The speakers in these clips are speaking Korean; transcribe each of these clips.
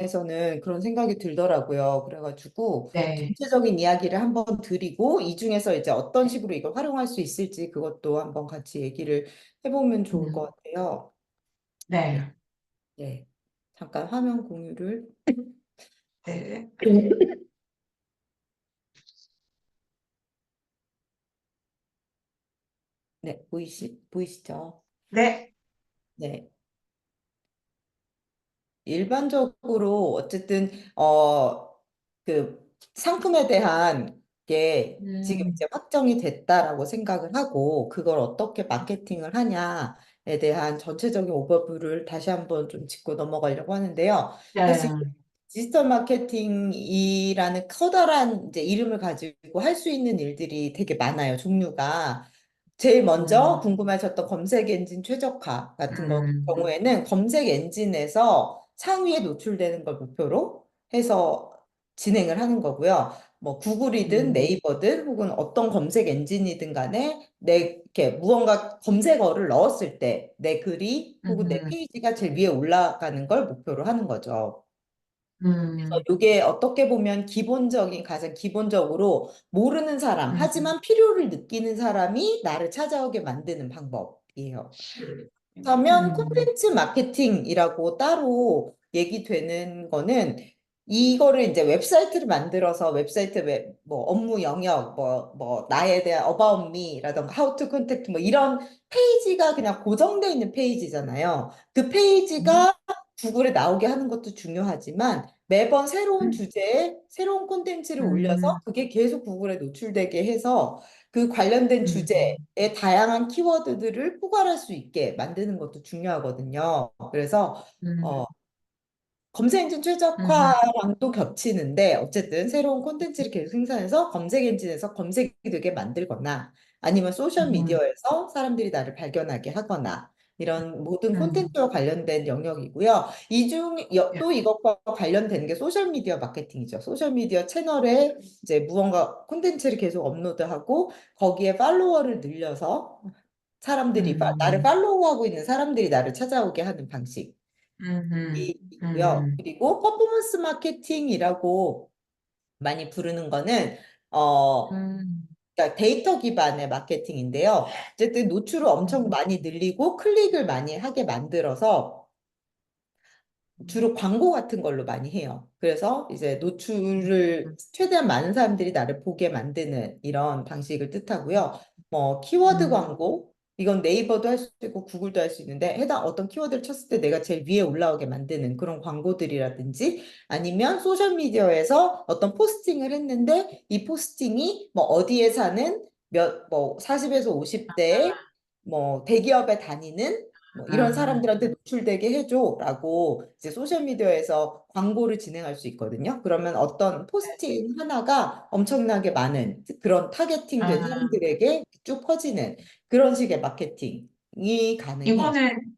에서는 그런 생각이 들더라고요. 그래가지고 네. 전체적인 이야기를 한번 드리고 이 중에서 이제 어떤 식으로 이걸 활용할 수 있을지 그것도 한번 같이 얘기를 해보면 좋을 것 음, 같아요. 네, 네. 네. 잠깐 화면 공유를. 네. 네, 보이시죠? 네. 네. 일반적으로 어쨌든 그 상품에 대한 게 지금 음, 이제 확정이 됐다라고 생각을 하고 그걸 어떻게 마케팅을 하냐에 대한 전체적인 오버뷰를 다시 한번 좀 짚고 넘어가려고 하는데요. 사실 네. 디지털 마케팅이라는 커다란 이제 이름을 가지고 할 수 있는 일들이 되게 많아요. 종류가. 제일 먼저 음, 궁금하셨던 검색 엔진 최적화 같은 음, 경우에는 검색 엔진에서 상위에 노출되는 걸 목표로 해서 진행을 하는 거고요. 뭐 구글이든 음, 네이버든 혹은 어떤 검색 엔진이든 간에 내 이렇게 무언가 검색어를 넣었을 때 내 글이 혹은 내 음, 페이지가 제일 위에 올라가는 걸 목표로 하는 거죠. 음, 이게 어떻게 보면 가장 기본적으로 모르는 사람, 음, 하지만 필요를 느끼는 사람이 나를 찾아오게 만드는 방법이에요. 그렇다면 음, 콘텐츠 마케팅이라고 따로 얘기되는 거는 이거를 이제 웹사이트를 만들어서 뭐 업무 영역, 뭐 나에 대한 about me라던가 how to contact 뭐 이런 페이지가 그냥 고정돼 있는 페이지잖아요. 그 음, 페이지가 구글에 나오게 하는 것도 중요하지만 매번 새로운 음, 주제에 새로운 콘텐츠를 올려서 음, 그게 계속 구글에 노출되게 해서 그 관련된 주제에 음, 다양한 키워드들을 포괄할 수 있게 만드는 것도 중요하거든요. 그래서 어, 검색 엔진 음, 최적화랑도 겹치는데 어쨌든 새로운 콘텐츠를 계속 생산해서 검색 엔진에서 검색이 되게 만들거나 아니면 소셜 음, 미디어에서 사람들이 나를 발견하게 하거나 이런 모든 음, 콘텐츠와 관련된 영역이고요. 예, 또 이것과 관련된 게 소셜 미디어 마케팅이죠. 소셜 미디어 채널에 이제 무언가 콘텐츠를 계속 업로드하고 거기에 팔로워를 늘려서 나를 음, 팔로우하고 있는 사람들이 나를 찾아오게 하는 방식. 음, 이 있고요. 음, 그리고 퍼포먼스 마케팅이라고 많이 부르는 거는 어 음, 그러니까 데이터 기반의 마케팅인데요. 어쨌든 노출을 엄청 음, 많이 늘리고 클릭을 많이 하게 만들어서 주로 광고 같은 걸로 많이 해요. 그래서 이제 노출을 최대한 많은 사람들이 나를 보게 만드는 이런 방식을 뜻하고요. 뭐 키워드 음, 광고, 이건 네이버도 할 수 있고 구글도 할 수 있는데 해당 어떤 키워드를 쳤을 때 내가 제일 위에 올라오게 만드는 그런 광고들이라든지 아니면 소셜 미디어에서 어떤 포스팅을 했는데 이 포스팅이 뭐 어디에 사는 뭐 40에서 50대의 뭐 대기업에 다니는 뭐 이런 아, 사람들한테 노출되게 해줘라고 이제 소셜미디어에서 광고를 진행할 수 있거든요. 그러면 어떤 포스팅 하나가 엄청나게 많은 그런 타겟팅된 아, 사람들에게 쭉 퍼지는 그런 식의 마케팅이 가능해요. 이거는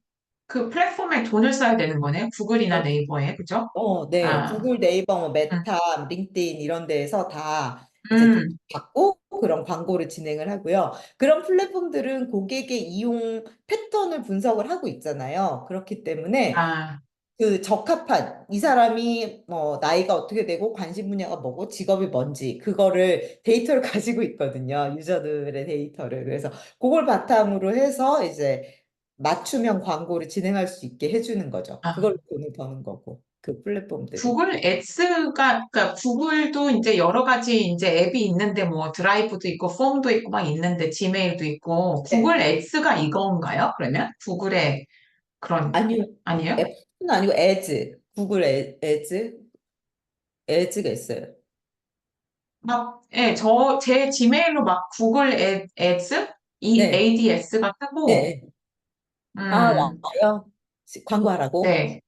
그 플랫폼에 돈을 써야 되는 거네요. 구글이나 네이버에, 그죠? 네. 아, 구글, 네이버, 뭐 음, 메타, 링크드인 이런 데에서 다 이제 돈 음, 받고 그런 광고를 진행을 하고요. 그런 플랫폼들은 고객의 이용 패턴을 분석을 하고 있잖아요. 그렇기 때문에 아, 그 적합한 이 사람이 뭐 나이가 어떻게 되고 관심 분야가 뭐고 직업이 뭔지 그거를 데이터를 가지고 있거든요. 유저들의 데이터를. 그래서 그걸 바탕으로 해서 이제 맞춤형 광고를 진행할 수 있게 해주는 거죠. 아. 그걸로 돈을 버는 거고 그 플랫폼들은. 구글 그러니까 구글도 이제 여러 가지 이제 앱이 있는데 뭐 드라이브도 있고 폼도 있고 막 있는데 지메일도 있고 네. 구글 앱스가 이건가요? 그러면? 구글의 그런, 아니요. 아니에요? 앱은 아니고 에즈. 구글 에즈가 있어요. 막, 예, 제 지메일로 막 구글 앱스? 네. ADS가 뜨고, 네. 아, 음, 와요. 광고하라고? 네.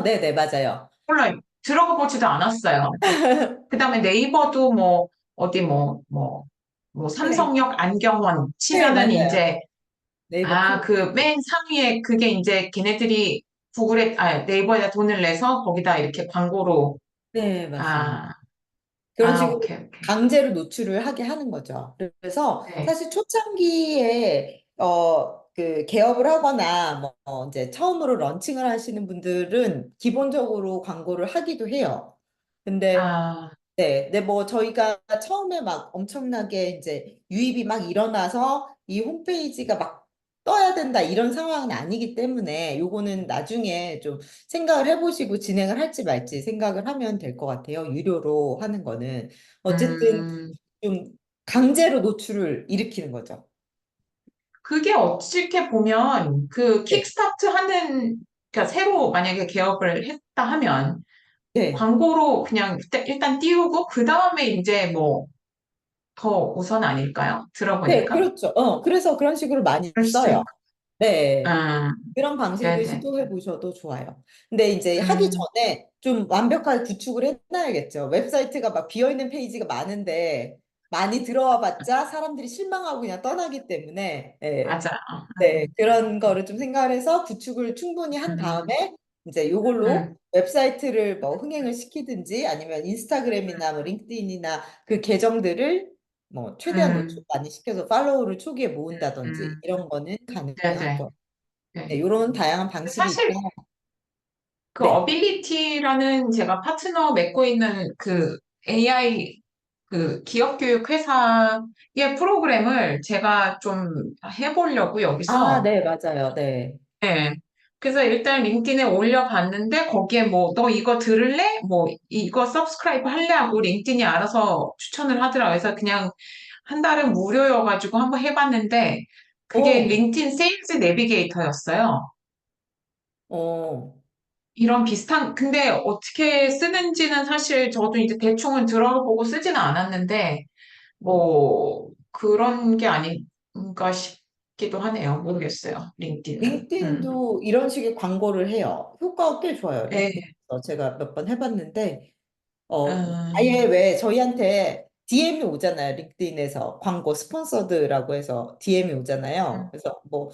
네네, 맞아요. 몰라요. 들어가 보지도 않았어요. 그 다음에 네이버도 뭐, 어디 뭐, 네. 삼성역 안경원 네, 치면은 맞아요. 이제 네이버 아, 프로. 그 맨 상위에 그게 이제 걔네들이 네이버에다 돈을 내서 거기다 이렇게 광고로, 네, 맞습니다. 아, 그런 식으로 오케이, 오케이. 강제로 노출을 하게 하는 거죠. 그래서 네. 사실 초창기에 그 개업을 하거나 뭐 이제 처음으로 런칭을 하시는 분들은 기본적으로 광고를 하기도 해요. 근데 아, 네, 근데 뭐 저희가 처음에 막 엄청나게 이제 유입이 막 일어나서 이 홈페이지가 막 떠야 된다 이런 상황은 아니기 때문에 요거는 나중에 좀 생각을 해보시고 진행을 할지 말지 생각을 하면 될 것 같아요. 유료로 하는 거는. 어쨌든 음, 좀 강제로 노출을 일으키는 거죠. 그게 어떻게 보면 그 네. 킥스타트 하는, 그러니까 새로 만약에 개업을 했다 하면 네. 광고로 그냥 일단 띄우고 그 다음에 이제 뭐 더 우선 아닐까요? 네, 들어보니까. 그렇죠. 그래서 그런 식으로 많이 그럴 수 써요. 있고. 네. 음, 그런 방식을 네네. 시도해 보셔도 좋아요. 근데 이제 하기 음, 전에 좀 완벽하게 구축을 해놔야겠죠. 웹사이트가 막 비어있는 페이지가 많은데 많이 들어와 봤자 사람들이 실망하고 그냥 떠나기 때문에 예. 맞아. 네, 그런 거를 좀 생각을 해서 구축을 충분히 한 음, 다음에 이제 요걸로 음, 웹사이트를 뭐 흥행을 시키든지 아니면 인스타그램이나 뭐 링크드인이나 그 계정들을 뭐 최대한 노출 음, 많이 시켜서 팔로우를 초기에 모은다든지 음, 이런 거는 네네. 가능하죠. 네, 네. 이런 다양한 방식이 있다. 사실 그 네. 어빌리티라는 제가 파트너 맺고 있는 그 AI 그 기업 교육 회사의 프로그램을 제가 좀 해보려고 아, 여기서. 네, 맞아요. 네. 네. 그래서 일단 링크드인에 올려봤는데 거기에 뭐 너 이거 들을래? 뭐 이거 서브스크라이브 할래? 하고 링크드인이 알아서 추천을 하더라고요. 그래서 그냥 한 달은 무료여가지고 한번 해봤는데 그게 오, 링크드인 세일즈 내비게이터였어요. 어, 이런 비슷한, 근데 어떻게 쓰는지는 사실 저도 이제 대충은 들어보고 쓰지는 않았는데 뭐 그런 게 아닌가 싶기도 하네요. 모르겠어요. 링크드인은. 링크드인도 이런 식의 광고를 해요. 효과가 꽤 좋아요. 네. 링크드인에서 제가 몇 번 해봤는데 아예 음, 왜 저희한테 DM이 오잖아요. 링크드인에서 광고 스폰서드라고 해서 DM이 오잖아요. 그래서 뭐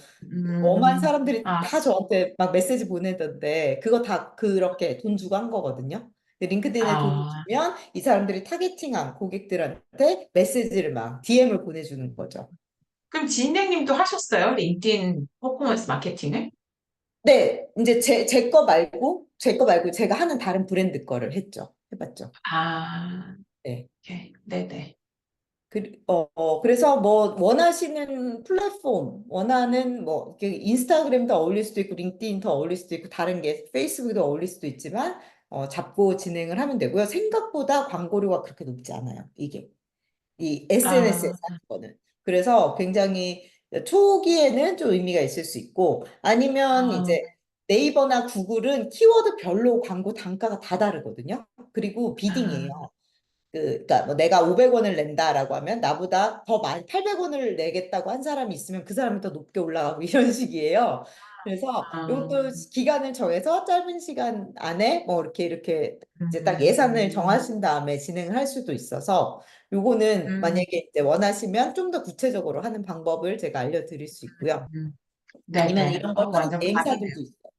엄한 음, 사람들이 아, 다 저한테 막 메시지 보내던데 그거 다 그렇게 돈 주고 한 거거든요. 근데 링크드인에 돈을 아. 주면 이 사람들이 타겟팅한 고객들한테 메시지를 막 DM을 보내주는 거죠. 그럼 진행님도 하셨어요? 링크드인 퍼포먼스 마케팅을? 네, 이제 제 거 말고 제가 하는 다른 브랜드 거를 했죠. 해봤죠. 아, 네. 오케이. 네네. 그래서 뭐 원하시는 플랫폼, 원하는 뭐 이렇게 인스타그램도 어울릴 수도 있고 링크드인도 어울릴 수도 있고 다른 게 페이스북도 어울릴 수도 있지만 잡고 진행을 하면 되고요. 생각보다 광고료가 그렇게 높지 않아요. 이게 이 SNS에서 아, 하는 거는. 그래서 굉장히 초기에는 좀 의미가 있을 수 있고 아니면 아, 이제 네이버나 구글은 키워드별로 광고 단가가 다 다르거든요. 그리고 비딩이에요. 아, 그러니까 뭐 내가 500원을 낸다라고 하면 나보다 더 많이 800원을 내겠다고 한 사람이 있으면 그 사람이 더 높게 올라가고 이런 식이에요. 그래서 아, 이것도 기간을 정해서 짧은 시간 안에 뭐 이렇게 이제 딱 예산을 음, 정하신 다음에 진행을 할 수도 있어서 요거는 음, 만약에 이제 원하시면 좀 더 구체적으로 하는 방법을 제가 알려드릴 수 있고요. 아니면 네네. 이런 걸 하는 완전 개인사들도 답이네요. 있어요.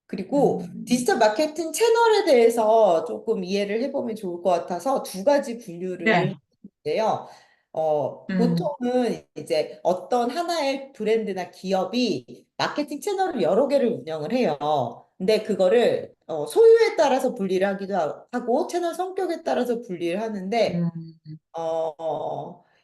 그리고 음, 디지털 마케팅 채널에 대해서 조금 이해를 해보면 좋을 것 같아서 두 가지 분류를 네. 했는데요. 음, 보통은 이제 어떤 하나의 브랜드나 기업이 마케팅 채널을 여러 개를 운영을 해요. 근데 그거를 소유에 따라서 분리를 하기도 하고 채널 성격에 따라서 분리를 하는데 음,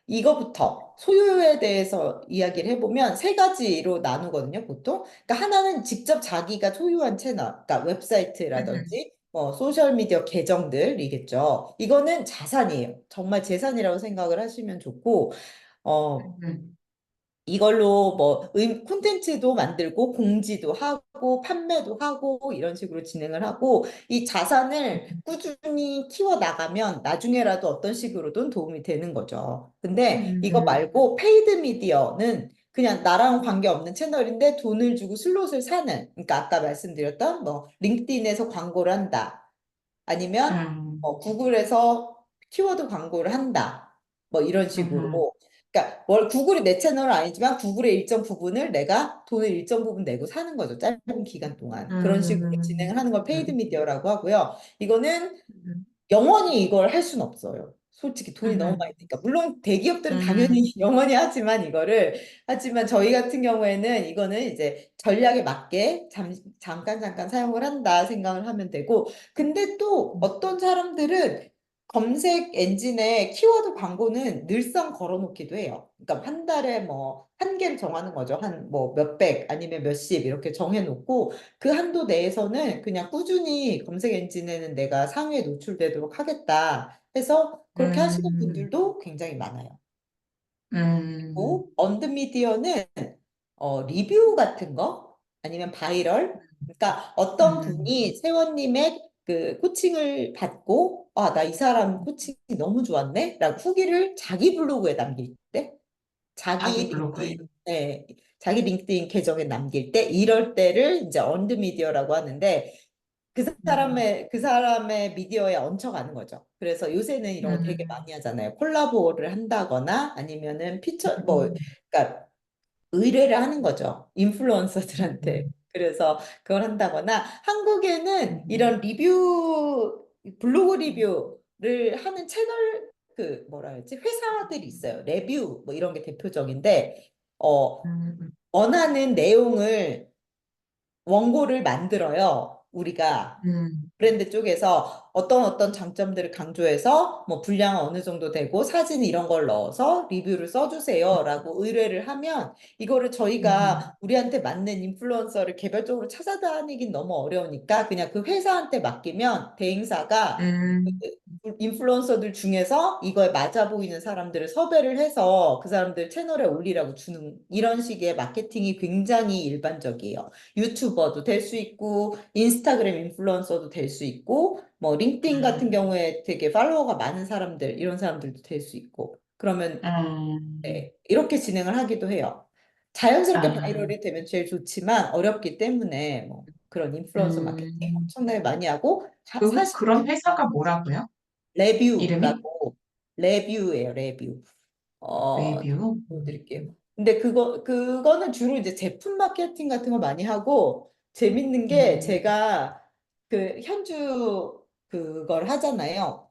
이거부터 소유에 대해서 이야기를 해보면 세 가지로 나누거든요, 보통. 그러니까 하나는 직접 자기가 소유한 채널, 그러니까 음, 웹사이트라든지 소셜미디어 계정들이겠죠. 이거는 자산이에요. 정말 재산이라고 생각을 하시면 좋고, 어, 음, 이걸로 뭐 콘텐츠도 만들고 공지도 하고 판매도 하고 이런 식으로 진행을 하고 이 자산을 꾸준히 키워 나가면 나중에라도 어떤 식으로든 도움이 되는 거죠. 근데 이거 음, 말고 페이드 미디어는 그냥 나랑 관계없는 채널인데 돈을 주고 슬롯을 사는 그러니까 아까 말씀드렸던 뭐 링크드인에서 광고를 한다. 아니면 구글에서 키워드 광고를 한다. 뭐 이런 음, 식으로. 그러니까 구글이 내 채널은 아니지만 구글의 일정 부분을 내가 돈을 일정 부분 내고 사는 거죠. 짧은 기간 동안. 그런 식으로 음, 진행을 하는 걸 페이드 미디어라고 하고요. 이거는 음, 영원히 이걸 할 수는 없어요. 솔직히 돈이 너무 많이 음, 드니까. 물론 대기업들은 음, 당연히 영원히 하지만 이거를 하지만 저희 같은 경우에는 이거는 이제 전략에 맞게 잠깐 사용을 한다 생각을 하면 되고 근데 또 어떤 사람들은 검색 엔진에 키워드 광고는 늘상 걸어놓기도 해요. 그러니까 한 달에 뭐 한계를 정하는 거죠. 한 뭐 몇백 아니면 몇십 이렇게 정해놓고 그 한도 내에서는 그냥 꾸준히 검색 엔진에는 내가 상위에 노출되도록 하겠다 해서 그렇게 하시는 음, 분들도 굉장히 많아요. 음, 그리고 언드미디어는 리뷰 같은 거 아니면 바이럴 그러니까 어떤 음, 분이 세원님의 그 코칭을 받고 아, 나 이 사람 코칭이 너무 좋았네 라고 후기를 자기 블로그에 남길 때 자기 자기 블로그에. 링크드인 네, 자기 링크드인 계정에 남길 때 이럴 때를 이제 언드미디어라고 하는데 음, 그 사람의 미디어에 얹혀가는 거죠. 그래서 요새는 이런 거 되게 음, 많이 하잖아요. 콜라보를 한다거나 아니면은 피처 뭐 음, 그러니까 의뢰를 하는 거죠. 인플루언서들한테. 음, 그래서 그걸 한다거나 한국에는 음, 이런 리뷰 블로그 리뷰를 하는 채널 그 뭐라 해야지 회사들이 있어요. 레뷰 뭐 이런 게 대표적인데 음, 원하는 내용을 원고를 만들어요. 우리가 음, 브랜드 쪽에서 어떤 장점들을 강조해서 뭐 분량 어느 정도 되고 사진 이런 걸 넣어서 리뷰를 써주세요라고 의뢰를 하면 이거를 음, 저희가 우리한테 맞는 인플루언서를 개별적으로 찾아다니긴 너무 어려우니까 그냥 그 회사한테 맡기면 대행사가 음, 그 인플루언서들 중에서 이거에 맞아 보이는 사람들을 섭외를 해서 그 사람들 채널에 올리라고 주는 이런 식의 마케팅이 굉장히 일반적이에요. 유튜버도 될 수 있고 인스타그램 인플루언서도 될 수 있고 뭐 링크드인 같은 경우에 되게 팔로워가 많은 사람들 이런 사람들도 될 수 있고 그러면 음, 네, 이렇게 진행을 하기도 해요. 자연스럽게 아, 바이럴이 되면 제일 좋지만 어렵기 때문에 뭐 그런 인플루언서 마케팅 음, 엄청나게 많이 하고 사실 그런 회사가 뭐라고요? 이름이? 레뷰라고 레뷰예요 레뷰 레뷰? 보여드릴게요. 근데 그거는 주로 이제 제품 마케팅 같은 거 많이 하고, 재밌는 게 음, 제가 그 현주 그걸 하잖아요.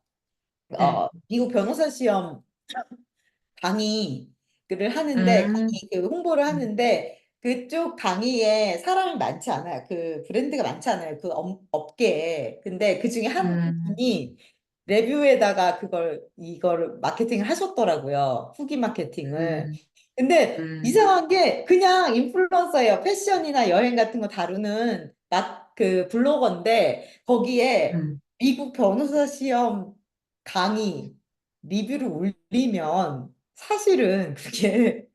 네. 미국 변호사 시험 강의를 하는데, 음, 강의 그 홍보를 하는데, 그쪽 강의에 사람이 많지 않아요. 그 브랜드가 많지 않아요. 그 업계에. 근데 그 중에 한 음, 분이 레뷰에다가 이걸 마케팅을 하셨더라고요. 후기 마케팅을. 음, 근데 음, 이상한 게 그냥 인플루언서예요. 패션이나 여행 같은 거 다루는 그 블로거인데 거기에 음, 미국 변호사 시험 강의 리뷰를 올리면 사실은 그게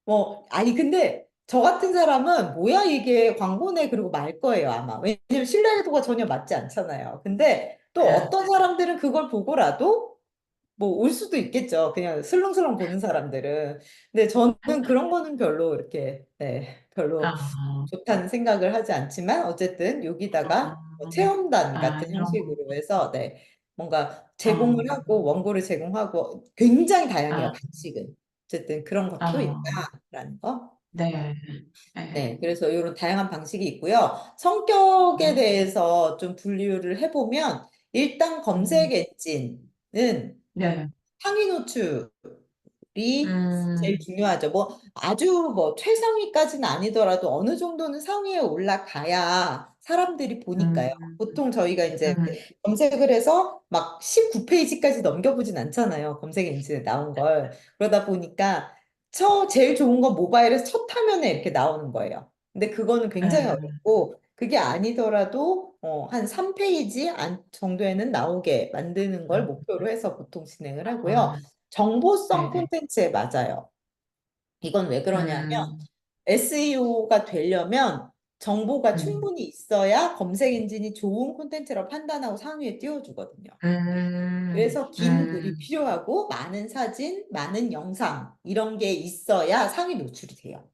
뭐 아니 근데 저 같은 사람은 뭐야 이게 광고네 그러고 말 거예요 아마 왜냐면 신뢰도가 전혀 맞지 않잖아요 근데 또 아, 어떤 사람들은 그걸 보고라도 뭐 올 수도 있겠죠 그냥 슬렁슬렁 보는 사람들은 근데 저는 그런 거는 별로 이렇게 네 별로 아, 좋다는 생각을 하지 않지만 어쨌든 여기다가 뭐 체험단 같은 이런 거, 형식으로 해서 네 뭔가 어, 제공을 하고 원고를 제공하고 굉장히 다양해요 아, 방식은 어쨌든 그런 거 아, 켜있다라는 거. 네, 네, 네, 그래서 이런 다양한 방식이 있고요. 성격에 대해서 좀 분류를 해보면 일단 검색 음, 엔진은 네, 상위 노출 이 제일 음, 중요하죠. 뭐 아주 뭐 최상위까지는 아니더라도 어느 정도는 상위에 올라가야 사람들이 보니까요. 음, 보통 저희가 이제 음, 검색을 해서 막 19페이지까지 넘겨보진 않잖아요. 검색 엔진에 나온 걸. 그러다 보니까 제일 좋은 건 모바일에서 첫 화면에 이렇게 나오는 거예요. 근데 그거는 굉장히 네, 어렵고 그게 아니더라도 한 3페이지 정도에는 나오게 만드는 걸 목표로 해서 보통 진행을 하고요. 아, 정보성 네네, 콘텐츠에 맞아요. 이건 왜 그러냐면 음, SEO가 되려면 정보가 음, 충분히 있어야 검색 엔진이 좋은 콘텐츠로 판단하고 상위에 띄워주거든요. 그래서 긴 글이 음, 필요하고 많은 사진, 많은 영상 이런 게 있어야 상위 노출이 돼요.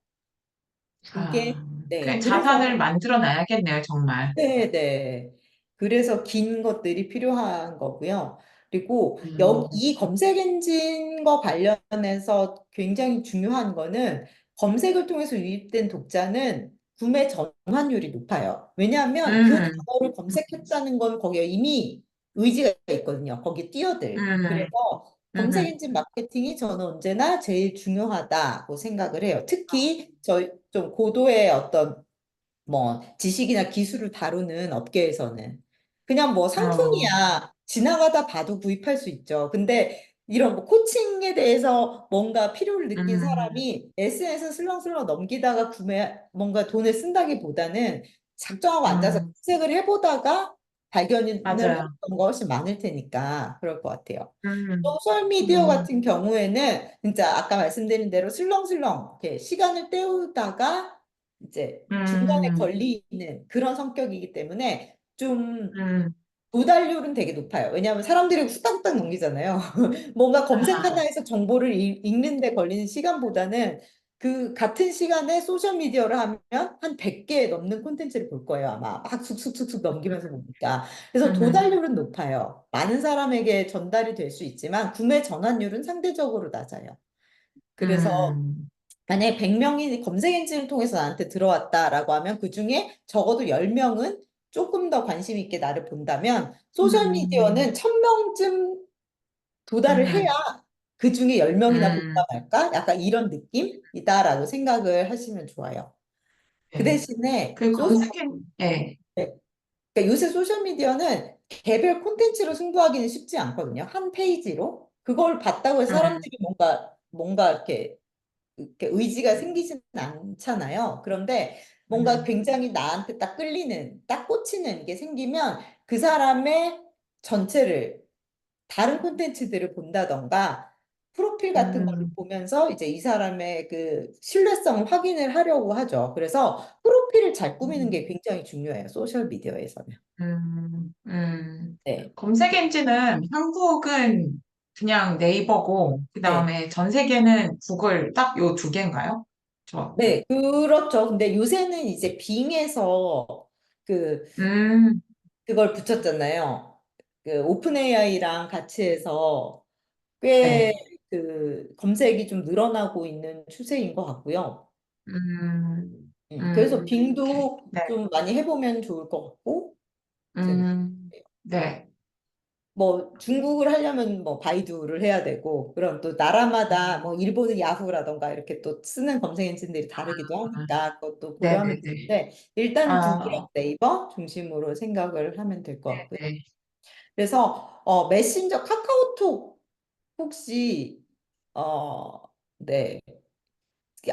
아, 그게 네. 그 그래서 자산을 만들어 놔야겠네요, 정말. 네. 그래서 긴 것들이 필요한 거고요. 그리고 음, 이 검색 엔진과 관련해서 굉장히 중요한 거는 검색을 통해서 유입된 독자는 구매 전환율이 높아요. 왜냐하면 그 음, 단어를 검색했다는 건 거기에 이미 의지가 있거든요. 거기 뛰어들. 그래서 음, 검색 음, 엔진 마케팅이 저는 언제나 제일 중요하다고 생각을 해요. 특히 저 좀 고도의 어떤 뭐 지식이나 기술을 다루는 업계에서는 그냥 뭐 어, 상품이야 지나가다 봐도 구입할 수 있죠. 근데 이런 뭐 코칭에 대해서 뭔가 필요를 느낀 음, 사람이 SNS 슬렁슬렁 넘기다가 구매 뭔가 돈을 쓴다기보다는 작정하고 앉아서 음, 검색을 해보다가 발견을 하는 맞아요. 경우가 훨씬 많을 테니까 그럴 것 같아요. 음, 소셜미디어 음, 같은 경우에는 진짜 아까 말씀드린 대로 슬렁슬렁 이렇게 시간을 때우다가 이제 중간에 음, 걸리는 그런 성격이기 때문에 좀 음, 도달률은 되게 높아요. 왜냐하면 사람들이 후딱후딱 넘기잖아요. 뭔가 검색 아, 하나에서 정보를 읽는데 걸리는 시간보다는 그 같은 시간에 소셜미디어를 하면 한 100개 넘는 콘텐츠를 볼 거예요. 아마 막 쑥쑥쑥쑥 넘기면서 보니까. 그래서 음, 도달률은 높아요. 많은 사람에게 전달이 될 수 있지만 구매 전환율은 상대적으로 낮아요. 그래서 음, 만약에 100명이 검색 엔진을 통해서 나한테 들어왔다라고 하면 그중에 적어도 10명은 조금 더 관심 있게 나를 본다면 음, 소셜미디어는 1000명쯤 도달을 해야 음, 그중에 10명이나 볼까 음, 말까? 약간 이런 느낌이다라고 생각을 하시면 좋아요. 그 네. 대신에 그 검색엔, 예, 그러니까 요새 소셜미디어는 개별 콘텐츠로 승부하기는 쉽지 않거든요. 한 페이지로. 그걸 봤다고 해서 음, 사람들이 뭔가 이렇게 의지가 생기지는 않잖아요. 그런데 뭔가 음, 굉장히 나한테 딱 끌리는, 딱 꽂히는 게 생기면 그 사람의 전체를 다른 콘텐츠들을 본다던가 프로필 같은 거를 음, 보면서 이제 이 사람의 그 신뢰성을 확인을 하려고 하죠. 그래서 프로필을 잘 꾸미는 게 음, 굉장히 중요해요. 소셜 미디어에서는. 음, 음. 네. 검색 엔진은 한국은 그냥 네이버고, 그 네. 다음에 전 세계는 구글 딱 요 두 개인가요? 저, 네, 그렇죠. 근데 요새는 이제 빙에서 그 음, 그걸 붙였잖아요. 그 오픈 AI랑 같이 해서 꽤 네. 그 검색이 좀 늘어나고 있는 추세인 것 같고요. 그래서 오케이. 빙도 네. 좀 많이 해보면 좋을 것 같고, 저는 네. 뭐 중국을 하려면 뭐 바이두를 해야 되고, 그럼 또 나라마다 뭐 일본은 야후라던가 이렇게 또 쓰는 검색 엔진들이 다르기도 하니까 그것도 고려하면 네네네. 되는데 일단은 구글하고 아, 네이버 중심으로 생각을 하면 될 것 같고요. 네네. 그래서 메신저 카카오톡 혹시 어, 네.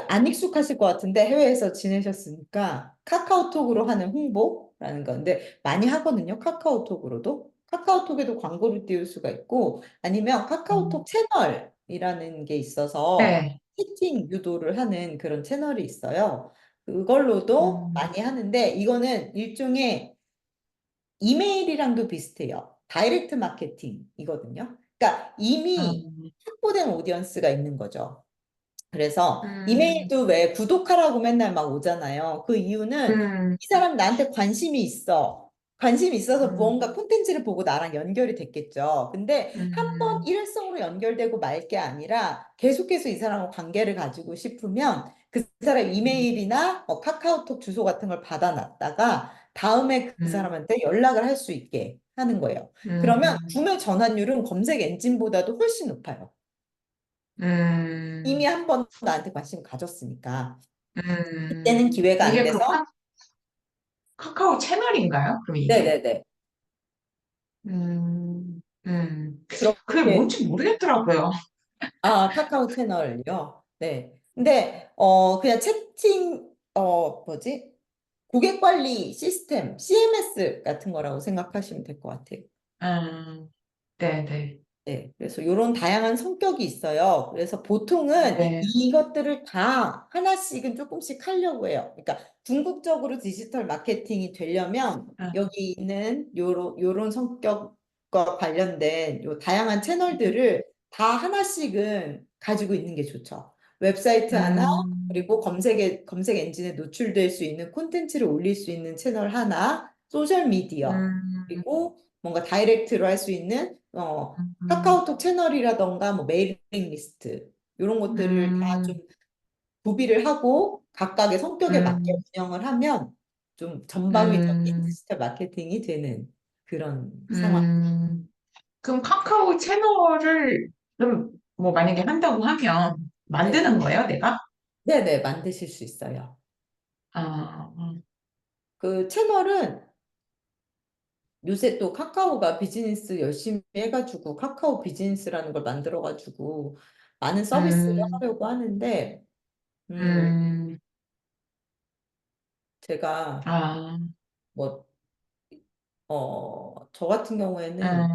안 익숙하실 것 같은데 해외에서 지내셨으니까 카카오톡으로 하는 홍보라는 건데 많이 하거든요. 카카오톡으로도. 카카오톡에도 광고를 띄울 수가 있고 아니면 음, 카카오톡 채널이라는 게 있어서 네. 채팅 유도를 하는 그런 채널이 있어요. 그걸로도 음, 많이 하는데 이거는 일종의 이메일이랑도 비슷해요. 다이렉트 마케팅이거든요. 그러니까 이미 음, 확보된 오디언스가 있는 거죠. 그래서 음, 이메일도 왜 구독하라고 맨날 막 오잖아요. 그 이유는 음, 이 사람 나한테 관심이 있어. 관심이 있어서 음, 무언가 콘텐츠를 보고 나랑 연결이 됐겠죠. 근데 한 번 음, 일회성으로 연결되고 말 게 아니라 계속해서 이 사람과 관계를 가지고 싶으면 그 사람 이메일이나 카카오톡 주소 같은 걸 받아놨다가 다음에 그 음, 사람한테 연락을 할 수 있게 하는 거예요. 그러면 음, 구매 전환율은 검색 엔진보다도 훨씬 높아요. 이미 음, 한 번 나한테 관심 가졌으니까. 음. 이때는 기회가 안 이게 그 돼서, 카카오 채널인가요? 그럼 이게? 네네네. 음, 음. 그게 그렇게, 뭔지 모르겠더라고요. 카카오 채널요. 네. 근데, 그냥 채팅, 뭐지? 고객 관리 시스템, CMS 같은 거라고 생각하시면 될 것 같아요. 네네. 네, 그래서 이런 다양한 성격이 있어요. 그래서 보통은 네. 이것들을 다 하나씩은 조금씩 하려고 해요. 그러니까 궁극적으로 디지털 마케팅이 되려면 아, 여기 있는 요런 성격과 관련된 요 다양한 채널들을 다 하나씩은 가지고 있는 게 좋죠. 웹사이트 하나, 음, 그리고 검색 엔진에 노출될 수 있는 콘텐츠를 올릴 수 있는 채널 하나, 소셜 미디어, 음, 그리고 뭔가 다이렉트로 할 수 있는 음, 카카오톡 채널이라던가 뭐 메일링 리스트 이런 것들을 다 좀 음, 구비를 하고 각각의 성격에 맞게 음, 운영을 하면 좀 전방위적인 음, 디지털 마케팅이 되는. 그런 상황. 음, 그럼 카카오 채널을 좀 뭐 만약에 한다고 하면 네. 만드는 거예요, 내가? 네네, 만드실 수 있어요. 아, 그 채널은 요새 또 카카오가 비즈니스 열심히 해가지고 카카오 비즈니스라는 걸 만들어가지고 많은 서비스를 음, 하려고 하는데, 음, 음, 제가 아, 뭐, 저 같은 경우에는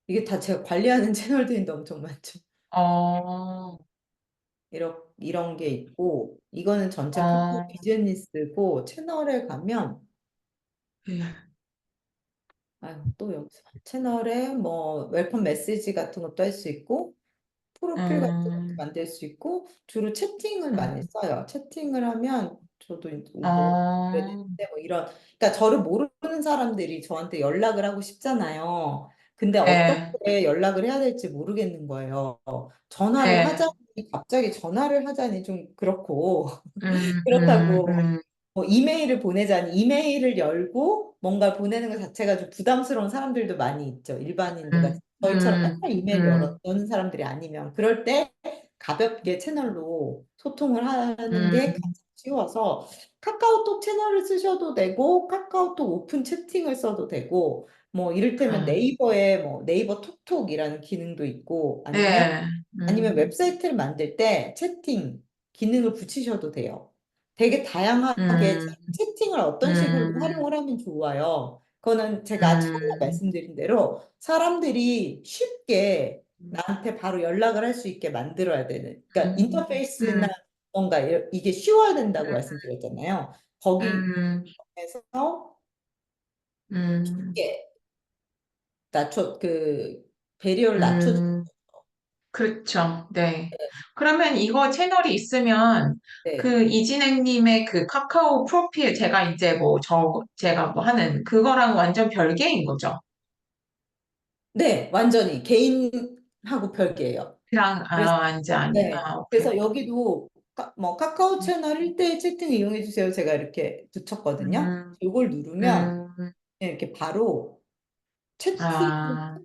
이게 다 제가 관리하는 채널들인데 엄청 많죠. 어, 이런 게 있고, 이거는 전체 카카오 어, 비즈니스고, 채널에 가면, 예, 또 여기서 채널에 뭐, 웰컴 메시지 같은 것도 할 수 있고, 프로필 같은 것도 음, 만들 수 있고, 주로 채팅을 많이 음, 써요. 채팅을 하면, 저도 이제 뭐, 그래야 어, 되는데, 뭐 이런, 그러니까 저를 모르는 사람들이 저한테 연락을 하고 싶잖아요. 근데 예, 어떻게 연락을 해야 될지 모르겠는 거예요. 전화를 예, 하자니, 갑자기 전화를 하자니 좀 그렇고, 음, 음, 그렇다고 음, 뭐 이메일을 보내자니 이메일을 열고 뭔가 보내는 것 자체가 좀 부담스러운 사람들도 많이 있죠. 일반인들 같은 저희처럼 맨날 이메일 여는 사람들이 아니면 그럴 때 가볍게 채널로 소통을 하는 게 가장 음, 쉬워서 카카오톡 채널을 쓰셔도 되고 카카오톡 오픈 채팅을 써도 되고 뭐 이를테면 아, 네이버에 뭐 네이버 톡톡이라는 기능도 있고 예, 아니면 웹사이트를 만들 때 채팅 기능을 붙이셔도 돼요. 되게 다양하게 음, 채팅을 어떤 식으로 음, 활용을 하면 좋아요. 그거는 제가 처음에 음, 말씀드린 대로 사람들이 쉽게 나한테 바로 연락을 할 수 있게 만들어야 되는. 그러니까 인터페이스나 음, 뭔가 이게 쉬워야 된다고 말씀드렸잖아요. 거기에서 음, 음, 쉽게 배리어를 낮춰주는 음, 그렇죠. 네. 그러면 이거 채널이 있으면 네. 그 이진행님의 그 카카오 프로필 제가 이제 뭐 제가 뭐 하는 그거랑 완전 별개인 거죠. 네, 완전히 개인하고 별개예요. 그냥 그래서 완전 아니. 네. 아, 오케이. 그래서 여기도 뭐 카카오 채널 1대1 채팅 이용해 주세요. 제가 이렇게 붙였거든요. 음, 이걸 누르면 음, 이렇게 바로 채팅 아,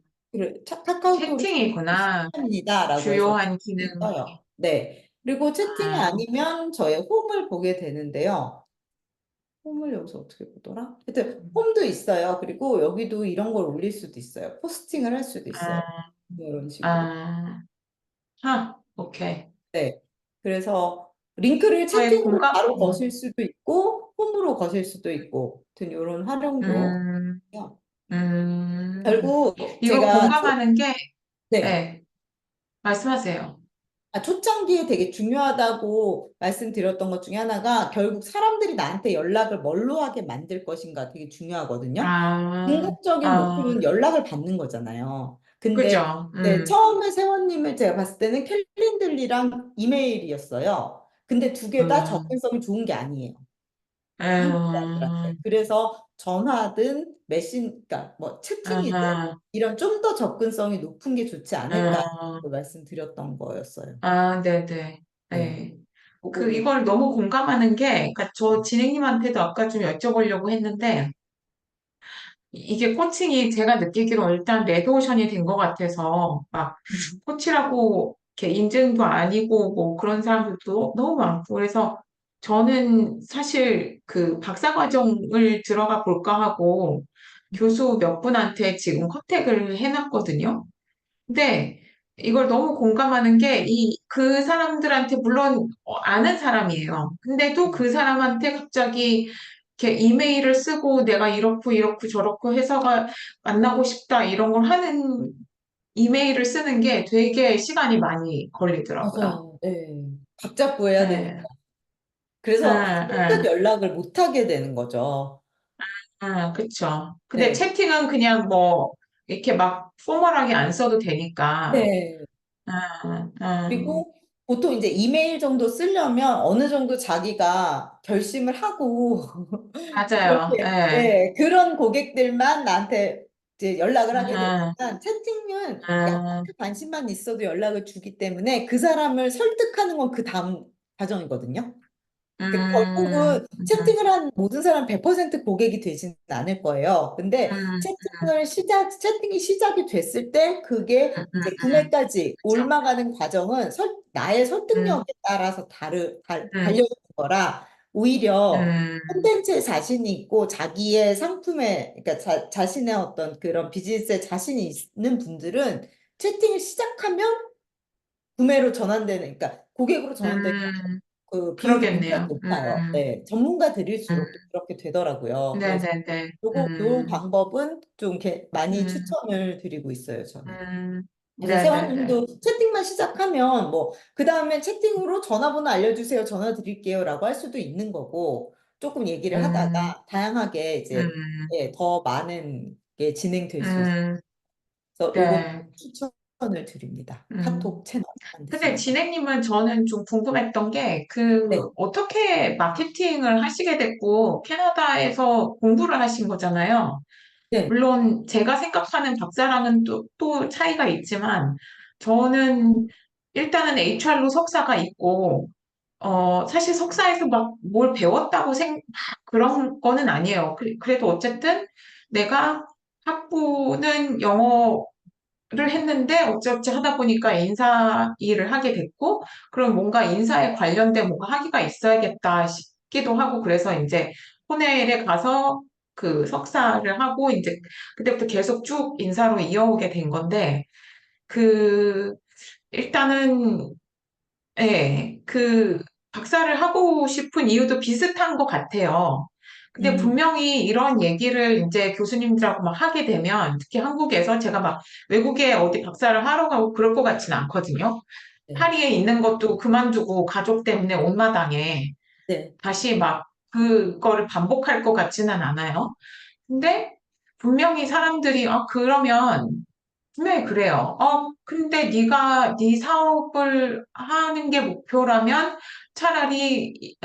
카카오톡으로 채팅이구나. 합니다라고 해서 주요한 기능. 떠요. 네. 그리고 채팅이 아, 아니면 저의 홈을 보게 되는데요. 홈을 여기서 어떻게 보더라? 하여튼 홈도 있어요. 그리고 여기도 이런 걸 올릴 수도 있어요. 포스팅을 할 수도 있어요. 아, 이런 식으로. 아, 오케이. 네. 그래서 링크를 저의 채팅으로 공감, 바로 거실 수도 있고, 홈으로 거실 수도 있고, 아무튼 이런 활용도 음, 해요. 음, 결국 이거 공감하는 게, 네. 네, 말씀하세요. 초창기에 되게 중요하다고 말씀드렸던 것 중에 하나가 결국 사람들이 나한테 연락을 뭘로 하게 만들 것인가 되게 중요하거든요. 아, 궁극적인 아, 목표는 연락을 받는 거잖아요. 근데 그죠. 네, 처음에 세원님을 제가 봤을 때는 캘린들리랑 이메일이었어요. 근데 두 개 다 음, 접근성이 좋은 게 아니에요. 한국 사람들한테. 음, 그래서 전화든 그러니까 뭐 채팅이든 아, 이런 좀 더 접근성이 높은 게 좋지 않을까 아, 말씀드렸던 거였어요. 네네. 네. 네. 그거를 이걸 너무 공감하는 게, 그러니까 저 진행님한테도 아까 좀 여쭤보려고 했는데, 이게 코칭이 제가 느끼기로 일단 레드오션이 된 것 같아서, 막, 코치라고 이렇게 인증도 아니고, 뭐 그런 사람들도 너무 많고, 그래서 저는 사실 그 박사과정을 들어가 볼까 하고, 교수 몇 분한테 지금 컨택을 해놨거든요. 근데 이걸 너무 공감하는 게, 그 사람들한테 물론 아는 사람이에요. 근데도 그 사람한테 갑자기 이렇게 이메일을 쓰고 내가 이렇고 이렇고 저렇고 해서가 만나고 싶다 이런 걸 하는 이메일을 쓰는 게 되게 시간이 많이 걸리더라고요. 맞아요. 네. 각 잡고 해야 되니까. 네, 그래서 네, 선뜻 연락을 못 하게 되는 거죠. 그쵸. 근데 네. 채팅은 그냥 뭐 이렇게 막 포멀하게 안 써도 되니까. 네. 음, 음, 그리고 보통 이제 이메일 정도 쓰려면 어느 정도 자기가 결심을 하고 맞아요. 그렇게 네. 예, 그런 고객들만 나한테 이제 연락을 하게 음, 되지만 채팅은 음, 약간의 관심만 있어도 연락을 주기 때문에 그 사람을 설득하는 건 그 다음 과정이거든요. 음, 결국은 채팅을 한 모든 사람 100% 고객이 되지는 않을 거예요. 근데 음, 채팅이 시작이 됐을 때 그게 이제 구매까지 그쵸. 올라가는 과정은 나의 음, 설득력에 따라서 음, 달려있는 거라 오히려 음, 콘텐츠에 자신이 있고 자기의 상품에, 그러니까 자신의 어떤 그런 비즈니스에 자신이 있는 분들은 채팅을 시작하면 구매로 전환되는, 그러니까 고객으로 전환되는 음, 그 비율이 굉장히 그러겠네요. 높아요. 네, 전문가들일수록 또 음, 그렇게 되더라고요. 그래서 네네네. 요 방법은 좀 이렇게 많이 음, 추천을 드리고 있어요, 저는. 음, 그래서 네네네. 세화님도 채팅만 시작하면 뭐, 그 다음에 채팅으로 전화번호 알려주세요. 전화 드릴게요. 라고 할 수도 있는 거고, 조금 얘기를 음, 하다가 다양하게 이제 음, 예, 더 많은 게 진행될 수 있어요. 음, 그래서 요거 네. 추천을 드립니다. 음. 카톡 채널 근데 만드시는 거. 진행님은 저는 좀 궁금했던 게, 네, 어떻게 마케팅을 하시게 됐고, 캐나다에서 공부를 하신 거잖아요. 네, 물론 제가 생각하는 박사랑은 또 차이가 있지만, 저는 일단은 HR로 석사가 있고, 사실 석사에서 막 뭘 배웠다고 그런 거는 아니에요. 그래도 어쨌든 내가 학부는 영어를 했는데 어찌어찌 하다 보니까 인사 일을 하게 됐고, 그럼 뭔가 인사에 관련된 뭔가 학위가 있어야겠다 싶기도 하고, 그래서 이제 코넬에 가서 그 석사를 하고, 이제 그때부터 계속 쭉 인사로 이어오게 된 건데, 그, 일단은 네, 박사를 하고 싶은 이유도 비슷한 것 같아요. 근데 음, 분명히 이런 얘기를 이제 교수님들하고 막 하게 되면, 특히 한국에서 제가 막 외국에 어디 박사를 하러 가고 그럴 것 같지는 않거든요. 네, 파리에 있는 것도 그만두고 가족 때문에 온 마당에 네, 다시 막 그거를 반복할 것 같지는 않아요. 근데 분명히 사람들이, 그러면 분명히 그래요. 근데 네가 네 사업을 하는 게 목표라면 차라리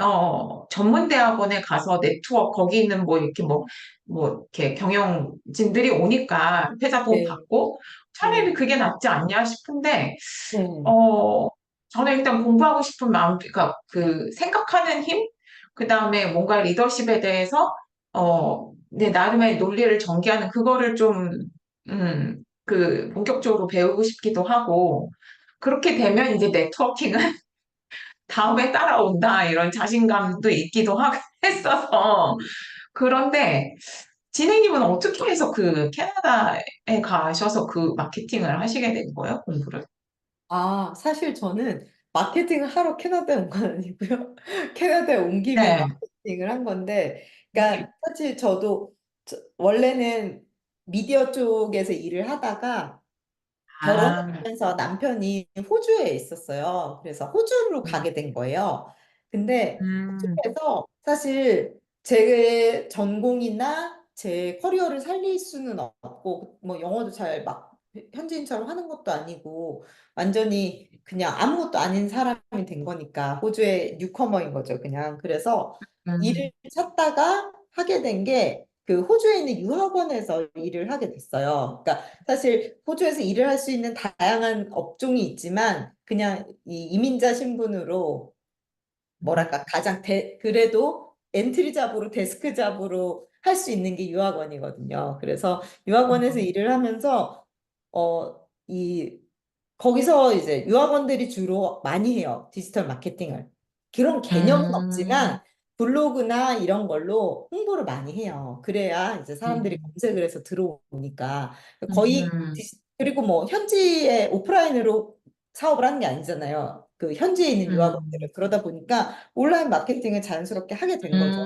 전문 대학원에 가서 거기 있는 뭐 이렇게 뭐 이렇게 경영진들이 오니까 회사 돈 네, 받고 차라리 네, 그게 낫지 않냐 싶은데 네, 어 저는 일단 공부하고 싶은 마음, 그러니까 그 생각하는 힘, 그 다음에 뭔가 리더십에 대해서 내 나름의 논리를 전개하는 그거를 좀 본격적으로 배우고 싶기도 하고, 그렇게 되면 이제 네트워킹은 다음에 따라온다, 이런 자신감도 있기도 하고 했어서. 그런데, 진행님은 어떻게 해서 캐나다에 가셔서 그 마케팅을 하시게 된 거예요, 공부를? 아, 사실 저는 마케팅을 하러 캐나다에 온 건 아니고요. 캐나다에 온 김에 네. 마케팅을 한 건데, 그러니까 사실 저도 원래는 미디어 쪽에서 일을 하다가 아, 결혼하면서 남편이 호주에 있었어요. 그래서 호주로 가게 된 거예요. 근데 음, 호주에서 사실 제 전공이나 제 커리어를 살릴 수는 없고, 뭐 영어도 잘 막 현지인처럼 하는 것도 아니고, 완전히 그냥 아무것도 아닌 사람이 된 거니까, 호주의 뉴커머인 거죠, 그냥. 그래서 일을 음, 찾다가 하게 된 게, 그 호주에 있는 유학원에서 일을 하게 됐어요. 그러니까 사실 호주에서 일을 할 수 있는 다양한 업종이 있지만 그냥 이 이민자 신분으로 뭐랄까 그래도 엔트리 잡으로 데스크 잡으로 할 수 있는 게 유학원이거든요. 그래서 유학원에서 일을 하면서 이 거기서 이제 유학원들이 주로 많이 해요. 디지털 마케팅을. 그런 개념은 음, 없지만 블로그나 이런 걸로 홍보를 많이 해요. 그래야 이제 사람들이 음, 검색을 해서 들어오니까 거의 음, 그리고 뭐 현지에 오프라인으로 사업을 하는 게 아니잖아요. 그 현지에 있는 유학원들을 음, 그러다 보니까 온라인 마케팅을 자연스럽게 하게 된 거죠.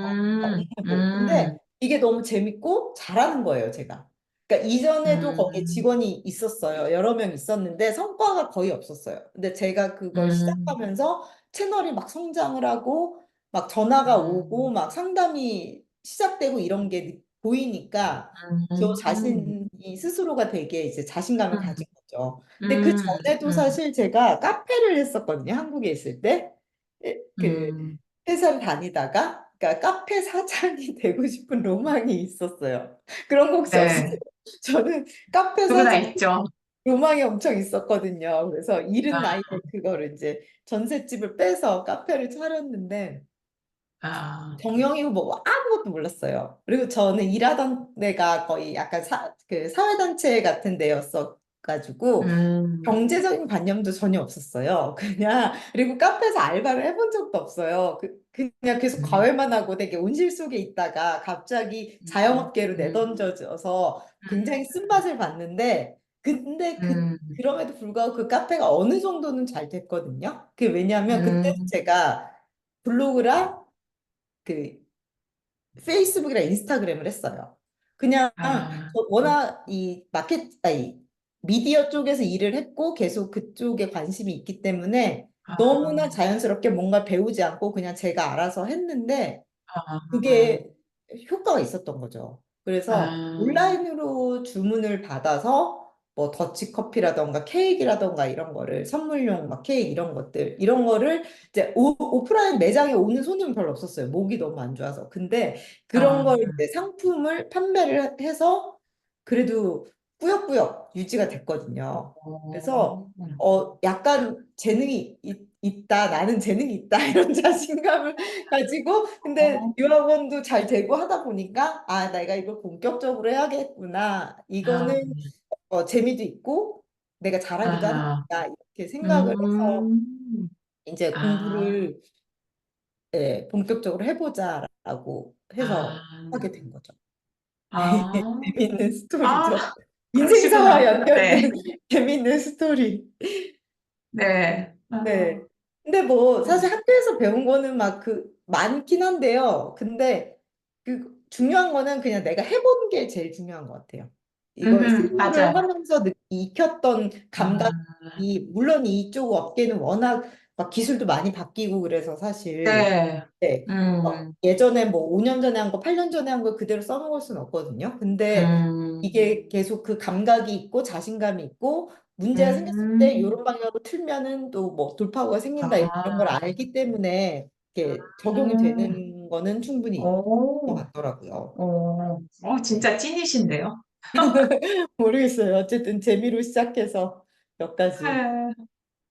근데 음, 이게 너무 재밌고 잘하는 거예요, 제가. 그러니까 이전에도 거기에 음, 직원이 있었어요. 여러 명 있었는데 성과가 거의 없었어요. 근데 제가 그걸 음, 시작하면서 채널이 막 성장을 하고 막 전화가 오고 음, 막 상담이 시작되고 이런 게 보이니까 저 음, 자신이 스스로가 되게 이제 자신감을 음, 가진 거죠. 근데 그 음, 전에도 음, 사실 제가 카페를 했었거든요. 한국에 있을 때. 그 음, 회사를 다니다가 그러니까 카페 사장이 되고 싶은 로망이 있었어요. 그런 거 혹시 없으세요? 네. 저는 카페 누구나 사장 있죠. 로망이 엄청 있었거든요. 그래서 이른 아, 나이에 그거를 이제 전셋집을 빼서 카페를 차렸는데 정형이고 뭐 아무것도 몰랐어요. 그리고 저는 일하던 데가 거의 약간 그 사회단체 같은 데였어 가지고 음, 경제적인 관념도 전혀 없었어요. 그냥 그리고 카페에서 알바를 해본 적도 없어요. 그냥 계속 음, 과외만 하고 되게 온실 속에 있다가 갑자기 음, 자영업계로 음, 내던져져서 굉장히 쓴맛을 봤는데 근데 음, 그럼에도 불구하고 그 카페가 어느 정도는 잘 됐거든요. 왜냐하면 그때 음, 제가 블로그랑 그 페이스북이랑 인스타그램을 했어요. 그냥 아, 워낙 이 아니, 미디어 쪽에서 일을 했고 계속 그쪽에 관심이 있기 때문에 너무나 아, 자연스럽게 뭔가 배우지 않고 그냥 제가 알아서 했는데 아, 그게 효과가 있었던 거죠. 그래서 아, 온라인으로 주문을 받아서 뭐 더치커피라던가 케이크라던가 이런 거를 선물용 막 케이크 이런 것들 이런 거를 이제 오프라인 매장에 오는 손님은 별로 없었어요. 목이 너무 안 좋아서. 근데 그런 아, 걸 이제 상품을 판매를 해서 그래도 꾸역꾸역 유지가 됐거든요. 그래서 약간 재능이 있다, 나는 재능이 있다 이런 자신감을 가지고 근데 유학원도 잘 되고 하다 보니까 아 내가 이걸 본격적으로 해야겠구나 이거는 재미도 있고 내가 잘하기도 아, 하니까 이렇게 생각을 해서 음, 이제 아, 공부를 본격적으로 해보자라고 해서 아, 하게 된 거죠. 아, 재밌는 아, 스토리죠. 인생사와 그러시구나. 네, 연결된 재밌는 스토리. 네, 네. 근데 뭐 사실 학교에서 배운 거는 막 많긴 한데요. 근데 중요한 거는 그냥 내가 해본 게 제일 중요한 것 같아요. 이걸 맞아요. 실무를 하면서 익혔던 아, 감각이 물론 이쪽 업계는 워낙 막 기술도 많이 바뀌고 그래서 사실 네, 네. 예전에 뭐 5년 전에 한 거, 8년 전에 한 거 그대로 써먹을 수는 없거든요. 근데 음, 이게 계속 그 감각이 있고 자신감이 있고 문제가 생겼을 때 음, 이런 방향으로 틀면은 또 뭐 돌파구가 생긴다 이런 걸 아, 알기 때문에 이렇게 적용이 음, 되는 거는 충분히 것 오, 같더라고요. 네. 진짜 찐이신데요? 모르겠어요. 어쨌든 재미로 시작해서 몇 가지. 네,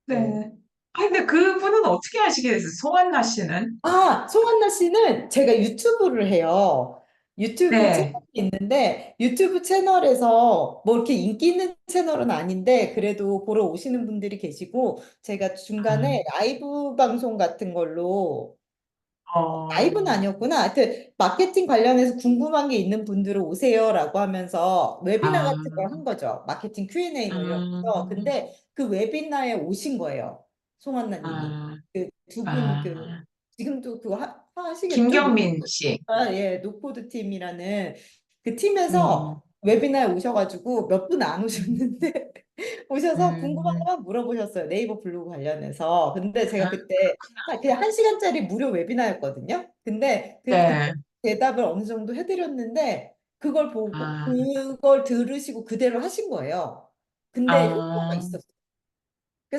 네. 네. 근데 그분은 어떻게 하시게 됐어요? 송한나 씨는? 아, 송한나 씨는 제가 유튜브를 해요. 유튜브 채널이 네, 있는데 유튜브 채널에서 뭐 이렇게 인기 있는 채널은 아닌데 그래도 보러 오시는 분들이 계시고 제가 중간에 아, 라이브 방송 같은 걸로 라이브는 어, 아니었구나. 하여튼 마케팅 관련해서 궁금한 게 있는 분들은 오세요라고 하면서 웨비나 아, 같은 걸 한 거죠. 마케팅 Q&A 뭐 이러면서. 음, 근데 그 웨비나에 오신 거예요. 송한나 님이. 아, 그 두 분 아, 지금도 그거 하시겠죠? 김경민 씨. 예, 노코드 팀이라는 그 음, 팀에서 웨비나에 오셔가지고 몇 분 안 음, 오셨는데 오셔서 궁금한 음, 것만 물어보셨어요. 네이버 블로그 관련해서. 근데 제가 아, 그때 그냥 1시간짜리 무료 웨비나였거든요. 근데 그 네, 대답을 어느 정도 해드렸는데 그걸 보고 아, 그걸 들으시고 그대로 하신 거예요. 근데 효과가 아, 있었어요.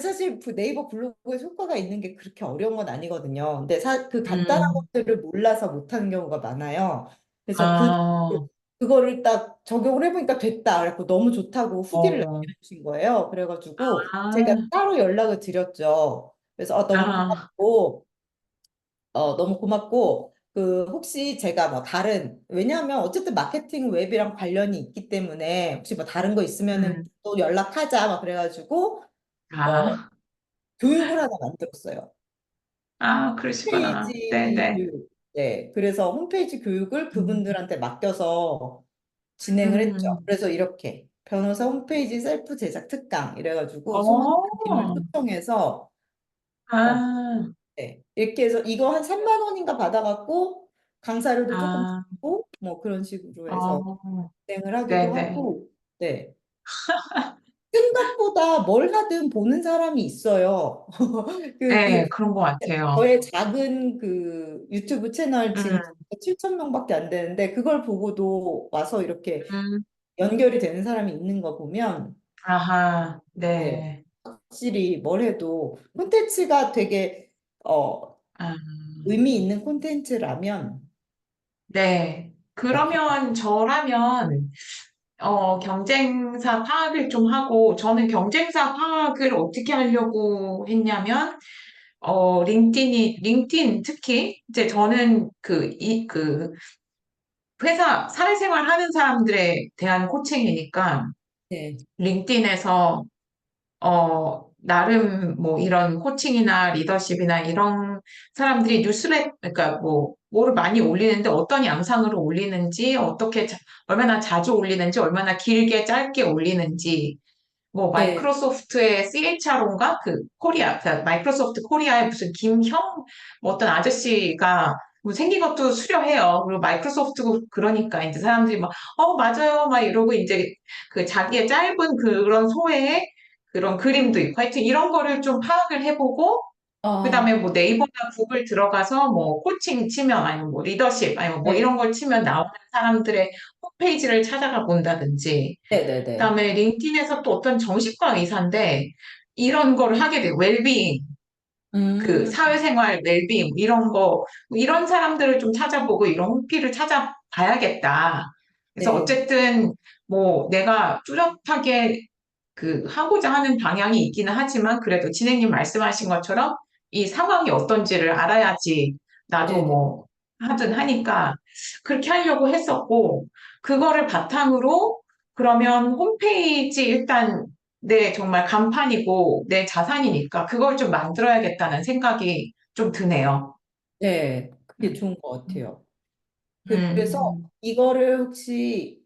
사실 그 네이버 블로그에 효과가 있는 게 그렇게 어려운 건 아니거든요. 근데 그 간단한 음, 것들을 몰라서 못하는 경우가 많아요. 그래서 아, 그거를 딱 적용을 해보니까 됐다. 그래갖고 너무 좋다고 후기를 어, 남겨주신 거예요. 그래가지고 제가 아, 따로 연락을 드렸죠. 그래서 아, 너무 고맙고 혹시 제가 뭐 왜냐하면 어쨌든 마케팅 웹이랑 관련이 있기 때문에 혹시 뭐 다른 거 있으면은 음, 또 연락하자 막 그래가지고 어, 아, 교육을 하나 만들었어요. 그러시구나. 홈페이지 네네. 교육. 네, 그래서 홈페이지 교육을 음, 그분들한테 맡겨서 진행을 했죠. 음, 그래서 이렇게 변호사 홈페이지 셀프 제작 특강 이래가지고 송원님을 어, 초청해서 어, 아, 네, 이렇게 해서 이거 한 3만 원인가 받아갖고 강사료도 조금 아, 받고 뭐 그런 식으로 해서 어, 진행을 하기도 네네. 하고 네. 생각보다 뭘 하든 보는 사람이 있어요. 네, 그런 것 같아요. 저의 작은 유튜브 채널 지금 음, 7천 명밖에 안 되는데 그걸 보고도 와서 이렇게 음, 연결이 되는 사람이 있는 거 보면 아하, 네, 네. 확실히 뭘 해도 콘텐츠가 되게 어, 아, 의미 있는 콘텐츠라면 네. 네. 그러면 저라면, 경쟁사 파악을 좀 하고, 저는 경쟁사 파악을 어떻게 하려고 했냐면, 링크드인 특히, 이제 저는 회사, 사회생활 하는 사람들에 대한 코칭이니까, 네, 링크드인에서 나름 뭐 이런 코칭이나 리더십이나 이런 사람들이 그러니까 뭐를 많이 올리는데 어떤 양상으로 올리는지, 얼마나 자주 올리는지, 얼마나 길게 짧게 올리는지, 뭐 네, 마이크로소프트의 CHRO인가? 마이크로소프트 코리아의 무슨 김형? 뭐 어떤 아저씨가 뭐 생긴 것도 수려해요. 그리고 마이크로소프트 그러니까 이제 사람들이 막, 맞아요. 막 이러고 이제 그 자기의 짧은 그런 소회에 그런 그림도 있고 하여튼 이런 거를 좀 파악을 해보고 그다음에 아, 뭐 네이버나 구글 들어가서 뭐 코칭 치면 아니면 뭐 리더십 아니면 뭐 네, 이런 걸 치면 나오는 사람들의 홈페이지를 찾아가 본다든지 네, 네, 네. 그다음에 링크드인에서 또 어떤 정신과 의사인데 이런 거를 하게 돼요. 웰빙, 그 음, 사회생활 웰빙 이런 거 이런 사람들을 좀 찾아보고 이런 호피를 찾아봐야겠다. 그래서 네, 어쨌든 뭐 내가 뚜렷하게 하고자 하는 방향이 있기는 하지만 그래도 진행님 말씀하신 것처럼 이 상황이 어떤지를 알아야지 나도 네, 뭐 하든 하니까 그렇게 하려고 했었고 그거를 바탕으로 그러면 홈페이지 일단 내 정말 간판이고 내 자산이니까 그걸 좀 만들어야겠다는 생각이 좀 드네요. 네. 그게 음, 좋은 것 같아요. 그래서 음, 이거를 혹시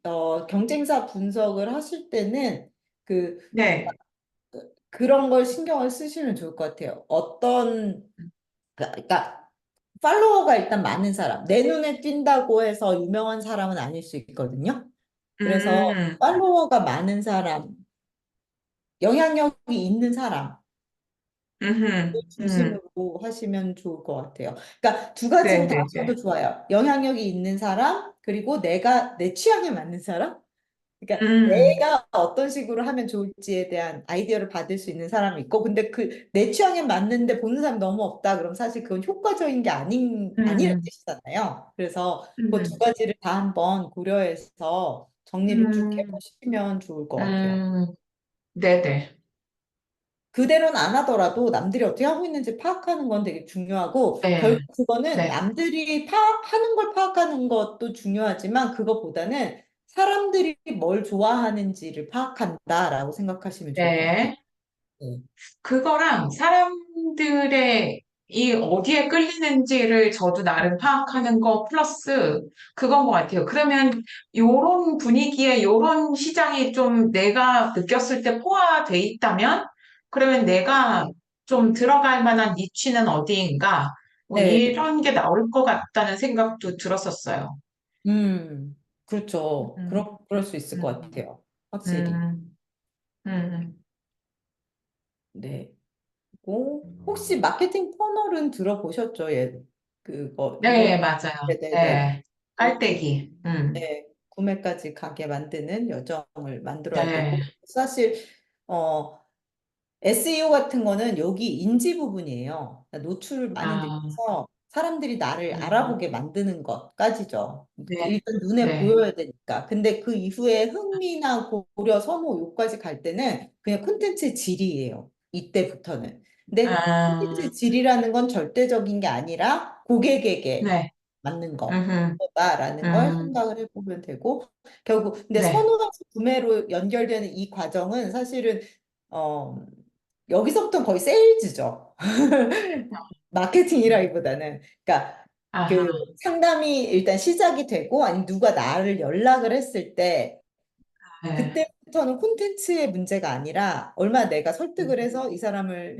경쟁사 분석을 하실 때는 그 네, 그런 걸 신경을 쓰시면 좋을 것 같아요. 그러니까 팔로워가 일단 많은 사람, 내 눈에 띈다고 해서 유명한 사람은 아닐 수 있거든요. 그래서 음, 팔로워가 많은 사람, 영향력이 있는 사람 음, 중심으로 하시면 좋을 것 같아요. 그러니까 두 가지로 네, 다 네, 하셔도 네. 좋아요. 영향력이 있는 사람, 그리고 내가 내 취향에 맞는 사람. 그러니까 음, 내가 어떤 식으로 하면 좋을지에 대한 아이디어를 받을 수 있는 사람이 있고, 근데 그 내 취향에 맞는데 보는 사람이 너무 없다. 그럼 사실 그건 효과적인 게 아니라는 음, 뜻이잖아요. 그래서 그 두 음, 가지를 다 한번 고려해서 정리를 쭉 음, 해보시면 좋을 것 같아요. 음, 네네. 그대로는 안 하더라도 남들이 어떻게 하고 있는지 파악하는 건 되게 중요하고, 네, 결국 그거는 네, 남들이 하는 걸 파악하는 것도 중요하지만, 그거보다는 사람들이 뭘 좋아하는지를 파악한다라고 생각하시면 좋을 것 같아요. 네. 네. 그거랑 사람들의 이 어디에 끌리는지를 저도 나름 파악하는 거 플러스 그건 것 같아요. 그러면 요런 분위기에 요런 시장이 좀 내가 느꼈을 때 포화돼 있다면 그러면 내가 좀 들어갈 만한 니치는 어디인가 뭐 네. 이런 게 나올 것 같다는 생각도 들었었어요. 음, 그렇죠. 음, 그럴 수 있을 것 음, 같아요. 확실히. 음, 음. 네. 그리고 혹시 마케팅 터널은 들어보셨죠? 예. 그거, 네, 이거, 맞아요. 네네네. 네. 그 깔때기. 네, 구매까지 가게 만드는 여정을 만들어야 네. 되고, 사실, 어, SEO 같은 거는 여기 인지 부분이에요. 그러니까 노출을 많이 아, 늘려서 사람들이 나를 음, 알아보게 만드는 것까지죠. 네, 일단 눈에 네, 보여야 되니까. 근데 그 이후에 흥미나 고려, 선호, 요까지 갈 때는 그냥 콘텐츠의 질이에요. 이때부터는. 근데 콘텐츠 아, 질이라는 건 절대적인 게 아니라 고객에게 네, 맞는 음, 거다라는 걸 생각을 해보면 되고, 결국 근데 네, 선호에서 구매로 연결되는 이 과정은 사실은 어 여기서부터 거의 세일즈죠. 마케팅이라기보다는, 그러니까 그 아하, 상담이 일단 시작이 되고, 아니 누가 나를 연락을 했을 때 네, 그때부터는 콘텐츠의 문제가 아니라 얼마나 내가 설득을 해서 이 사람을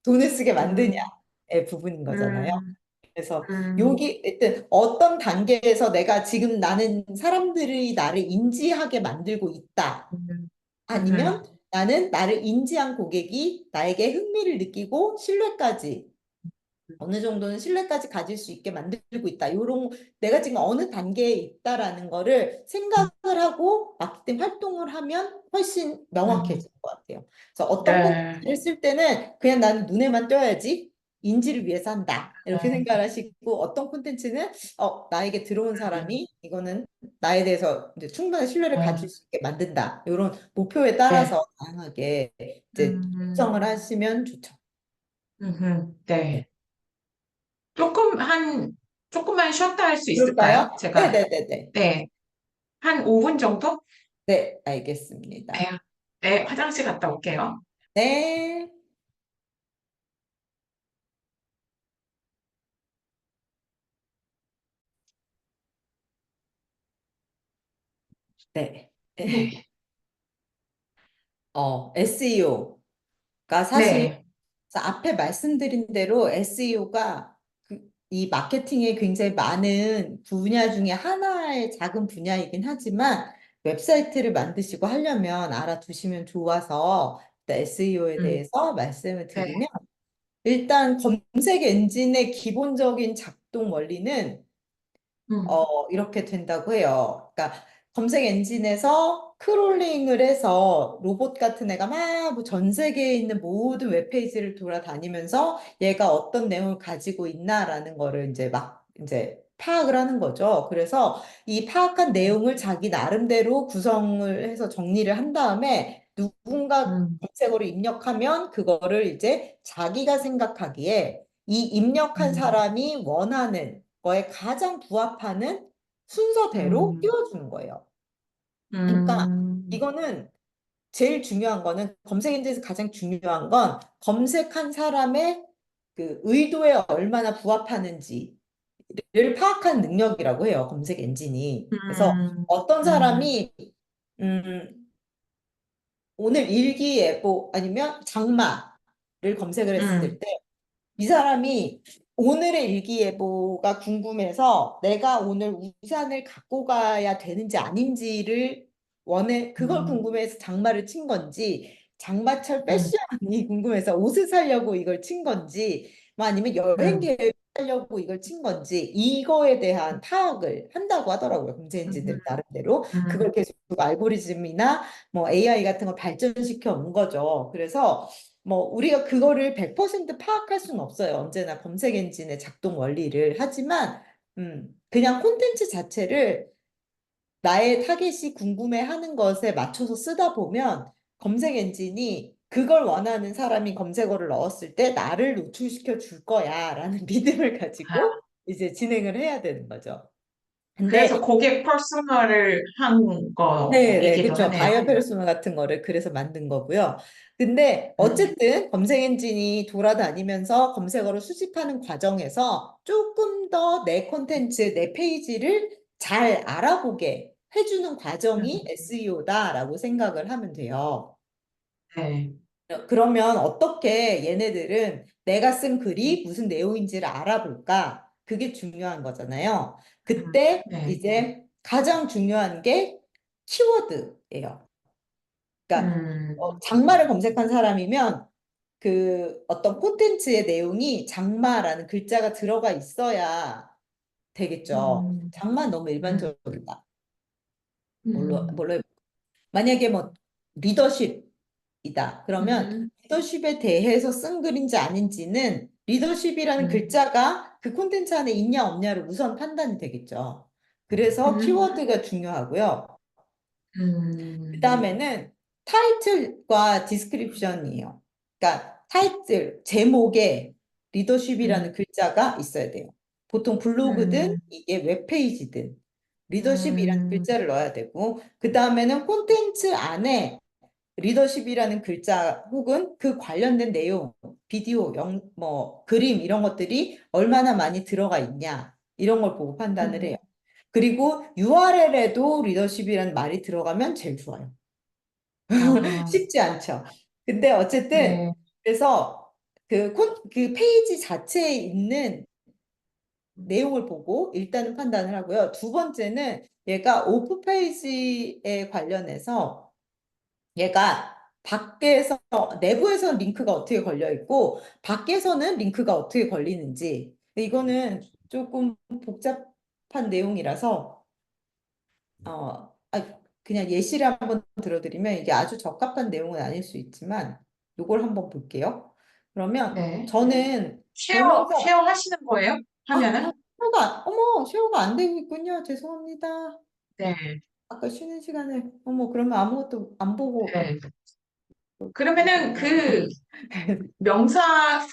돈을 쓰게 음, 만드냐의 부분인 거잖아요. 음, 그래서 음, 여기 일단 어떤 단계에서 내가 지금 나는 사람들이 나를 인지하게 만들고 있다. 음, 아니면 음, 나는 나를 인지한 고객이 나에게 흥미를 느끼고 신뢰까지, 어느 정도는 신뢰까지 가질 수 있게 만들고 있다. 요런 내가 지금 어느 단계에 있다라는 거를 생각을 하고 마케팅 활동을 하면 훨씬 음, 명확해질 것 같아요. 그래서 어떤 네, 콘텐츠를 쓸 때는 그냥 나는 눈에만 띄어야지, 인지를 위해서 한다. 이렇게 생각을 하시고, 어떤 콘텐츠는 나에게 들어온 사람이 이거는 나에 대해서 이제 충분한 신뢰를 가질 수 있게 만든다. 이런 목표에 네, 따라서 다양하게 이제 음, 구성을 하시면 좋죠. 네. 네. 조금, 조금만 쉬었다 할 수 있을까요? 그럴까요? 제가, 네네네네. 네. 한 5분 정도? 네, 네. 알겠습니다. 네, 화장실 갔다 올게요. 네. 네. 네. SEO가 사실 네. 앞에 말씀드린 대로 SEO가 이 마케팅에 굉장히 많은 분야 중에 하나의 작은 분야이긴 하지만 웹사이트를 만드시고 하려면 알아두시면 좋아서 SEO에 음, 대해서 말씀을 네. 드리면 일단 검색 엔진의 기본적인 작동 원리는 음, 이렇게 된다고 해요. 그러니까 검색 엔진에서 크롤링을 해서 로봇 같은 애가 막전 세계에 있는 모든 웹페이지를 돌아다니면서 얘가 어떤 내용을 가지고 있나라는 거를 이제 막 이제 파악을 하는 거죠. 그래서 이 파악한 네. 내용을 자기 나름대로 구성을 해서 정리를 한 다음에 누군가 음, 검색어를 입력하면 그거를 이제 자기가 생각하기에 이 입력한 음, 사람이 원하는 거에 가장 부합하는 순서대로 음, 띄워주는 거예요. 그러니까 음, 이거는 제일 중요한 거는 검색 엔진에서 가장 중요한 건 검색한 사람의 그 의도에 얼마나 부합하는지를 파악하는 능력이라고 해요. 검색 엔진이. 그래서 음, 어떤 음, 사람이 음, 오늘 일기예보 아니면 장마를 검색을 했을 음, 때 이 사람이 오늘의 일기예보가 궁금해서 내가 오늘 우산을 갖고 가야 되는지 아닌지를 그걸 음, 궁금해서 장마를 친 건지, 장마철 음, 패션이 궁금해서 옷을 사려고 이걸 친 건지, 뭐 아니면 여행 음, 계획 하려고 이걸 친 건지, 이거에 대한 파악을 한다고 하더라고요. 검색엔진들 나름대로. 그걸 음, 계속 알고리즘이나 뭐 AI 같은 걸 발전시켜 온 거죠. 그래서 뭐 우리가 그거를 100% 파악할 수는 없어요. 언제나 검색 엔진의 작동 원리를. 하지만 그냥 콘텐츠 자체를 나의 타겟이 궁금해하는 것에 맞춰서 쓰다 보면 검색 엔진이 그걸 원하는 사람이 검색어를 넣었을 때 나를 노출시켜 줄 거야라는 믿음을 가지고 이제 진행을 해야 되는 거죠. 그래서 근데 고객 퍼스널을 한 네, 네, 거이기도 그렇죠. 하네요. 바이어 페르소나 같은 거를 그래서 만든 거고요. 근데 음, 어쨌든 검색 엔진이 돌아다니면서 검색어를 수집하는 과정에서 조금 더 내 콘텐츠, 내 페이지를 잘 알아보게 해주는 과정이 음, SEO다라고 생각을 하면 돼요. 네. 그러면 어떻게 얘네들은 내가 쓴 글이 무슨 내용인지를 알아볼까? 그게 중요한 거잖아요. 그때 네. 이제 가장 중요한 게 키워드예요. 그러니까 음, 장마를 검색한 사람이면 그 어떤 콘텐츠의 내용이 장마라는 글자가 들어가 있어야 되겠죠. 음, 장마 너무 음, 일반적이다. 음, 뭘로 만약에 뭐 리더십이다. 그러면 음, 리더십에 대해서 쓴 글인지 아닌지는 리더십이라는 음, 글자가 그 콘텐츠 안에 있냐 없냐를 우선 판단이 되겠죠. 그래서 음, 키워드가 중요하고요. 그 음, 다음에는 타이틀과 디스크립션이에요. 그러니까 타이틀, 제목에 리더십이라는 음, 글자가 있어야 돼요. 보통 블로그든 음, 이게 웹페이지든 리더십이라는 음, 글자를 넣어야 되고, 그 다음에는 콘텐츠 안에 리더십이라는 글자 혹은 그 관련된 내용, 비디오, 뭐 그림 이런 것들이 얼마나 많이 들어가 있냐 이런 걸 보고 판단을 해요. 음, 그리고 URL에도 리더십이라는 말이 들어가면 제일 좋아요. 아하, 쉽지 않죠. 근데 어쨌든 네. 그래서 그 페이지 자체에 있는 내용을 보고 일단은 판단을 하고요. 두 번째는 얘가 오프 페이지에 관련해서 얘가 밖에서 내부에서는 링크가 어떻게 걸려 있고 밖에서는 링크가 어떻게 걸리는지 이거는 조금 복잡한 내용이라서 그냥 예시를 한번 들어드리면 이게 아주 적합한 내용은 아닐 수 있지만 이걸 한번 볼게요. 그러면 네. 저는 쉐어 하시는 거예요? 화면을? 쉐어가 안 되고 있군요. 죄송합니다. 네. 아까 쉬는 시간에, 그러면 아무것도 안 보고, 네. 그러면은 그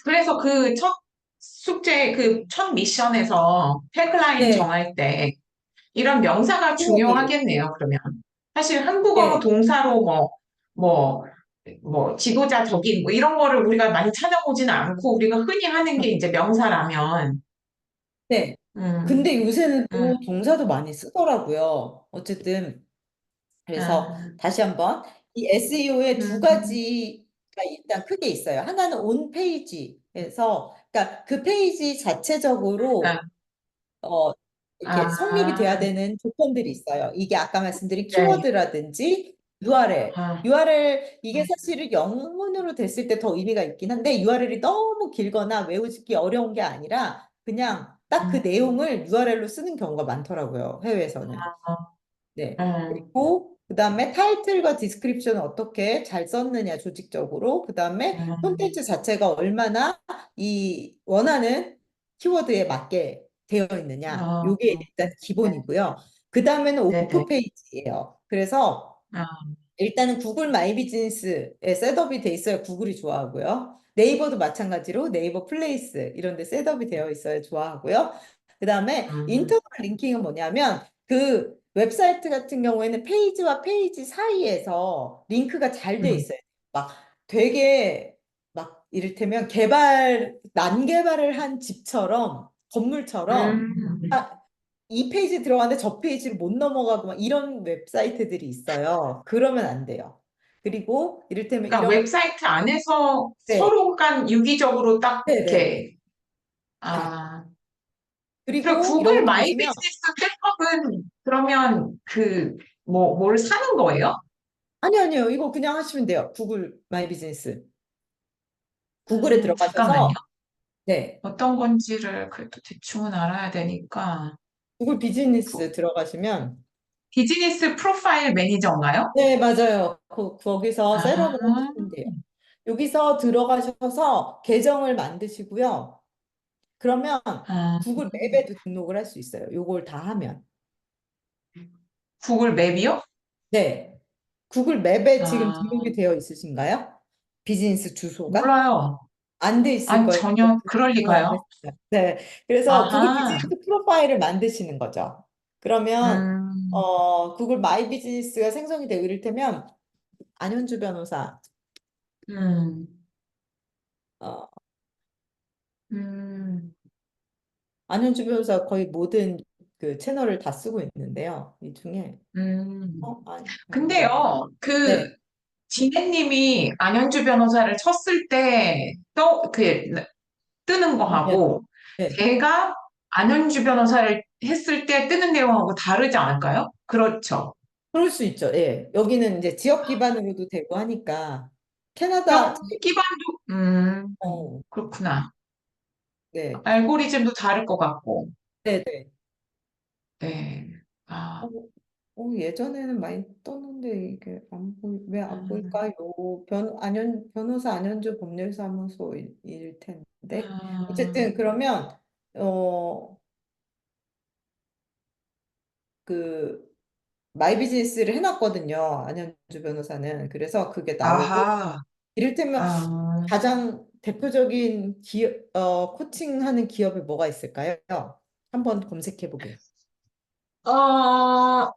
그래서 그 첫 숙제, 그 첫 미션에서 태그라인 네, 정할 때 이런 명사가 키워드. 중요하겠네요, 그러면. 사실 한국어로 예, 동사로 뭐, 지도자 덕인 뭐 이런 거를 우리가 많이 찾아보지는 않고 우리가 흔히 하는 게 이제 명사라면, 네. 음, 근데 요새는 음, 또 동사도 많이 쓰더라고요. 어쨌든 그래서 아, 다시 한번 이 SEO의 두 음, 가지가 일단 크게 있어요. 하나는 온 페이지에서 그러니까 그 페이지 아, 자체적으로 이렇게 성립이 아, 돼야 되는 조건들이 있어요. 이게 아까 말씀드린 네, 키워드라든지 URL. 아, URL 이게 사실은 영문으로 됐을 때 더 의미가 있긴 한데 URL이 너무 길거나 외우기 어려운 게 아니라 그냥 딱 그 음, 내용을 URL로 쓰는 경우가 많더라고요. 해외에서는. 네. 음, 그리고 그다음에 타이틀과 디스크립션을 어떻게 잘 썼느냐 조직적으로 그다음에 음, 콘텐츠 자체가 얼마나 이 원하는 키워드에 맞게 되어 있느냐 어, 요게 일단 네, 기본이고요. 그다음에는 오프 네네. 페이지예요. 그래서 아, 일단은 구글 마이 비즈니스에 셋업이 돼 있어야 구글이 좋아하고요. 네이버도 마찬가지로 네이버 플레이스 이런 데 셋업이 되어 있어야 좋아하고요. 그다음에 음, 인터널 링킹은 뭐냐면 그 웹사이트 같은 경우에는 페이지와 페이지 사이에서 링크가 잘 돼 음, 있어요. 막 되게 막 이를테면 난개발을 한 집처럼 건물처럼 음. 아, 이 페이지 들어갔는데 저 페이지를 못 넘어가고 막 이런 웹사이트들이 있어요. 그러면 안 돼요. 그리고 이를테면 그러니까 이런 웹사이트 안에서 네, 서로 간 유기적으로 딱 네, 네, 네. 이렇게, 네. 아, 그 그리고 구글 여기 마이 보시면 비즈니스 셋업은 그러면 뭘 사는 거예요? 아니요. 이거 그냥 하시면 돼요. 구글 마이 비즈니스. 구글에 잠깐만요. 들어가셔서 네, 어떤 건지를 그래도 대충은 알아야 되니까. 구글 부- 비즈니스 들어가시면 비즈니스 프로파일 매니저인가요? 네, 맞아요. 거기서 셋업을 아, 하시면 돼요. 여기서 들어가셔서 계정을 만드시고요. 그러면 아, 구글 맵에도 등록을 할 수 있어요. 요걸 다 하면. 구글 맵이요? 네. 구글 맵에 지금 아, 등록이 되어 있으신가요? 비즈니스 주소가? 몰라요. 안 돼 있을 아니, 거예요. 전혀 그럴 등록 안 리가요. 됐어요. 네. 그래서 구글 아하, 비즈니스 프로파일을 만드시는 거죠. 그러면 음, 구글 마이 비즈니스가 생성이 되고 이를테면 안현주 변호사 음, 어, 음, 안현주 변호사 거의 모든 그 채널을 다 쓰고 있는데요. 이 중에 아닌가? 근데요, 네. 지혜님이 안현주 변호사를 쳤을 때, 뜨는 아니면 거하고, 네. 제가 안현주 변호사를 했을 때 뜨는 내용하고 다르지 않을까요? 그렇죠. 그럴 수 있죠. 예. 여기는 이제 지역 기반으로도 되고 하니까 캐나다 역 기반도, 그렇구나. 네. 알고리즘도 다를 것 같고, 네, 네. 네. 어, 아, 예전에는 많이 떴는데 이게 왜 안 음, 보일까요? 변호사 안현주 법률사무소일 텐데. 아, 어쨌든 그러면 어, 그 마이 비즈니스를 해놨거든요. 안현주 변호사는. 그래서 그게 나오고 아하, 이를테면 아, 가장 대표적인 코칭하는 기업이 뭐가 있을까요? 한번 검색해 보게. 어,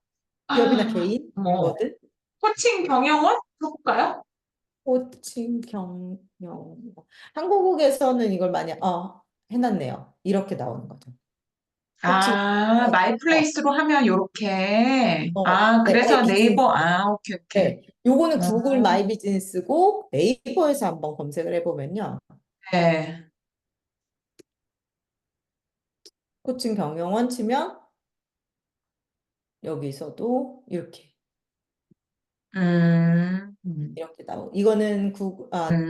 기업이나 아, 개인? 뭐, 뭐든? 코칭 경영원? 해볼까요? 코칭 경영. 한국에서는 이걸 많이 해놨네요. 이렇게 나오는 거죠. 코칭 아, 마이플레이스로 하면 요렇게. 아, 네, 마이 그래서 비즈니스. 네이버, 오케이, 오케이. 네, 요거는 어, 구글 마이 비즈니스고 네이버에서 한번 검색을 해보면요. 네. 코칭 경영원 치면 여기서도 음, 이렇게 이거는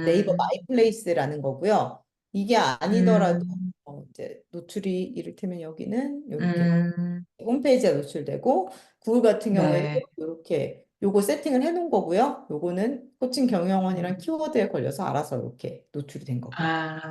네이버 음, 마이플레이스라는 거고요. 이게 아니더라도 음, 이제 노출이 이를테면 여기는 이렇게 음, 홈페이지에 노출되고 구글 같은 경우에는 네. 이렇게 요거 세팅을 해 놓은 거고요. 요거는 코칭 경영원이랑 키워드에 걸려서 알아서 이렇게 노출이 된 거고요. 아,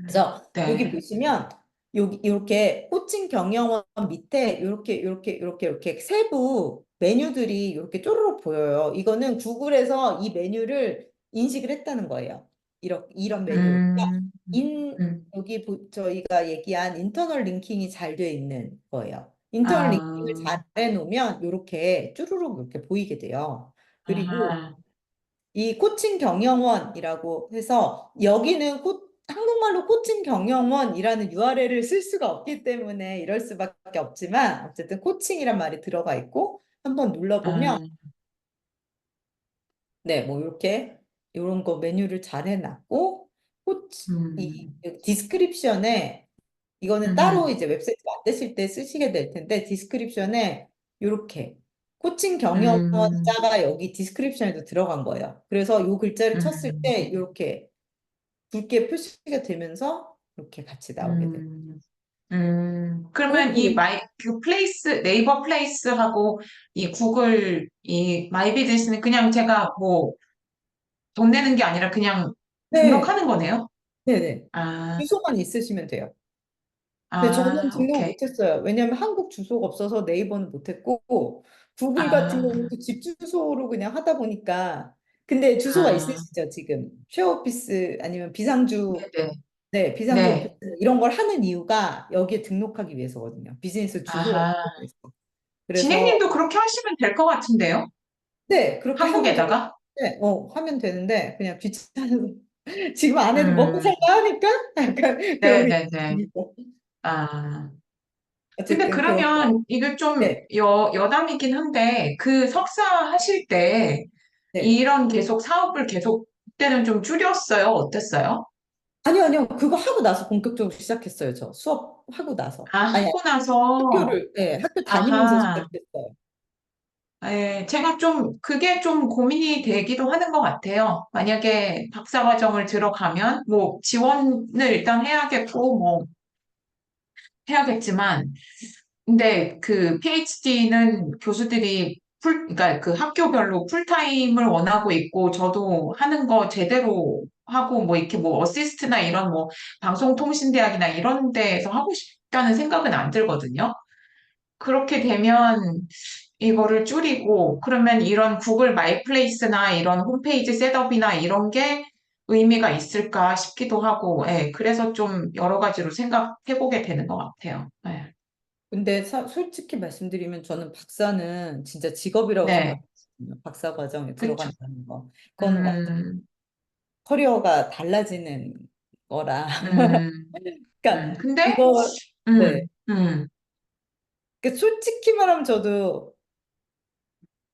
그래서 여기 네. 보시면 여기 이렇게 코칭 경영원 밑에 이렇게 세부 메뉴들이 이렇게 쪼르륵 보여요. 이거는 구글에서 이 메뉴를 인식을 했다는 거예요. 이런 메뉴를. 그러니까 음, 인, 음. 여기 저희가 얘기한 인터널 링킹이 잘 돼 있는 거예요. 인터널 링킹을 아, 잘 해놓으면 이렇게 쭈루룩 이렇게 보이게 돼요. 그리고 아, 이 코칭 경영원이라고 해서 여기는 한국말로 코칭 경영원이라는 URL을 쓸 수가 없기 때문에 이럴 수밖에 없지만 어쨌든 코칭이란 말이 들어가 있고 한번 눌러보면 아, 네, 뭐 이렇게 이런 거 메뉴를 잘 해놨고 이 음, 디스크립션에 이거는 따로 음, 이제 웹사이트 만드실 때 쓰시게 될 텐데 디스크립션에 이렇게 코칭 음, 경영자가 여기 디스크립션에도 들어간 거예요. 그래서 이 글자를 쳤을 음, 때 이렇게 굵게 표시가 되면서 이렇게 같이 나오게 돼요. 음, 그러면 그리고 그 플레이스, 네이버 플레이스하고 이 구글, 이 마이 비즈니스는 그냥 제가 뭐 돈 내는 게 아니라 그냥 네, 등록하는 거네요? 네네. 아, 주소만 있으시면 돼요. 근데 저는 아, 등록 오케이. 못했어요. 왜냐면 한국 주소가 없어서 네이버는 못했고 구글 같은 아, 경우도 집 주소로 그냥 하다 보니까 근데 주소가 아, 있으시죠, 지금? 쉐어오피스 아니면 비상주 네네. 네, 비상주 오피스 네. 이런 걸 하는 이유가 여기에 등록하기 위해서거든요. 비즈니스 주소가 아하. 필요해서. 그래서 진행님도 그렇게 하시면 될 것 같은데요? 네, 그렇게 하면 한국에다가? 되는데 하면 되는데 그냥 귀찮아서 지금 안 해도 먹고 음, 살까 하니까 약간 그러고 네네네. 있습니다. 아. 근데 어쨌든 그래서 그러면 이게 좀 네, 여담이긴 한데 그 석사 하실 때 네. 이런 계속 사업을 계속 그때는 좀 줄였어요? 어땠어요? 아니요, 아니요. 그거 하고 나서 본격적으로 시작했어요, 저. 수업하고 나서. 아, 아니, 하고 나서, 네, 학교 다니면서 아하, 시작했어요. 예, 제가 좀, 그게 좀 고민이 되기도 하는 것 같아요. 만약에 박사과정을 들어가면, 뭐, 지원을 일단 해야겠고, 뭐, 해야겠지만, 근데 그 PhD는 교수들이 그러니까 그 학교별로 풀타임을 원하고 있고, 저도 하는 거 제대로 하고, 뭐, 이렇게 뭐, 어시스트나 이런 뭐, 방송통신대학이나 이런 데에서 하고 싶다는 생각은 안 들거든요. 그렇게 되면 이거를 줄이고, 그러면 이런 구글 마이플레이스나 이런 홈페이지 셋업이나 이런 게 의미가 있을까 싶기도 하고, 예, 그래서 좀 여러 가지로 생각해보게 되는 것 같아요. 예. 근데 솔직히 말씀드리면 저는 박사는 진짜 직업이라고 네, 생각했거든요. 박사 과정에 그쵸. 들어간다는 거. 그건 완전 음, 커리어가 달라지는 거라. 음, 그러니까 근데, 이거, 네. 음, 음, 그러니까 솔직히 말하면 저도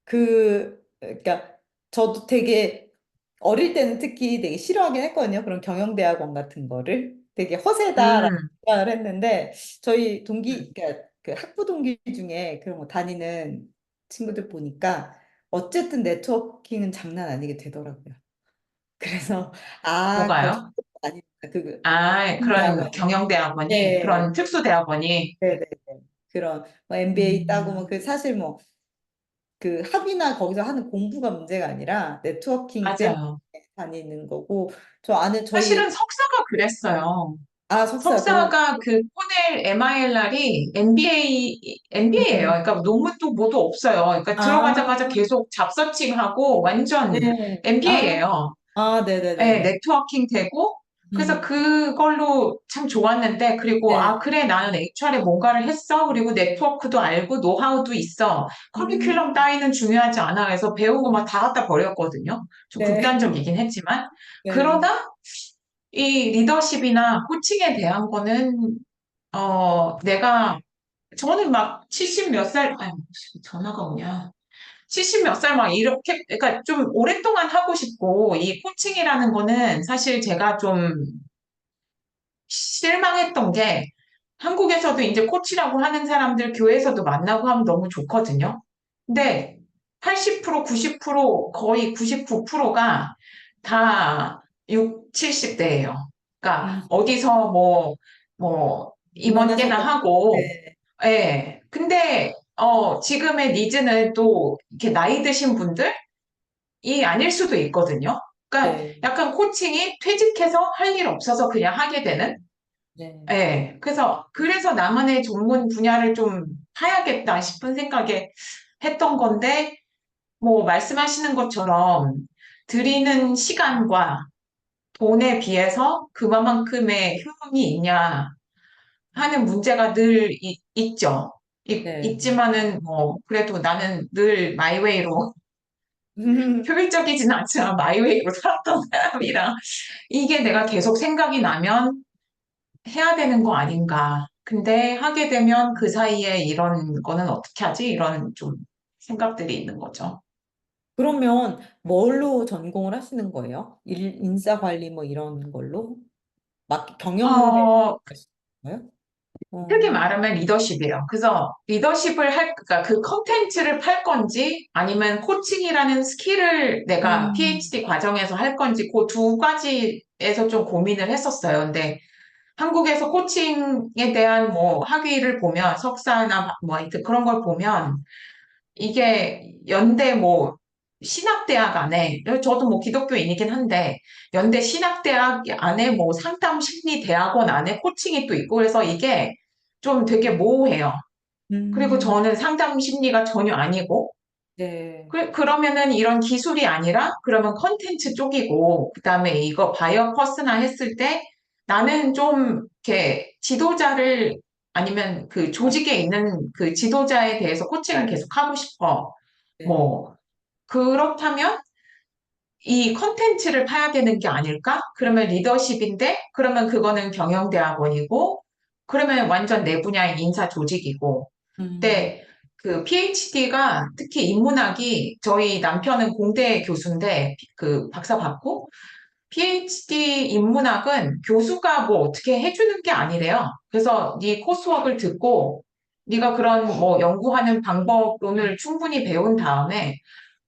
그러니까 저도 되게 어릴 때는 특히 되게 싫어하긴 했거든요. 그런 경영대학원 같은 거를 되게 허세다라고 음, 생각을 했는데 저희 그러니까 그 학부 동기 중에 그런 거 다니는 친구들 보니까 어쨌든 네트워킹은 장난 아니게 되더라고요. 그래서 더 뭐가요? 좋은 거 아니다. 아, 그런 대학원이 경영대학원이, 네, 그런 특수대학원이, 네, 네, 네. 그런 뭐 MBA 따고 뭐 음, 그 사실 뭐 그 학위나 거기서 하는 공부가 문제가 아니라 네트워킹 때문에 맞아요. 다니는 거고 저 아는 저희 사실은 석사가 그랬어요. 석사도 석사가 그 코넬 MILR이 MBA예요. 음, 그러니까 논문도 뭐도 없어요. 그러니까 들어가자마자 아, 계속 잡서칭하고 완전 네. MBA예요. 네, 네네네네. 네트워킹 되고, 그래서 음, 그걸로 참 좋았는데, 그리고, 네. 아, 그래, 나는 HR에 뭔가를 했어. 그리고 네트워크도 알고, 노하우도 있어. 커리큘럼 음, 따위는 중요하지 않아. 해서 배운 거 막 다 갖다 버렸거든요. 좀 네. 극단적이긴 했지만. 네. 그러다 이 리더십이나 코칭에 대한 거는, 저는 막 70 몇 살, 아유, 전화가 오냐. 70 몇 살 막 이렇게, 그러니까 좀 오랫동안 하고 싶고, 이 코칭이라는 거는 사실 제가 좀 실망했던 게, 한국에서도 이제 코치라고 하는 사람들 교회에서도 만나고 하면 너무 좋거든요. 근데 80%, 90%, 거의 99%가 다 6, 70대예요. 그러니까 음, 어디서 임원계나 입원하셨다. 하고, 네. 예. 근데, 지금의 니즈는 또 이렇게 나이 드신 분들? 이 아닐 수도 있거든요. 그러니까 네. 약간 코칭이 퇴직해서 할 일 없어서 그냥 하게 되는? 네. 예. 그래서 나만의 전문 분야를 좀 파야겠다 싶은 생각에 했던 건데, 뭐 말씀하시는 것처럼 들이는 시간과 돈에 비해서 그만큼의 효능이 있냐 하는 문제가 늘 있죠. 네. 있지만은 뭐 그래도 나는 늘 마이웨이로 음, 효율적이진 않지만 마이웨이로 살았던 사람이라 이게 내가 계속 생각이 나면 해야 되는 거 아닌가. 근데 하게 되면 그 사이에 이런 거는 어떻게 하지? 이런 좀 생각들이 있는 거죠. 그러면 뭘로 전공을 하시는 거예요? 인사 관리 뭐 이런 걸로? 막 경영대 어, 하시는 거예요? 크게 말하면 리더십이에요. 그래서 리더십을 그러니까 그 컨텐츠를 팔 건지 아니면 코칭이라는 스킬을 내가 음, PhD 과정에서 할 건지 그 두 가지에서 좀 고민을 했었어요. 근데 한국에서 코칭에 대한 뭐 학위를 보면 석사나 뭐 하여튼 그런 걸 보면 이게 연대 뭐 신학대학 안에 저도 뭐 기독교인이긴 한데 연대 신학대학 안에 뭐 상담 심리 대학원 안에 코칭이 또 있고 그래서 이게 좀 되게 모호해요. 그리고 음, 저는 상담 심리가 전혀 아니고 네. 그러면은 이런 기술이 아니라 그러면 컨텐츠 쪽이고 그다음에 이거 바이어 퍼스나 했을 때 나는 좀 이렇게 지도자를 아니면 그 조직에 있는 그 지도자에 대해서 코칭을 계속 하고 싶어. 네. 뭐 그렇다면 이 컨텐츠를 파야 되는 게 아닐까? 그러면 리더십인데 그러면 그거는 경영대학원이고 그러면 완전 내 분야의 인사 조직이고 음, 근데 그 PhD가 특히 인문학이 저희 남편은 공대 교수인데 그 박사 받고 PhD 인문학은 교수가 뭐 어떻게 해주는 게 아니래요. 그래서 네 코스웍을 듣고 네가 그런 뭐 연구하는 방법론을 충분히 배운 다음에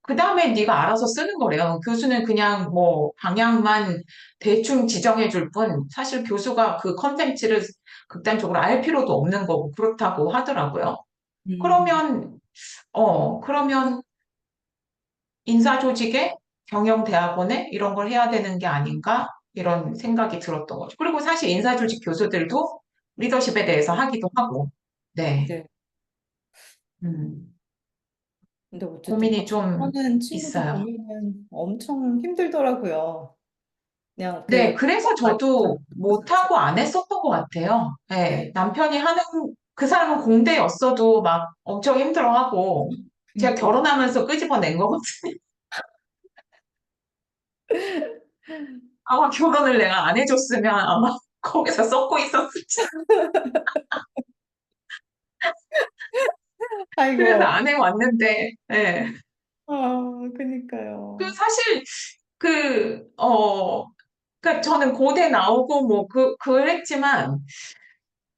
그 다음에 네가 알아서 쓰는 거래요. 교수는 그냥 뭐 방향만 대충 지정해 줄 뿐 사실 교수가 그 컨텐츠를 극단적으로 알 필요도 없는 거고 그렇다고 하더라고요. 음, 그러면 그러면 인사조직에 경영대학원에 이런 걸 해야 되는 게 아닌가? 이런 생각이 들었던 거죠. 그리고 사실 인사조직 교수들도 리더십에 대해서 하기도 하고, 네, 네. 음, 근데 어쨌든 고민이 좀 박사하는 친구들 있어요. 보면은 엄청 힘들더라고요. 그냥 네, 그, 그래서 저도 못하고 안 했었던 것 같아요. 네, 네. 남편이 하는, 그 사람은 공대였어도 막 엄청 힘들어하고, 제가 그니까. 결혼하면서 끄집어낸 거거든요. 아마 결혼을 내가 안 해줬으면 아마 거기서 썩고 있었을지. 그래서 아이고. 안 해왔는데, 예. 그 그니까요. 사실 그러니까 저는 고대 나오고 뭐 그랬지만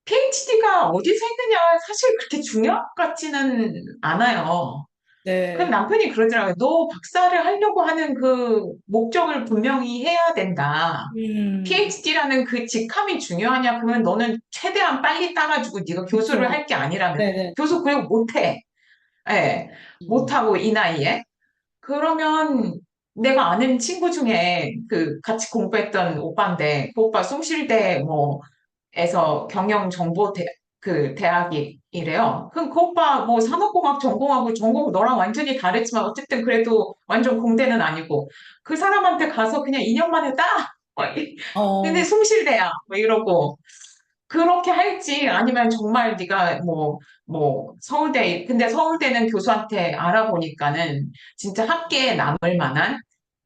PhD가 어디서 했느냐 사실 그렇게 중요한 것 같지는 않아요. 그럼 네. 남편이 그러더라고요. 너 박사를 하려고 하는 그 목적을 분명히 해야 된다. 음, PhD라는 그 직함이 중요하냐? 그러면 너는 최대한 빨리 따가지고 네가 교수를 그쵸. 할 게 아니라면 네네. 교수 그리고 못해. 예, 음, 못하고 이 나이에. 그러면 내가 아는 친구 중에 그 같이 공부했던 오빠인데 그 오빠 숭실대 뭐에서 그 대학이래요. 그럼 그 오빠 뭐 산업공학 전공하고 전공 너랑 완전히 다르지만 어쨌든 그래도 완전 공대는 아니고 그 사람한테 가서 그냥 2년 만에 따. 근데 어, 숭실대야 뭐 이러고 그렇게 할지 아니면 정말 네가 서울대 근데 서울대는 교수한테 알아보니까는 진짜 학계에 남을 만한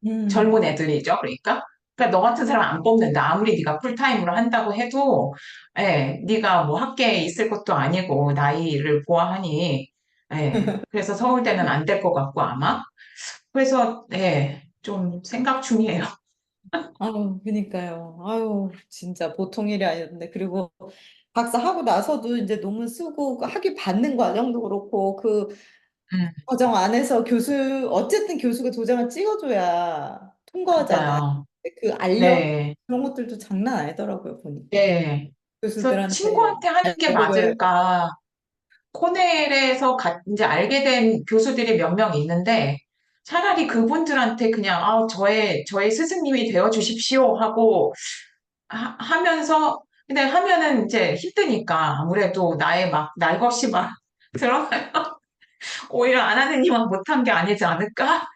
음, 젊은 애들이죠. 그러니까 너 같은 사람 안 뽑는다. 아무리 네가 풀타임으로 한다고 해도 네가 뭐 학계에 있을 것도 아니고 나이를 보아하니 그래서 서울대는 안 될 것 같고 아마 그래서 좀 생각 중이에요. 그니까요. 진짜 보통 일이 아니었는데. 그리고 박사 하고 나서도 이제 논문 쓰고 그 학위 받는 과정도 그렇고 그 음, 과정 안에서 어쨌든 교수가 도장을 찍어줘야 통과하잖아요. 맞아요. 그 알력 네, 그런 것들도 장난 아니더라고요, 보니까. 네. 그래서 교수들한테 친구한테 하는 게 알려줘야 돼. 맞을까? 코넬에서 이제 알게 된 교수들이 몇 명 있는데 차라리 그분들한테 그냥 저의 스승님이 되어 주십시오 하고 하면서 근데 하면은 이제 힘드니까 아무래도 나의 막 날것이 막 들어가요. 오히려 안 하는 이만 못한 게 아니지 않을까?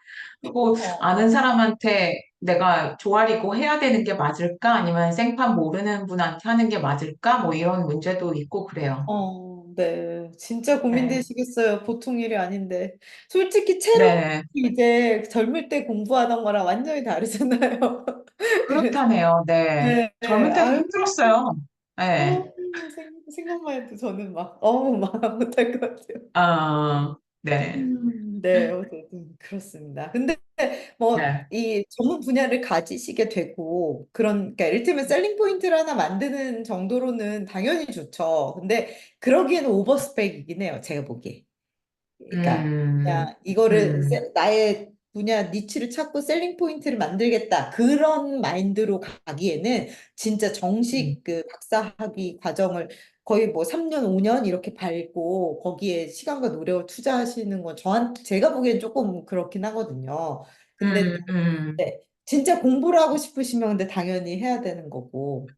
그리고 아는 어, 사람한테 내가 조아리고 해야 되는 게 맞을까? 아니면 생판 모르는 분한테 하는 게 맞을까? 뭐 이런 문제도 있고 그래요. 네. 진짜 네. 고민되시겠어요. 보통 일이 아닌데. 솔직히 체력 네. 이제 젊을 때 공부하던 거랑 완전히 다르잖아요. 그래서, 그렇다네요. 네. 네, 네. 젊을 때는 아유, 힘들었어요. 네. 생각만 해도 저는 막, 막 못할 것 같아요. 네. 네, 어쨌든 그렇습니다. 근데 뭐 네. 이 전문 분야를 가지시게 되고 그러니까 이를테면 셀링 포인트를 하나 만드는 정도로는 당연히 좋죠. 근데 그러기에는 오버스펙이긴 해요. 제가 보기에. 그러니까 음, 그냥 이거를 음, 나의 분야 니치를 찾고 셀링 포인트를 만들겠다 그런 마인드로 가기에는 진짜 음, 정식 그 박사학위 과정을 거의 뭐 3년 5년 이렇게 밟고 거기에 시간과 노력을 투자하시는 건 제가 보기엔 조금 그렇긴 하거든요. 근데 음, 음, 네, 진짜 공부를 하고 싶으시면 근데 당연히 해야 되는 거고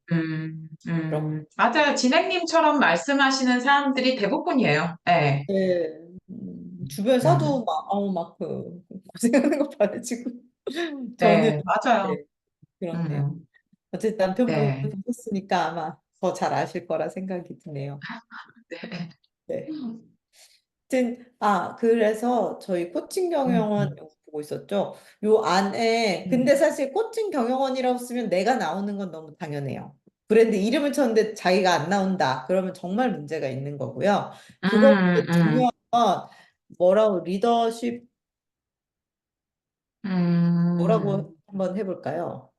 그렇고 맞아요. 진행님처럼 말씀하시는 사람들이 대부분이에요. 네. 네, 주변에서도 음, 막, 고생하는 거 봐가지고. 저는, 네, 맞아요. 네, 그렇네요. 음, 어쨌든 남편분 네. 보셨으니까 아마 더 잘 아실 거라 생각이 드네요. 네. 네. 그래서 저희 코칭 음, 경영원 보고 있었죠. 요 안에, 음, 근데 사실 코칭 경영원이라고 쓰면 내가 나오는 건 너무 당연해요. 브랜드 이름을 쳤는데 자기가 안 나온다. 그러면 정말 문제가 있는 거고요. 그것보다 음, 중요한 건 뭐라고 리더십 음, 뭐라고 한번 해볼까요?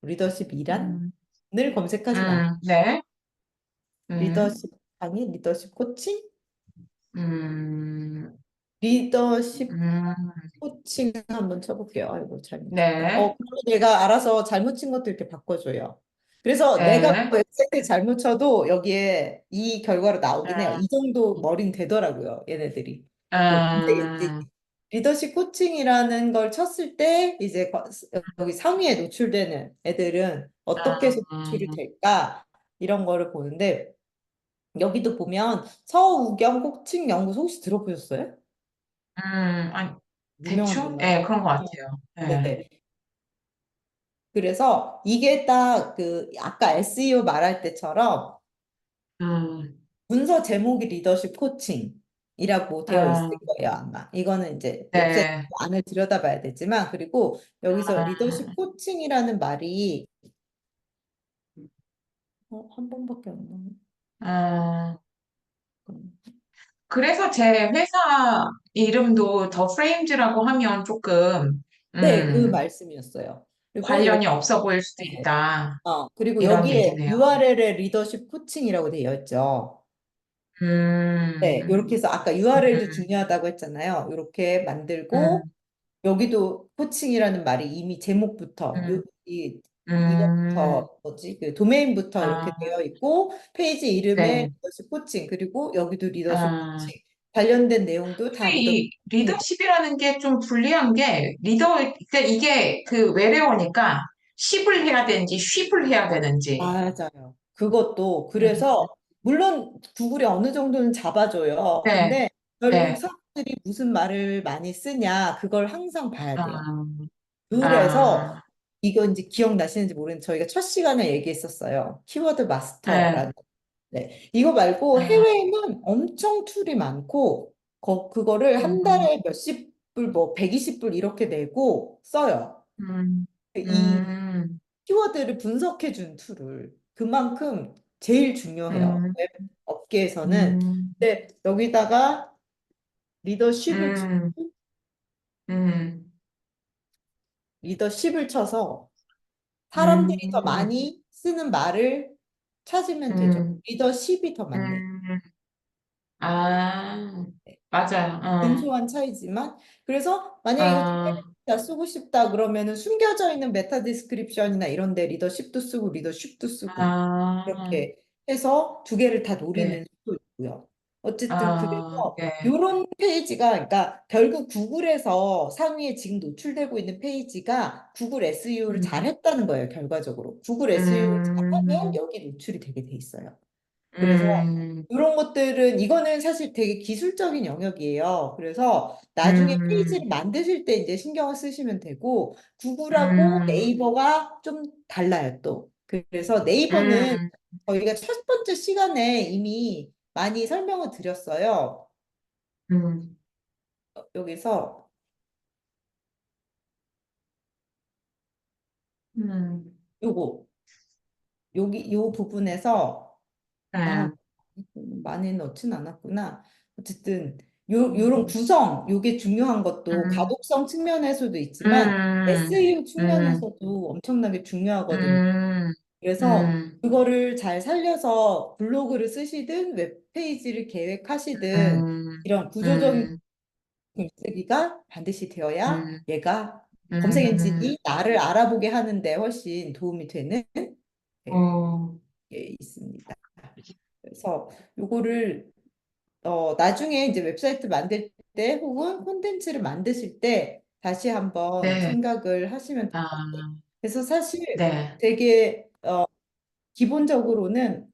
리더십 이란을 음, 검색하시면 안 돼요. 네. 음, 리더십 강의, 리더십 코칭, 음, 리더십 음, 코칭 한번 쳐볼게요. 아이고 잘못했다. 네. 그러면 얘가 알아서 잘못 친 것도 이렇게 바꿔줘요. 그래서 내가 네. 웹사이트 잘못 쳐도 여기에 이 결과로 나오긴 해요. 음, 이 정도 머리는 되더라고요. 얘네들이. 그 검색했지. 음, 리더십 코칭이라는 걸 쳤을 때 이제 여기 상위에 노출되는 애들은 어떻게 해서 노출이 음, 될까 이런 거를 보는데 여기도 보면 서우경 코칭 연구소 혹시 들어보셨어요? 아니, 유명한 대충? 분 네, 그런 것 어, 같아요. 네. 네. 그래서 이게 딱 그 아까 SEO 말할 때처럼 음, 문서 제목이 리더십 코칭이라고 되어 있을 음, 거예요, 아마. 이거는 이제 웹사이트 네. 안을 들여다봐야 되지만 그리고 여기서 리더십 음, 코칭이라는 말이 한 번밖에 안 나오네. 음, 음. 그래서 제 회사 이름도 더 프레임즈라고 하면 조금, 네, 그 말씀이었어요. 그리고 관련이 없어 보일 수도 네. 있다. 그리고 이런 여기에 얘기네요. URL에 리더십 코칭이라고 되어 있죠. 네, 이렇게 음, 해서 아까 URL도 중요하다고 했잖아요. 이렇게 만들고 음, 여기도 코칭이라는 말이 이미 제목부터 음, 음, 이거부터 뭐지 그 도메인부터 이렇게 아, 되어 있고 페이지 이름에 네. 리더십 코칭 그리고 여기도 리더십 아, 코칭 관련된 내용도 다 근데 리더십 이 코칭이다. 리더십이라는 게 좀 불리한 게 그러니까 이게 그 외래어니까 쉽을 해야 되는지 쉽을 해야 되는지. 맞아요. 그것도 음, 그래서 물론 구글이 어느 정도는 잡아줘요. 네, 근데 결국 네. 사람들이 무슨 말을 많이 쓰냐 그걸 항상 봐야 돼요. 아, 그래서 아, 이거 이제 기억나시는지 모르겠는데 저희가 첫 시간에 얘기했었어요. 키워드 네. 마스터라는. 네. 이거 말고 아, 해외에는 엄청 툴이 많고 그거를 한 음, 달에 몇십 불, 뭐 120불 이렇게 내고 써요. 음, 이 음, 키워드를 분석해 준 툴을 그만큼 제일 중요해요. 음, 웹 업계에서는. 음, 근데 여기다가 리더십을 음, 음, 리더십을 쳐서 음, 사람들이 더 많이 쓰는 말을 찾으면 되죠. 음, 리더십이 더 많네. 음. 아, 네. 맞아요. 근소한 차이지만 그래서 만약에 이거 어, 다 쓰고 싶다 그러면은 숨겨져 있는 메타 디스크립션이나 이런 데 리더십도 쓰고 리더십도 쓰고 아, 이렇게 해서 두 개를 다 네. 노리는 수도 있고요. 어쨌든 아, 그래서 네. 이런 페이지가 그러니까 결국 구글에서 상위에 지금 노출되고 있는 페이지가 구글 SEO를 음, 잘했다는 거예요, 결과적으로. 구글 SEO를 잘하면 음, 여기 노출이 되게 돼 있어요. 그래서 음, 이런 것들은 이거는 사실 되게 기술적인 영역이에요. 그래서 나중에 페이지를 음, 만드실 때 이제 신경을 쓰시면 되고 구글하고 음, 네이버가 좀 달라요 또. 그래서 네이버는 음, 저희가 첫 번째 시간에 이미 많이 설명을 드렸어요. 음, 여기서 음, 요거 여기 요 부분에서 아 네. 많이 넣진 않았구나. 어쨌든 요런 구성 요게 중요한 것도 음, 가독성 측면에서도 있지만 음, SEO 음, 측면에서도 엄청나게 중요하거든요. 음, 그래서 음, 그거를 잘 살려서 블로그를 쓰시든 웹페이지를 계획하시든 음, 이런 구조적인 음, 글쓰기가 반드시 되어야 음, 얘가 검색 음, 엔진이 나를 알아보게 하는데 훨씬 도움이 되는 네, 어, 게 있습니다. 그래서 요거를 나중에 이제 웹사이트 만들 때 혹은 콘텐츠를 만드실 때 다시 한번 네, 생각을 하시면 될 아, 것 같아요. 그래서 사실 네, 되게 기본적으로는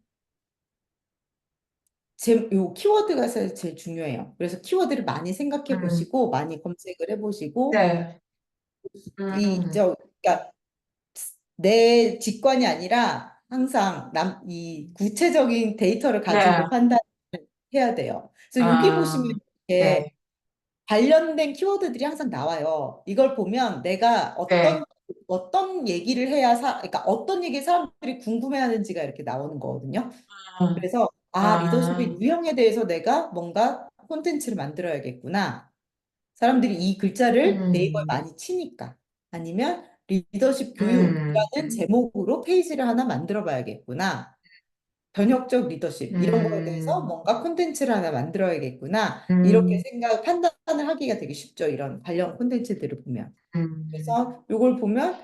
요 키워드가 사실 제일 중요해요. 그래서 키워드를 많이 생각해 음, 보시고 많이 검색을 해 보시고 네, 음, 그러니까 내 직관이 아니라 항상 이 구체적인 데이터를 네, 가지고 판단을 해야 돼요. 그래서 여기 보시면 아, 이렇게 네, 관련된 키워드들이 항상 나와요. 이걸 보면 내가 네, 어떤 얘기를 해야 그러니까 어떤 얘기 사람들이 궁금해하는지가 이렇게 나오는 거거든요. 음, 그래서 리더십의 아, 유형에 대해서 내가 뭔가 콘텐츠를 만들어야겠구나. 사람들이 이 글자를 네이버에 음, 많이 치니까. 아니면 리더십 음, 교육이라는 제목으로 페이지를 하나 만들어 봐야겠구나. 변혁적 리더십 이런 거에 대해서 음, 뭔가 콘텐츠를 하나 만들어야겠구나. 이렇게 음, 판단을 하기가 되게 쉽죠. 이런 관련 콘텐츠들을 보면. 음, 그래서 이걸 보면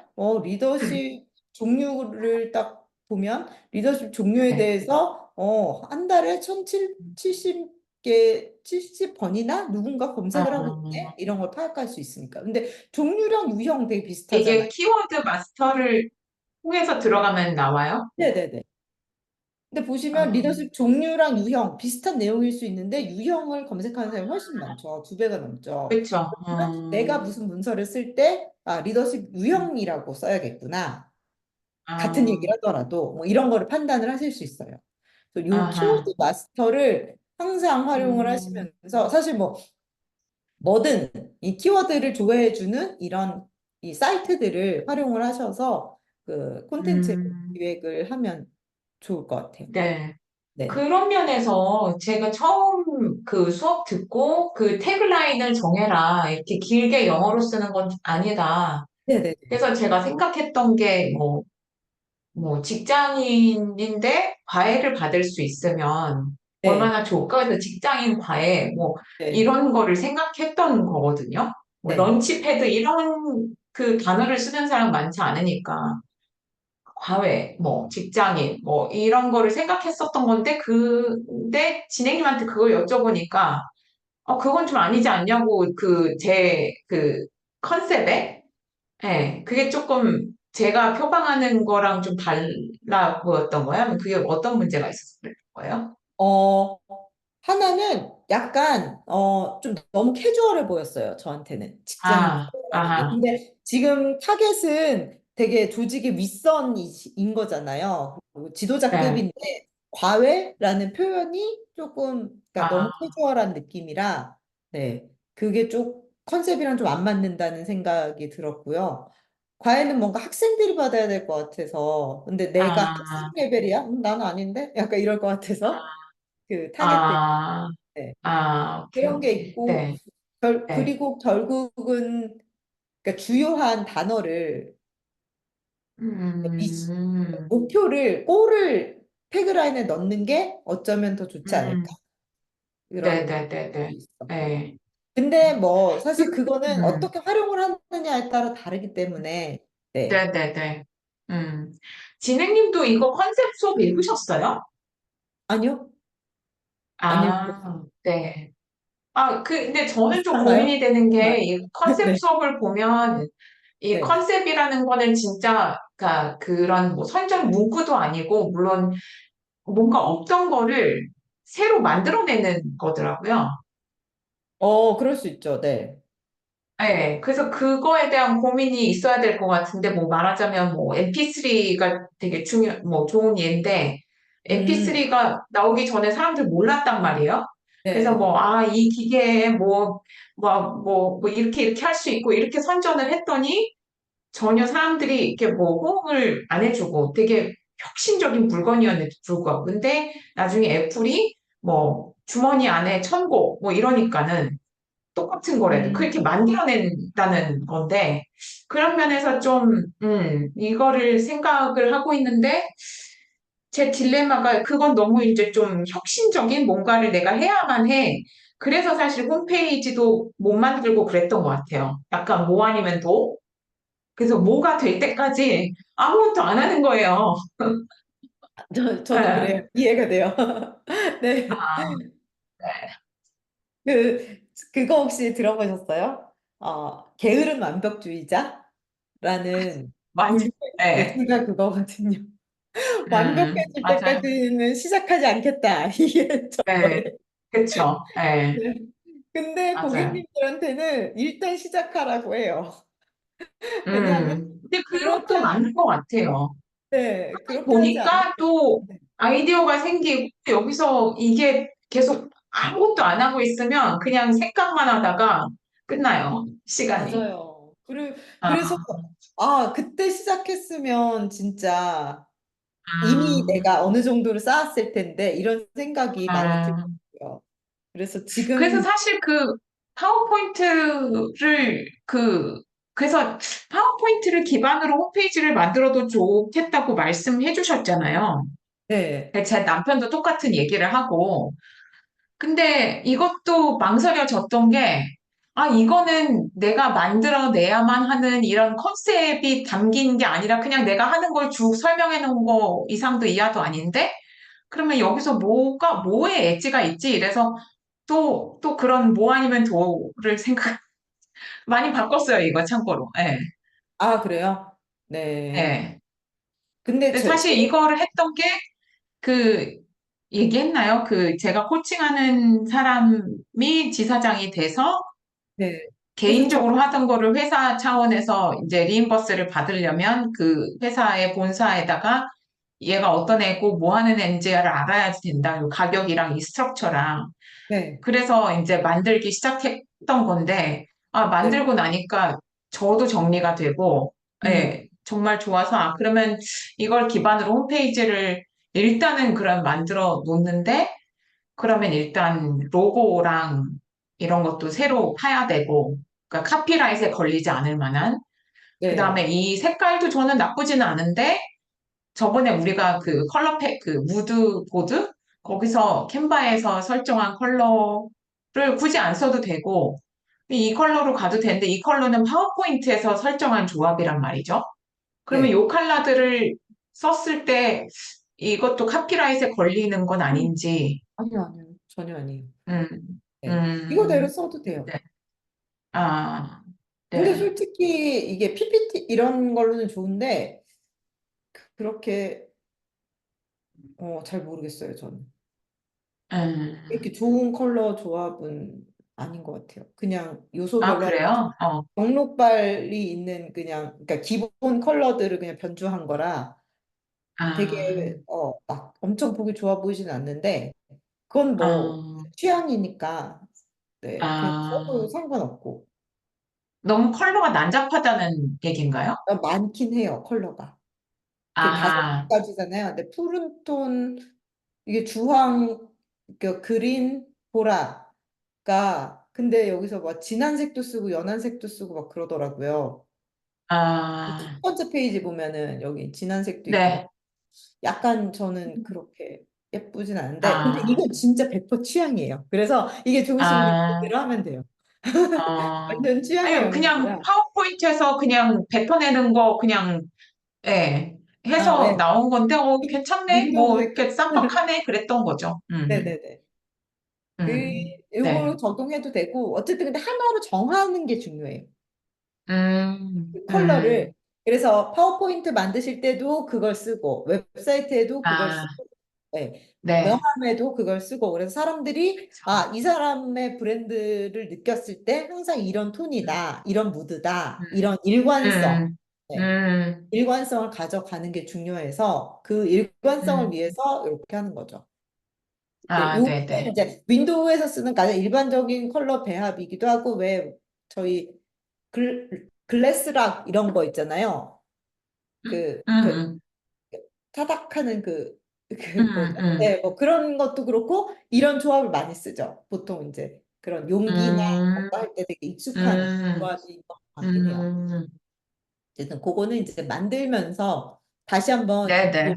리더십 종류를 딱 보면 리더십 종류에 네, 대해서 한 달에 1070개 70번이나 누군가 검색을 하고 있네. 어, 이런 걸 파악할 수 있으니까. 근데 종류랑 유형 되게 비슷하잖아요. 이게 키워드 마스터를 통해서 들어가면 나와요? 네네네. 근데 보시면 아, 리더십 종류랑 유형 비슷한 내용일 수 있는데 유형을 검색하는 사람이 훨씬 많죠. 두 배가 넘죠. 그쵸, 그러면 내가 무슨 문서를 쓸 때 리더십 유형이라고 써야겠구나. 같은 아, 얘기를 하더라도 뭐 이런 거를 판단을 하실 수 있어요. 그래서 요 아하, 키워드 마스터를 항상 활용을 음, 하시면서 사실 뭐든 이 키워드를 조회해주는 이런 이 사이트들을 활용을 하셔서 그 콘텐츠 음, 기획을 하면 좋을 것 같아요. 네. 네네. 그런 면에서 제가 처음 그 수업 듣고 그 태그라인을 정해라. 이렇게 길게 영어로 쓰는 건 아니다. 네네네. 그래서 제가 생각했던 게 뭐 직장인인데 과외를 받을 수 있으면 네. 얼마나 좋을까? 그래서 직장인 과외 뭐 네. 이런 거를 생각했던 거거든요. 뭐 네. 런치패드 이런 그 단어를 쓰는 사람 많지 않으니까 과외, 뭐 직장인 뭐 이런 거를 생각했었던 건데 근데 진행님한테 그걸 여쭤보니까 그건 좀 아니지 않냐고 그 제 그 컨셉에 네, 그게 조금 제가 표방하는 거랑 좀 달라 보였던 거야? 그게 어떤 문제가 있었을 거예요? 어, 하나는 약간 좀 너무 캐주얼해 보였어요. 저한테는 직장인 과외라는 게. 아하, 근데 지금 타겟은 되게 조직의 윗선인 거잖아요. 그리고 네, 지도자급인데 과외라는 표현이 조금 그러니까 너무 아, 캐주얼한 느낌이라 네. 그게 좀 컨셉이랑 좀 안 맞는다는 생각이 들었고요. 과외는 뭔가 학생들이 받아야 될 것 같아서 근데 내가 학생 아, 레벨이야? 나는 아닌데? 약간 이럴 것 같아서 그 타겟 때 아, 네. 오케이, 그런 게 오케이. 있고 네, 네, 그리고 결국은 그러니까 주요한 단어를 미- 음, 목표를 골을 태그라인에 넣는 게 어쩌면 더 좋지 않을까 음, 네, 이런 네, 네, 생각이 네, 있었고요. 네. 근데 뭐 그, 사실 그거는 음, 어떻게 활용을 하느냐에 따라 다르기 때문에 네. 네, 네, 네. 음. 진행님도 이거 컨셉 수업 읽으셨어요? 아니요? 안 읽었어요. 아, 네. 근데 저는 좀 고민이 비슷한가요? 되는 아, 게, 이 컨셉 네. 수업을 보면, 이 네. 컨셉이라는 거는 진짜, 그러니까 그런 뭐 선전 문구도 아니고, 물론 뭔가 없던 거를 새로 만들어내는 거더라고요. 그럴 수 있죠. 네. 네, 그래서 그거에 대한 고민이 있어야 될 것 같은데, 뭐 말하자면 뭐 MP3가 되게 뭐 좋은 예인데, 음, MP3가 나오기 전에 사람들 몰랐단 말이에요. 그래서 네. 뭐, 이 기계에 뭐, 이렇게 할 수 있고, 이렇게 선전을 했더니, 전혀 사람들이 이렇게 뭐 호응을 안 해주고 되게 혁신적인 물건이었는데 불구하고. 근데 나중에 애플이 뭐 주머니 안에 천고 뭐 이러니까는 똑같은 거래도 음, 그렇게 만들어낸다는 건데 그런 면에서 좀, 이거를 생각을 하고 있는데 제 딜레마가 그건 너무 이제 좀 혁신적인 뭔가를 내가 해야만 해. 그래서 사실 홈페이지도 못 만들고 그랬던 것 같아요. 약간 뭐 아니면 도. 그래서 뭐가 될 때까지 아무것도 안 하는 거예요. 저도 그래요. 예. 이해가 돼요. 네. 아, 그, 그거 혹시 들어보셨어요? 게으른 완벽주의자라는 많이, 불교 있는데 예, 제가 그거거든요. 완벽해질 맞아요. 때까지는 시작하지 않겠다. 이게 예, 저거예요. 그쵸. 예, 네. 근데 맞아요. 고객님들한테는 일단 시작하라고 해요. 왜냐하면 근데 그렇게 그것도 맞는 것 같아요. 네, 그렇게 하지 보니까 않으면 또 네. 아이디어가 생기고 여기서 이게 계속 아무것도 안 하고 있으면 그냥 생각만 하다가 끝나요. 시간이. 맞아요. 그래서 아, 그때 시작했으면 진짜 이미 음, 내가 어느 정도를 쌓았을 텐데 이런 생각이 많이 음. 들고요. 그래서 그래서 지금 사실 그 파워포인트를 그래서 파워포인트를 기반으로 홈페이지를 만들어도 좋겠다고 말씀해 주셨잖아요. 네. 제 남편도 똑같은 얘기를 하고. 근데 이것도 망설여졌던 게, 이거는 내가 만들어내야만 하는 이런 컨셉이 담긴 게 아니라 그냥 내가 하는 걸 쭉 설명해 놓은 거 이상도 이하도 아닌데? 그러면 여기서 뭐에 엣지가 있지? 이래서 또 그런 뭐 아니면 도를 생각, 많이 바꿨어요, 이거 참고로. 예, 그래요? 네. 예. 근데 근데 사실 이거를 했던 게, 그, 얘기했나요? 제가 코칭하는 사람이 지사장이 돼서 네. 그래서 개인적으로 하던 거를 회사 차원에서 이제 리임버스를 받으려면 그 회사의 본사에다가 얘가 어떤 애고 뭐 하는 애인지를 알아야 된다. 요 가격이랑 이 스트럭처랑. 네. 그래서 이제 만들기 시작했던 건데, 네. 만들고 나니까 저도 정리가 되고, 음, 예, 정말 좋아서, 그러면 이걸 기반으로 홈페이지를 일단은 그럼 만들어 놓는데, 그러면 일단 로고랑 이런 것도 새로 파야 되고, 그러니까 카피라이트에 걸리지 않을 만한, 그 네. 다음에 이 색깔도 저는 나쁘지는 않은데, 저번에 우리가 그 그 무드 보드? 거기서 캔바에서 설정한 컬러를 굳이 안 써도 되고, 이 컬러로 가도 되는데, 이 컬러는 파워포인트에서 설정한 조합이란 말이죠. 그러면 네. 이 컬러들을 썼을 때 이것도 카피라이트에 걸리는 건 음, 아닌지, 아니요, 아니요. 전혀 아니에요. 음, 네. 이거대로 음, 써도 돼요. 네, 아, 근데 네, 솔직히 이게 PPT 이런 걸로는 좋은데 그렇게 잘 모르겠어요, 저는. 이렇게 음, 좋은 컬러 조합은 아닌 것 같아요. 그냥 요소별로 그래요? 경록발이 있는 그냥 그러니까 기본 컬러들을 그냥 변주한 거라 아, 되게 막 엄청 보기 좋아 보이진 않는데 그건 뭐 아, 취향이니까 네 그냥 아, 써도 상관없고 너무 컬러가 난잡하다는 얘기인가요? 많긴 해요 컬러가 그 다섯 아, 가지잖아요. 근데 푸른 톤 이게 주황 그 그린 보라가 근데 여기서 막 진한 색도 쓰고 연한 색도 쓰고 막 그러더라고요. 첫 아, 번째 페이지 보면은 여기 진한 색도 있고 막 네, 약간 저는 그렇게 예쁘진 않은데 근데 아, 이건 진짜 100% 취향이에요. 그래서 이게 좋으신 분이 아, 그대로 하면 돼요. 어, 완전 취향의 아니, 그냥 영역이라. 파워포인트에서 그냥 뱉어내는 거 그냥, 예, 해서 네. 나온 건데, 괜찮네? 뭐, 민초색. 이렇게 쌈박하네? 그랬던 거죠. 네네네. 요걸 네, 적용해도 되고 어쨌든 근데 하나로 정하는 게 중요해요. 음, 그 음, 컬러를. 그래서 파워포인트 만드실 때도 그걸 쓰고 웹사이트에도 그걸 아, 쓰고 네. 네, 명함에도 그걸 쓰고 그래서 사람들이 그쵸. 아, 이 사람의 브랜드를 느꼈을 때 항상 이런 음, 톤이다, 이런 무드다, 음, 이런 일관성, 음, 네. 음, 일관성을 가져가는 게 중요해서 그 일관성을 음. 위해서 이렇게 하는 거죠. 네, 아, 요게 네네. 이제 윈도우에서 쓰는 가장 일반적인 컬러 배합이기도 하고 왜 저희 글래스락 이런 거 있잖아요. 그 음, 타닥하는 그 뭐죠? 음, 네, 뭐 그런 것도 그렇고 이런 조합을 많이 쓰죠. 보통 이제 그런 용기나 음, 뭔가 할 때 되게 익숙한 음, 조합인 것 같긴 해요. 음. 어쨌든 그거는 이제 만들면서 다시 한번 네네.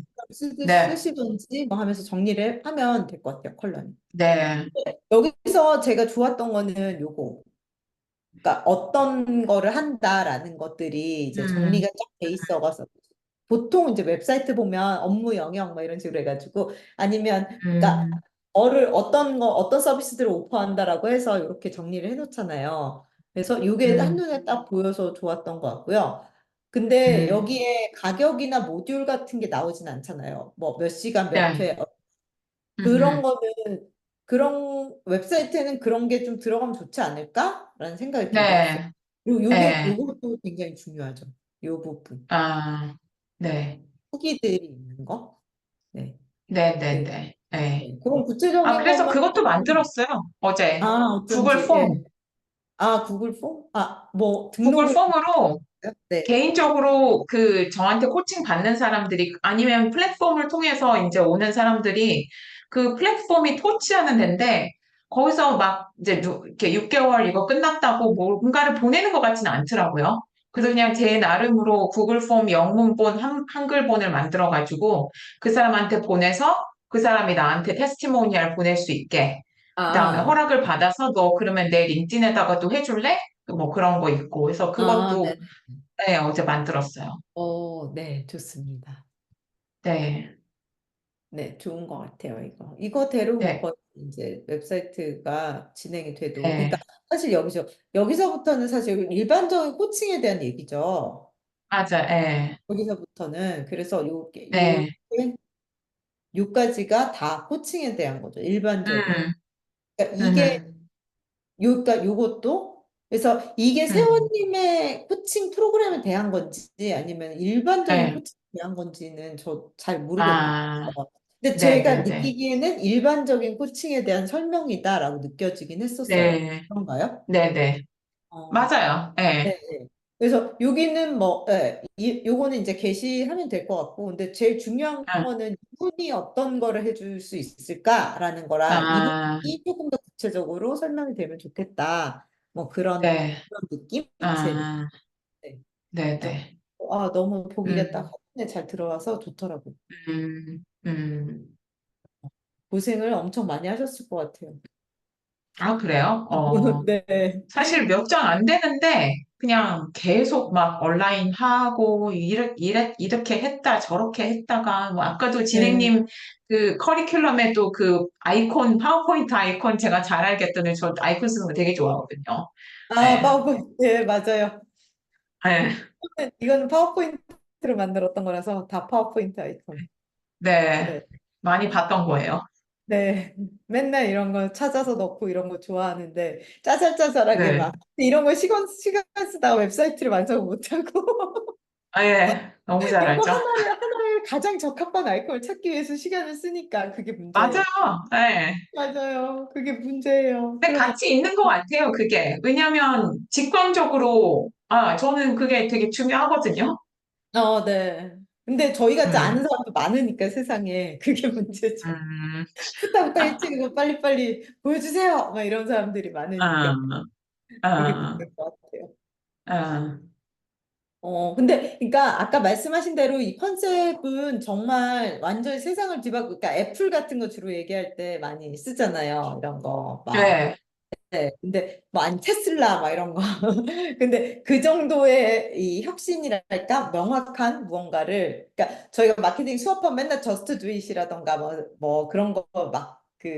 뭐 네, 쓰시던지 뭐 하면서 정리를 하면 될 것 같아요, 컬러는. 네. 여기서 제가 좋았던 거는 요거. 그러니까 어떤 거를 한다라는 것들이 이제 음, 정리가 쫙 돼 있어가서 보통 이제 웹사이트 보면 업무 영역 뭐 이런 식으로 해가지고 아니면 그러니까 음, 어떤 거 어떤 서비스들을 오퍼한다라고 해서 이렇게 정리를 해놓잖아요. 그래서 이게 음, 한눈에 딱 보여서 좋았던 것 같고요. 근데 음. 여기에 가격이나 모듈 같은 게 나오진 않잖아요. 뭐 몇 시간 몇 네. 회 그런 음, 거는 그런 웹사이트에는 그런 게 좀 들어가면 좋지 않을까라는 생각이 들긴 했어요. 네. 그리고 요게 네. 요것도 굉장히 중요하죠. 요 부분 아, 네. 후기들이 있는 거. 네. 네, 네, 그, 네. 네. 네. 그런 아, 구체적인 그래서 것만 그것도 하면 만들었어요. 어제. 구글 어쩐지 폼. 예. 구글 폼? 뭐 구글 등록을 폼으로 해요? 네. 개인적으로 그 저한테 코칭 받는 사람들이 아니면 플랫폼을 통해서 이제 오는 사람들이 그 플랫폼이 토치하는 데인데 거기서 막 이제 이렇게 6개월 이거 끝났다고 뭔가를 보내는 것 같지는 않더라고요. 그래서 그냥 제 나름으로 구글 폼 영문본 한글본을 만들어가지고 그 사람한테 보내서 그 사람이 나한테 테스티모니얼 보낼 수 있게 그다음에 아, 허락을 받아서 너 그러면 내 링크드인에다가도 해줄래? 뭐 그런 거 있고 그래서 그것도 네. 네, 어제 만들었어요. 네, 좋습니다. 네, 네, 좋은 것 같아요, 이거. 이거대로 뭐 네, 거의 이제 웹사이트가 진행이 돼도, 그러니까 네. 사실 여기서부터는 사실 일반적인 코칭에 대한 얘기죠. 맞아, 네, 여기서부터는. 그래서 네, 요까지가 다 코칭에 대한 거죠. 일반적인. 음, 그러니까 음, 그러니까 요것도 그래서 이게 음, 세원님의 코칭 프로그램에 대한 건지 아니면 일반적인 네. 코칭에 대한 건지는 저 잘 모르겠거든요. 아, 근데 네, 제가 네, 네, 느끼기에는 일반적인 코칭에 대한 설명이다라고 느껴지긴 했었어요. 네, 그런가요? 네, 네. 어, 맞아요. 네, 네, 네. 그래서 여기는 뭐, 요거는 이제 게시하면 될 것 같고, 근데 제일 중요한 아, 거는 이분이 어떤 거를 해줄 수 있을까라는 거랑 아, 이분이 조금 더 구체적으로 설명이 되면 좋겠다. 뭐 네, 그런 느낌? 아, 네. 네, 그래서 네, 너무 보기가 딱 음, 한눈에 잘 들어와서 좋더라고요. 음, 음. 고생을 엄청 많이 하셨을 것 같아요. 아, 그래요? 네. 사실 몇 장 안 되는데 그냥 계속 막 온라인 하고 이렇게 했다 저렇게 했다가 뭐 아까도 네. 진행님 그 커리큘럼에도 그 아이콘 파워포인트 아이콘 제가 잘 알겠더니 저 아이콘 쓰는 거 되게 좋아하거든요. 네, 파워포인트. 네, 맞아요. 네, 이거는 파워포인트로 만들었던 거라서 다 파워포인트 아이콘. 네. 네. 많이 봤던 거예요. 네. 맨날 이런 거 찾아서 넣고 이런 거 좋아하는데 짜잘짜잘하게 네, 막 이런 거 시간 쓰다가 웹사이트를 완성 못하고 예, 너무 요거 잘하죠. 하나를 가장 적합한 아이콘을 찾기 위해서 시간을 쓰니까 그게 문제예요. 맞아요. 네. 맞아요. 그게 문제예요. 근데 그러면 같이 있는 것 같아요, 그게. 왜냐면 직관적으로, 저는 그게 되게 중요하거든요. 네. 근데 저희 같이 아는 음, 사람도 많으니까 세상에 그게 문제죠. 음, 후딱후딱 일찍 이거 빨리빨리 보여주세요. 막 이런 사람들이 많으니까 아, 그게 아, 문제인 것 같아요. 아, 근데, 그러니까, 아까 말씀하신 대로 이 컨셉은 정말 완전히 세상을 그러니까 애플 같은 거 주로 얘기할 때 많이 쓰잖아요. 이런 거, 막. 네, 네. 근데, 뭐, 아니, 테슬라, 막 이런 거. 근데 그 정도의 이 혁신이랄까? 명확한 무언가를, 그러니까 저희가 마케팅 수업하면 맨날 저스트 두잇이라던가 뭐 그런 거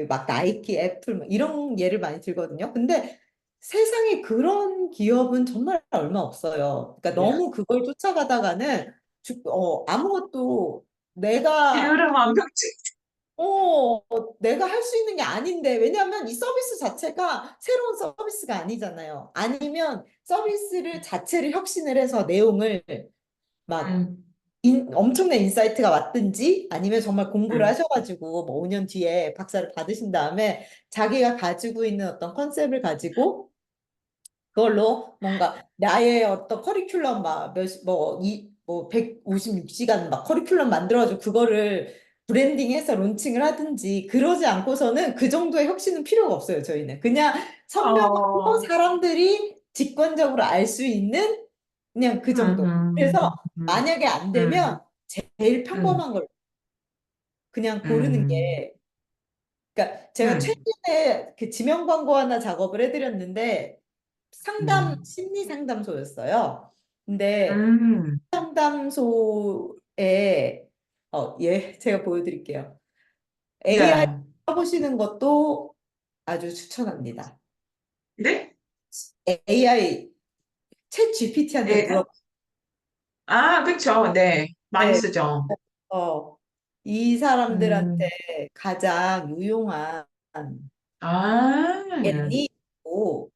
막 나이키, 애플, 뭐 이런 예를 많이 들거든요. 근데 세상에 그런 기업은 정말 얼마 없어요. 그러니까 너무 그걸 쫓아가다가는 아무것도 내가 게으름 완벽주의. 어, 내가 할 수 있는 게 아닌데. 왜냐하면 이 서비스 자체가 새로운 서비스가 아니잖아요. 아니면 서비스를 자체를 혁신을 해서 내용을 막 음, 엄청난 인사이트가 왔든지 아니면 정말 공부를 음, 하셔가지고 뭐 5년 뒤에 박사를 받으신 다음에 자기가 가지고 있는 어떤 컨셉을 가지고 그걸로 뭔가 나의 어떤 커리큘럼 막몇뭐이뭐 156시간 막 커리큘럼 만들어가지고 그거를 브랜딩해서 론칭을 하든지 그러지 않고서는 그 정도의 혁신은 필요가 없어요, 저희는. 그냥 선명하고 어, 사람들이 직관적으로 알 수 있는 그냥 그 정도. 그래서 음, 만약에 안 음, 되면 제일 음, 평범한 걸 그냥 고르는 음, 게 그러니까 제가 음, 최근에 그 지명 광고 하나 작업을 해드렸는데 음, 심리 상담소였어요. 근데 음, 상담소에 제가 보여드릴게요. AI 네. 써보시는 것도 아주 추천합니다. 네? AI 챗 GPT한테 예? 아, 그쵸. 네. 많이 네, 쓰죠. 어, 이 음, 사람들한테 가장 유용한 아, 겠니? 고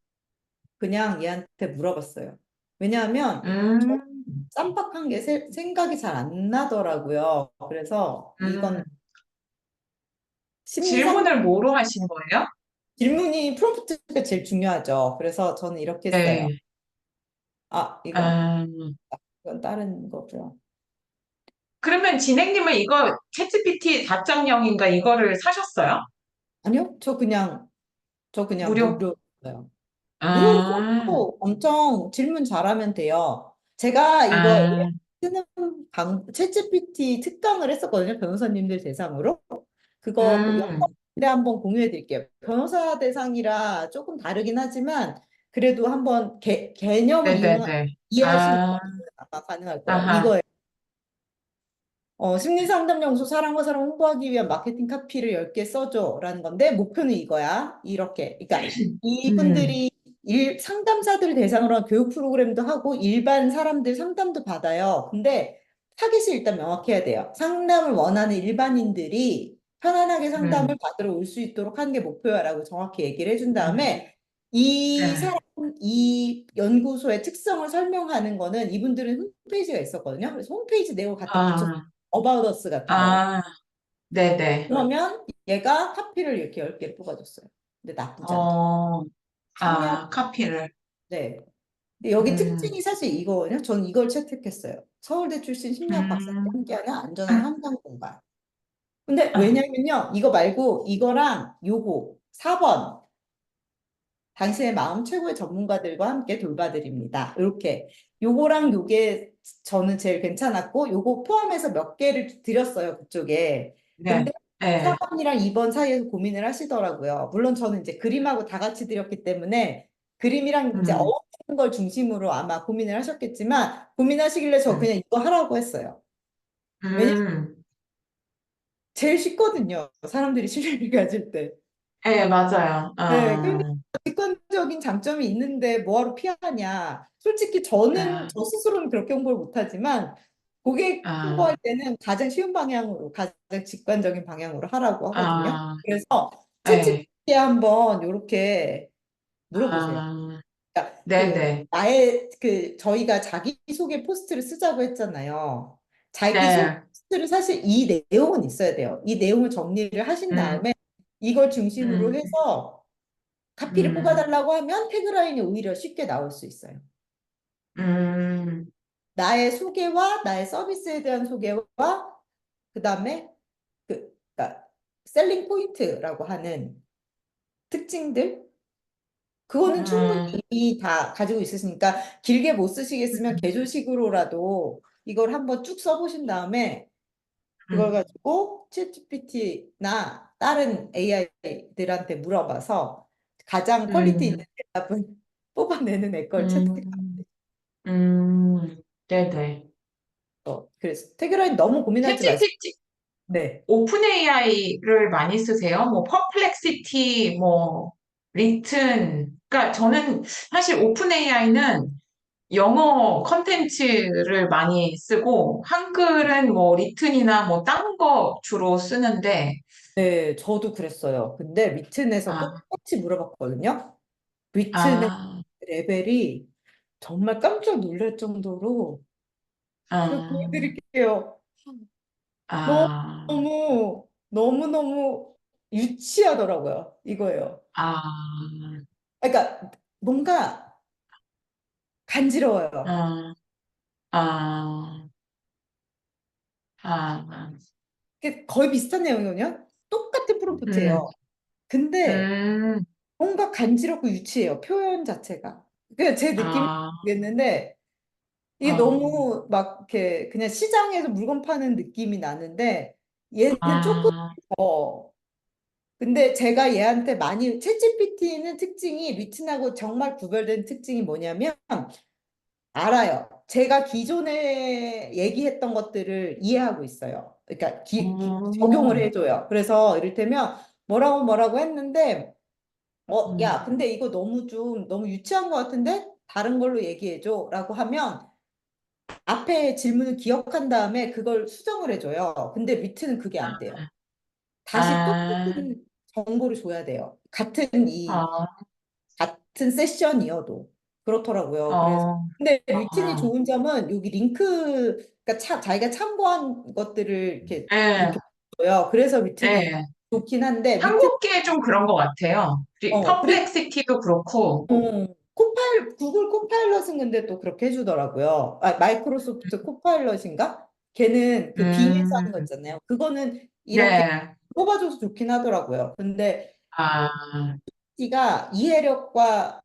그냥 얘한테 물어봤어요. 왜냐하면 음, 쌈박한 게 생각이 잘 안 나더라고요. 그래서 이건 음. 심리상 질문을 뭐로 하신 거예요? 질문이 프롬프트가 제일 중요하죠. 그래서 저는 이렇게 했어요. 네. 아, 아, 이건 다른 거고요. 그러면 진행님은 이거 챗GPT 4.0인가 이거를 사셨어요? 아니요, 저 그냥 무료? 무료예요. 무료로 아, 써도 엄청 질문 잘하면 돼요. 제가 이거 AI 아, 쓰는 챗GPT 특강을 했었거든요. 변호사님들 대상으로. 그거 음, 영상에 한번 공유해 드릴게요. 변호사 대상이라 조금 다르긴 하지만 그래도 한번 개념을 네네네. 이해하시는 거 아, 아마 가능할 거예요. 아하, 이거에 심리상담연구소 사람과 사람 홍보하기 위한 마케팅 카피를 10개 써줘라는 건데 목표는 이거야. 이렇게. 그러니까 음, 이분들이 상담사들 대상으로 한 교육 프로그램도 하고 일반 사람들 상담도 받아요. 근데 타겟이 일단 명확해야 돼요. 상담을 원하는 일반인들이 편안하게 상담을 음, 받으러 올 수 있도록 하는 게 목표야라고 정확히 얘기를 해준 음, 다음에 이 네. 사람, 이 연구소의 특성을 설명하는 거는 이분들은 홈페이지가 있었거든요. 그래서 홈페이지 내용을 갖다 붙였어요. 아, About Us 같은 거를. 아, 네네. 그러면 얘가 카피를 이렇게 10개를 뽑아줬어요. 근데 나쁘지 않더라고요. 어, 청량, 아, 카피를. 네. 근데 여기 음, 특징이 사실 이거거든요. 저는 이걸 채택했어요. 서울대 출신 심리학 박사들이 음, 함께하는 안전한 상담 공간. 근데 아, 왜냐면요. 이거 말고 이거랑 요거 4번 당신의 마음 최고의 전문가들과 함께 돌봐드립니다. 이렇게 요거랑 요게 저는 제일 괜찮았고 요거 포함해서 몇 개를 드렸어요. 그쪽에. 네, 근데 네, 4번이랑 2번 사이에서 고민을 하시더라고요. 물론 저는 이제 그림하고 다 같이 드렸기 때문에 그림이랑 이제 음, 어울리는 걸 중심으로 아마 고민을 하셨겠지만 고민하시길래 저 음, 그냥 이거 하라고 했어요. 왜냐면 음. 제일 쉽거든요. 사람들이 신뢰를 가질 때. 네, 맞아요. 네, 객관적인 장점이 있는데 뭐하러 피하냐. 솔직히 저는 아, 저 스스로는 그렇게 홍보를 못하지만 고객 아, 홍보할 때는 가장 쉬운 방향으로, 가장 직관적인 방향으로 하라고 하거든요. 아, 그래서 네, 채찍에 한번 이렇게 물어보세요. 아, 그러니까 네네, 저희가 자기소개 포스트를 쓰자고 했잖아요. 자기소개 네, 포스트를 사실 이 내용은 있어야 돼요. 이 내용을 정리를 하신 음, 다음에 이걸 중심으로 음, 해서 카피를 음, 뽑아달라고 하면 태그라인이 오히려 쉽게 나올 수 있어요. 음, 나의 소개와 나의 서비스에 대한 소개와 그다음에 그러니까 셀링 포인트라고 하는 특징들 그거는 충분히 음, 이미 다 가지고 있으시니까 길게 못 쓰시겠으면 개조식으로라도 이걸 한번 쭉 써보신 다음에 그걸 음, 가지고 챗GPT나 다른 AI들한테 물어봐서 가장 퀄리티 있는 음, 대답을 뽑아내는 애걸 채택하면 음, 돼요. 네네. 그래서 태그라인 너무 고민하지 마시고 챗GPT, 네. 오픈 AI를 많이 쓰세요? 뭐, 퍼플렉시티, 뭐, 리튼. 그러니까 저는 사실 오픈 AI는 영어 컨텐츠를 많이 쓰고, 한글은 뭐, 리튼이나 뭐, 딴 거 주로 쓰는데, 네, 저도 그랬어요. 근데 위튼에서 아, 똑같이 물어봤거든요. 위튼의 아, 레벨이 정말 깜짝 놀랄 정도로 제가 아, 보여드릴게요. 아, 너무, 너무너무 유치하더라고요. 이거예요. 아, 그러니까 뭔가 간지러워요. 아, 아, 아, 이게 거의 비슷한 내용이거든요. 똑같은 음, 프롬프트예요. 근데 음, 뭔가 간지럽고 유치해요. 표현 자체가. 그냥 제 느낌이 아, 모르겠는데 이게 어, 너무 막 이렇게 그냥 시장에서 물건 파는 느낌이 나는데 얘는 조금 아, 더 근데 제가 얘한테 많이 챗GPT는 특징이 리튼하고 정말 구별된 특징이 뭐냐면 알아요. 제가 기존에 얘기했던 것들을 이해하고 있어요. 그러니까 적용을 어, 해줘요. 그래서 이를테면 뭐라고 뭐라고 했는데 음, 야, 근데 이거 너무 좀 너무 유치한 것 같은데 다른 걸로 얘기해줘 라고 하면 앞에 질문을 기억한 다음에 그걸 수정을 해줘요. 근데 리트는 그게 안 돼요. 다시 아, 똑같은 정보를 줘야 돼요. 어, 같은 세션이어도 그렇더라고요. 그래서 어, 근데 류틴이 어, 좋은 점은 여기 링크 그러니까 자기가 참고한 것들을 이렇게 예, 줘요. 그래서 류틴이 예. 좋긴 한데 한국계 좀 그런 것 같아요. 그리고 퍼플렉시티도 그렇고, 구글 코파일럿은 근데 또 그렇게 해주더라고요. 마이크로소프트 코파일럿인가? 걔는 그 빙에서 하는 거 음, 있잖아요. 그거는 이렇게 네, 뽑아줘서 좋긴 하더라고요. 근데 아, G가 이해력과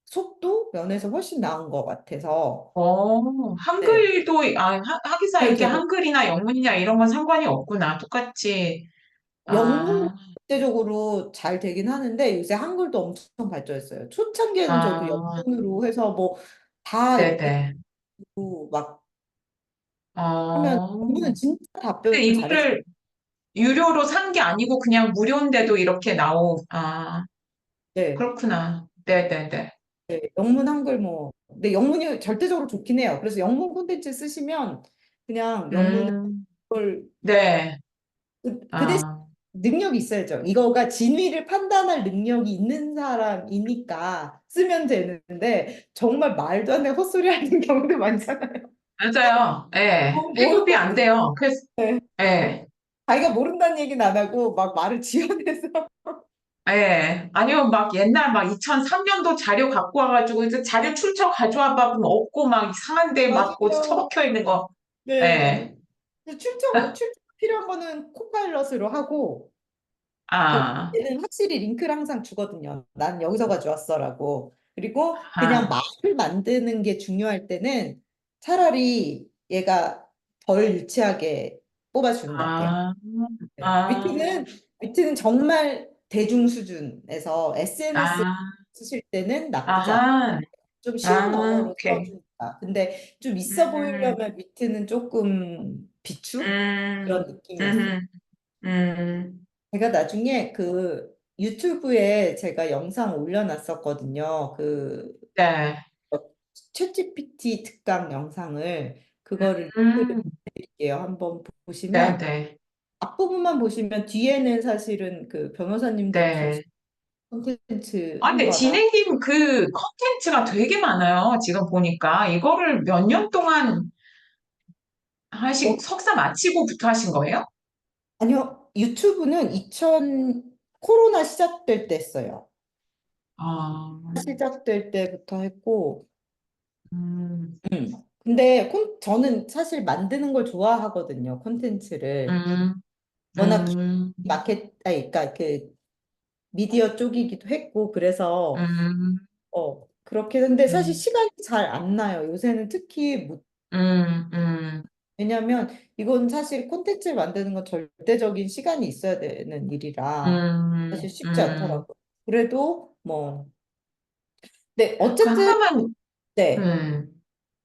속도 면에서 훨씬 나은 것 같아서 네, 한글도, 하기사 네, 이게 네, 네. 한글이나 영문이나 이런 건 상관이 없구나. 똑같이, 영문 아, 대적으로 잘 되긴 하는데 요새 한글도 엄청 발전했어요. 초창기에는 저도 아, 영문으로 해서 뭐 다 네네. 읽고 막 하면 어, 영문은 진짜 답변 근데 잘해줘. 이거를 유료로 산 게 아니고 그냥 무료인데도 이렇게 네. 그렇구나. 네네네. 네, 영문 한글 뭐 근데 영문이 절대적으로 좋긴 해요. 그래서 영문 콘텐츠 쓰시면 그냥 영문을 음, 네. 그 대신 아, 능력이 있어야죠. 이거가 진위를 판단할 능력이 있는 사람이니까 쓰면 되는데 정말 말도 안 되는 헛소리 하는 경우도 많잖아요. 맞아요. 예. 모르고 픽업이 안 돼요. 그래서, 네. 예. 자기가 모른다는 얘기는 안 하고 막 말을 지어내서 예. 아니면 막 옛날 막 2003년도 자료 갖고 와가지고 이제 자료 출처 가져와 봐. 그럼 없고 막 이상한데 막 어디 맞아요. 처박혀 있는 거. 네. 예. 출처 필요한 거는 코파일럿으로 하고 아, 얘는 확실히 링크를 항상 주거든요. 난 여기서 가져왔어라고. 그리고 그냥 아, 말을 만드는 게 중요할 때는 차라리 얘가 덜 유치하게 뽑아주는 것 같아요. 아, 네. 아, 위트는 정말 대중 수준에서 SNS 아, 쓰실 때는 나쁘지 않아요. 아하, 좀 쉬운 언어로 오케이. 써주니까. 근데 좀 있어 음, 보이려면 위트는 조금 비추? 음, 그런 느낌이었어요. 음, 음, 제가 나중에 그 유튜브에 제가 영상 올려놨었거든요. 네. 어, 챗GPT 특강 영상을 그거를 음, 드릴게요. 한번 네, 보시면 네, 앞부분만 보시면 뒤에는 사실은 그 변호사님들이 네. 콘텐츠 아, 한 근데 거라 진행님 그 컨텐츠가 되게 많아요. 지금 보니까. 이거를 몇 년 동안 어, 석사 마치고부터 하신 거예요? 아니요. 유튜브는 코로나 시작될 때 했어요. 아, 시작될 때부터 했고 음, 근데 저는 사실 만드는 걸 좋아하거든요. 콘텐츠를. 음, 워낙 음, 그러니까 그 미디어 쪽이기도 했고 그래서 음, 그렇게 했는데 사실 음, 시간이 잘 안 나요. 요새는 특히 음, 음, 왜냐면 이건 사실 콘텐츠를 만드는 건 절대적인 시간이 있어야 되는 일이라 사실 쉽지 음. 않더라고요. 그래도 뭐 네, 그 어쨌든 하나만, 네. 음,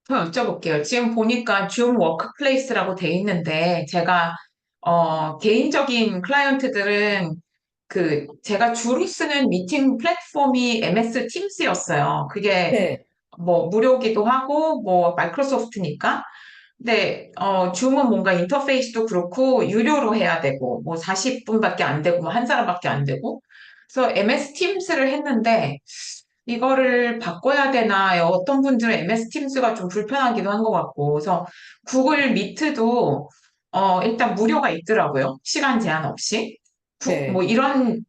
더 여쭤볼게요. 지금 보니까 줌 워크플레이스라고 돼 있는데, 제가, 개인적인 클라이언트들은 제가 주로 쓰는 미팅 플랫폼이 MS 팀스였어요. 그게 네. 뭐 무료기도 하고, 뭐 마이크로소프트니까. 근데 줌은 뭔가 인터페이스도 그렇고 유료로 해야 되고 뭐 40분밖에 안 되고 뭐 한 사람밖에 안 되고 그래서 MS 팀스를 했는데 이거를 바꿔야 되나 어떤 분들은 MS 팀스가 좀 불편하기도 한 것 같고 그래서 구글 미트도 일단 무료가 있더라고요. 시간 제한 없이. 뭐 네. 이런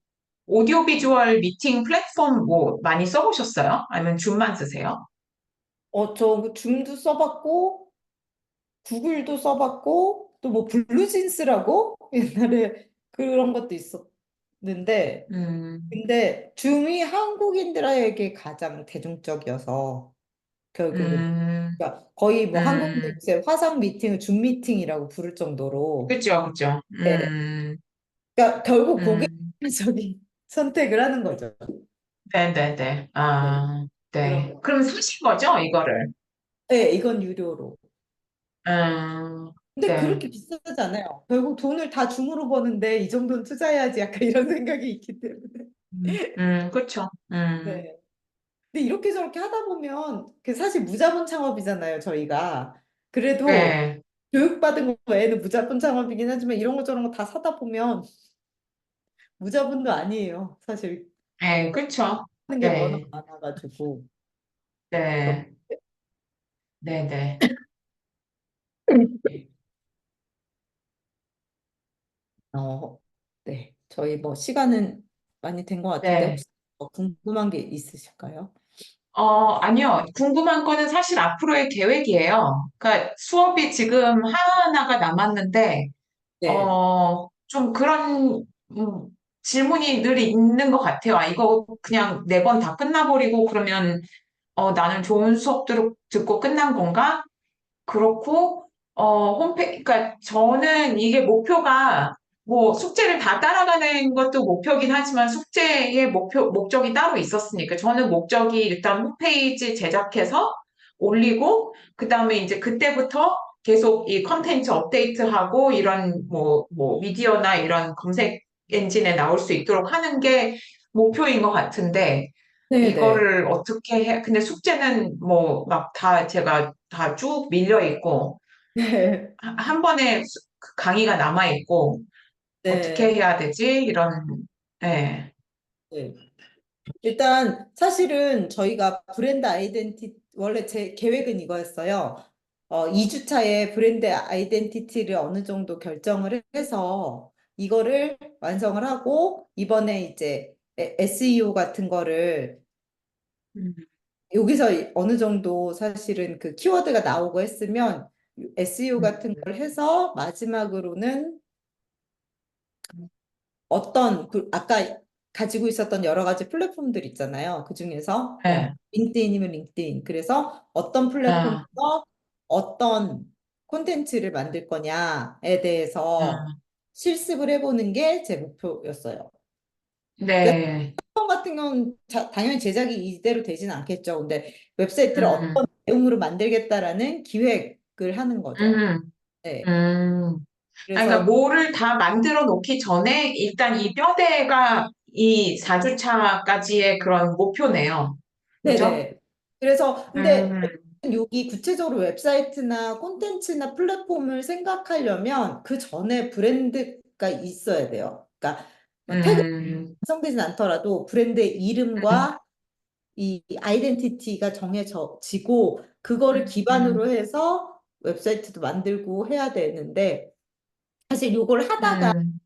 오디오 비주얼 미팅 플랫폼 뭐 많이 써보셨어요? 아니면 줌만 쓰세요? 저 줌도 써봤고, 구글도 써봤고, 또 뭐 블루진스라고 옛날에 그런 것도 있었는데, 음, 근데 줌이 한국인들에게 가장 대중적이어서 결국은 음, 그러니까 거의 뭐 한국인들 음. 이제 화상 미팅을 줌 미팅이라고 부를 정도로 그죠, 그죠. 네. 그러니까 결국 음, 고객적인 선택을 하는 거죠. 네네네. 네. 아, 그런 네. 거. 그럼 사신 거죠, 이거를? 네, 이건 유료로. 음, 근데 네. 그렇게 비싸지 않아요. 결국 돈을 다 줌으로 버는데 이 정도는 투자해야지 약간 이런 생각이 있기 때문에. 그쵸. 네. 근데 이렇게 저렇게 하다 보면 그 사실 무자본 창업이잖아요, 저희가. 그래도 네. 교육받은 거 외에는 무자본 창업이긴 하지만 이런 거 저런 거 다 사다 보면 무자본도 아니에요. 사실 네, 그쵸. 하는 게 워낙 네. 많아가지고. 그렇 네. 네네. 어, 네. 저희 뭐 시간은 많이 된 것 같은데 네. 혹시 뭐 궁금한 게 있으실까요? 아니요. 궁금한 거는 사실 앞으로의 계획이에요. 그러니까 수업이 지금 하나가 남았는데, 네. 좀 그런, 질문이 늘 있는 것 같아요. 아, 이거 그냥 네 번 다 끝나버리고 그러면, 나는 좋은 수업 듣고 끝난 건가? 그렇고, 그러니까 저는 이게 목표가 뭐 숙제를 다 따라가는 것도 목표긴 하지만 숙제의 목적이 따로 있었으니까 저는 목적이 일단 홈페이지 제작해서 올리고, 그 다음에 이제 그때부터 계속 이 컨텐츠 업데이트하고 이런 뭐 미디어나 이런 검색 엔진에 나올 수 있도록 하는 게 목표인 것 같은데, 네네. 이거를 어떻게 해? 근데 숙제는 뭐 막 다 제가 다 쭉 밀려 있고 네. 한 번에 그 강의가 남아 있고 어떻게 네. 해야 되지? 이런 네. 네. 일단 사실은 저희가 브랜드 원래 제 계획은 이거였어요. 2주차에 브랜드 아이덴티티를 어느 정도 결정을 해서 이거를 완성을 하고 이번에 이제 SEO 같은 거를 음, 여기서 어느 정도 사실은 그 키워드가 나오고 했으면 SEO 음, 같은 걸 해서 마지막으로는 어떤 아까 가지고 있었던 여러 가지 플랫폼들 있잖아요. 그중에서 네. 뭐 링크드인이면 링크드인. 그래서 어떤 아, 플랫폼에서 어떤 콘텐츠를 만들 거냐에 대해서 아, 실습을 해보는 게 제 목표였어요. 그래서 네. 폰 같은 경우는 당연히 제작이 이대로 되지는 않겠죠. 근데 웹사이트를 음, 어떤 내용으로 만들겠다라는 기획을 하는 거죠. 음, 네. 음. 그러니까 그래서 뭐를 다 만들어 놓기 전에 일단 이 뼈대가 이 4주차까지의 그런 목표네요. 그죠? 네네. 그래서 근데 음, 여기 구체적으로 웹사이트나 콘텐츠나 플랫폼을 생각하려면 그 전에 브랜드가 있어야 돼요. 그러니까 뭐 태그가 음, 완성되진 않더라도 브랜드의 음, 이름과 이 아이덴티티가 정해지고 그거를 기반으로 음, 해서 웹사이트도 만들고 해야 되는데 사실 요걸 하다가 음,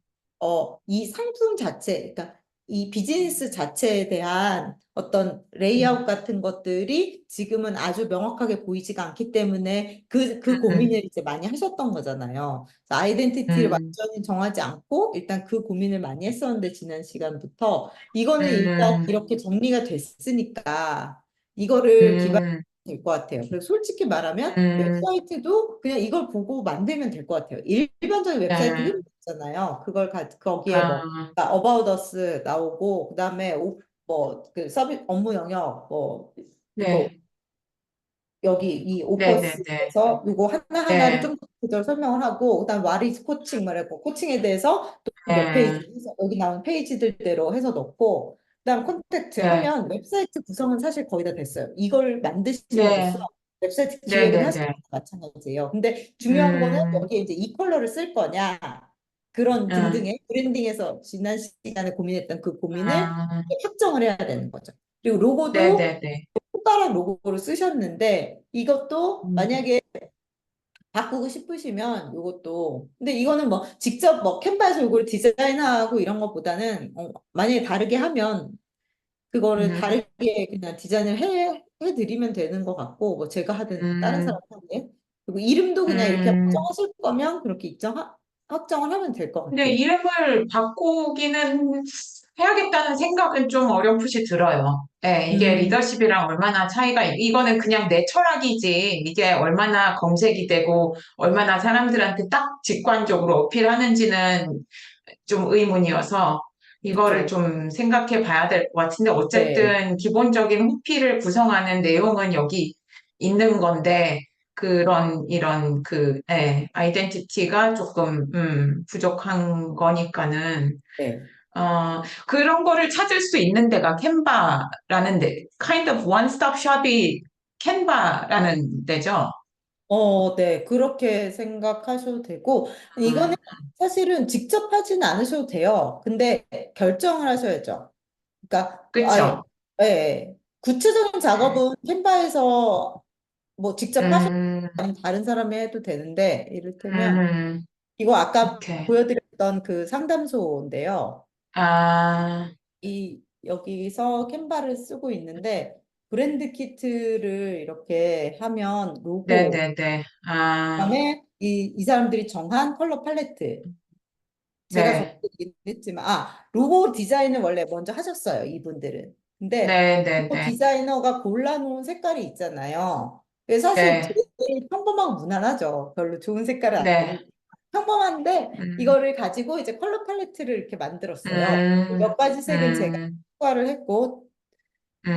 이 상품 자체, 그러니까 이 비즈니스 자체에 대한 어떤 레이아웃 음, 같은 것들이 지금은 아주 명확하게 보이지가 않기 때문에 그 음, 고민을 이제 많이 하셨던 거잖아요. 그래서 아이덴티티를 음, 완전히 정하지 않고 일단 그 고민을 많이 했었는데 지난 시간부터 이거는 일단 음, 이렇게 정리가 됐으니까 이거를 기반으로 음, 될 것 같아요. 그래서 솔직히 말하면 음, 웹사이트도 그냥 이걸 보고 만들면 될 것 같아요. 일반적인 웹사이트 네. 있잖아요. 거기에 뭐 아, About Us 나오고 그다음에 뭐그 서비스 업무 영역 뭐 이거 네. 여기 이 네, 네, 네. 오퍼스에서 이거 하나하나를 네, 좀 그대로 설명을 하고 그다음 와리즈 코칭 말하고 코칭에 대해서 또 몇 페이지 네, 해서 여기 나온 페이지들대로 해서 넣고 그다음 콘택트 네, 하면 웹사이트 구성은 사실 거의 다 됐어요. 이걸 만드시는 네, 것도 웹사이트 기획은 하시는 네네네. 거 마찬가지예요. 근데 중요한 거는 음, 여기에 이제 이 컬러를 쓸 거냐 그런 음, 등등의 브랜딩에서 지난 시간에 고민했던 그 고민을 아, 확정을 해야 되는 거죠. 그리고 로고도 네네네. 손가락 로고를 쓰셨는데 이것도 음, 만약에 바꾸고 싶으시면 이것도 근데 이거는 뭐 직접 뭐 캔버에서 이걸 디자인하고 이런 것보다는 만약에 다르게 하면 그거를 음, 다르게 그냥 디자인을 해드리면 되는 것 같고, 뭐 제가 하든 다른 사람 음, 하든. 그리고 이름도 그냥 이렇게 음. 확정하실 거면 그렇게 확정을 하면 될 것 근데 같아요. 이름을 바꾸기는 해야겠다는 생각은 좀 어렴풋이 들어요. 예, 이게 음, 리더십이랑 얼마나 이거는 그냥 내 철학이지, 이게 얼마나 검색이 되고, 얼마나 사람들한테 딱 직관적으로 어필하는지는 좀 의문이어서, 이거를 그쵸. 좀 생각해 봐야 될 것 같은데, 네, 어쨌든 기본적인 호피를 구성하는 내용은 여기 있는 건데, 아이덴티티가 조금, 부족한 거니까는, 네. 그런 거를 찾을 수 있는 데가 캔바라는 kind of one-stop shop이 캔바라는 데죠. 네, 그렇게 생각하셔도 되고, 이거는 음, 사실은 직접 하지는 않으셔도 돼요. 근데 결정을 하셔야죠. 그러니까, 그쵸? 구체적인 작업은 캔바에서 뭐 직접 하셔도 음, 아니면 다른 사람이 해도 되는데, 이를테면, 음, 이거 아까 오케이. 보여드렸던 그 상담소인데요. 아, 여기서 캔바를 쓰고 있는데, 브랜드 키트를 이렇게 하면 로고, 네네네. 아, 그다음에 이 사람들이 정한 컬러 팔레트. 제가 네. 적긴 했지만, 로고 디자인을 원래 먼저 하셨어요, 이분들은. 근데 로고 네네네. 디자이너가 골라놓은 색깔이 있잖아요. 그래서 사실 네. 제일 평범하고 무난하죠. 별로 좋은 색깔은 네. 아니 평범한데 음, 이거를 가지고 이제 컬러 팔레트를 이렇게 만들었어요. 음, 몇 가지 색은 제가 음, 추가를 했고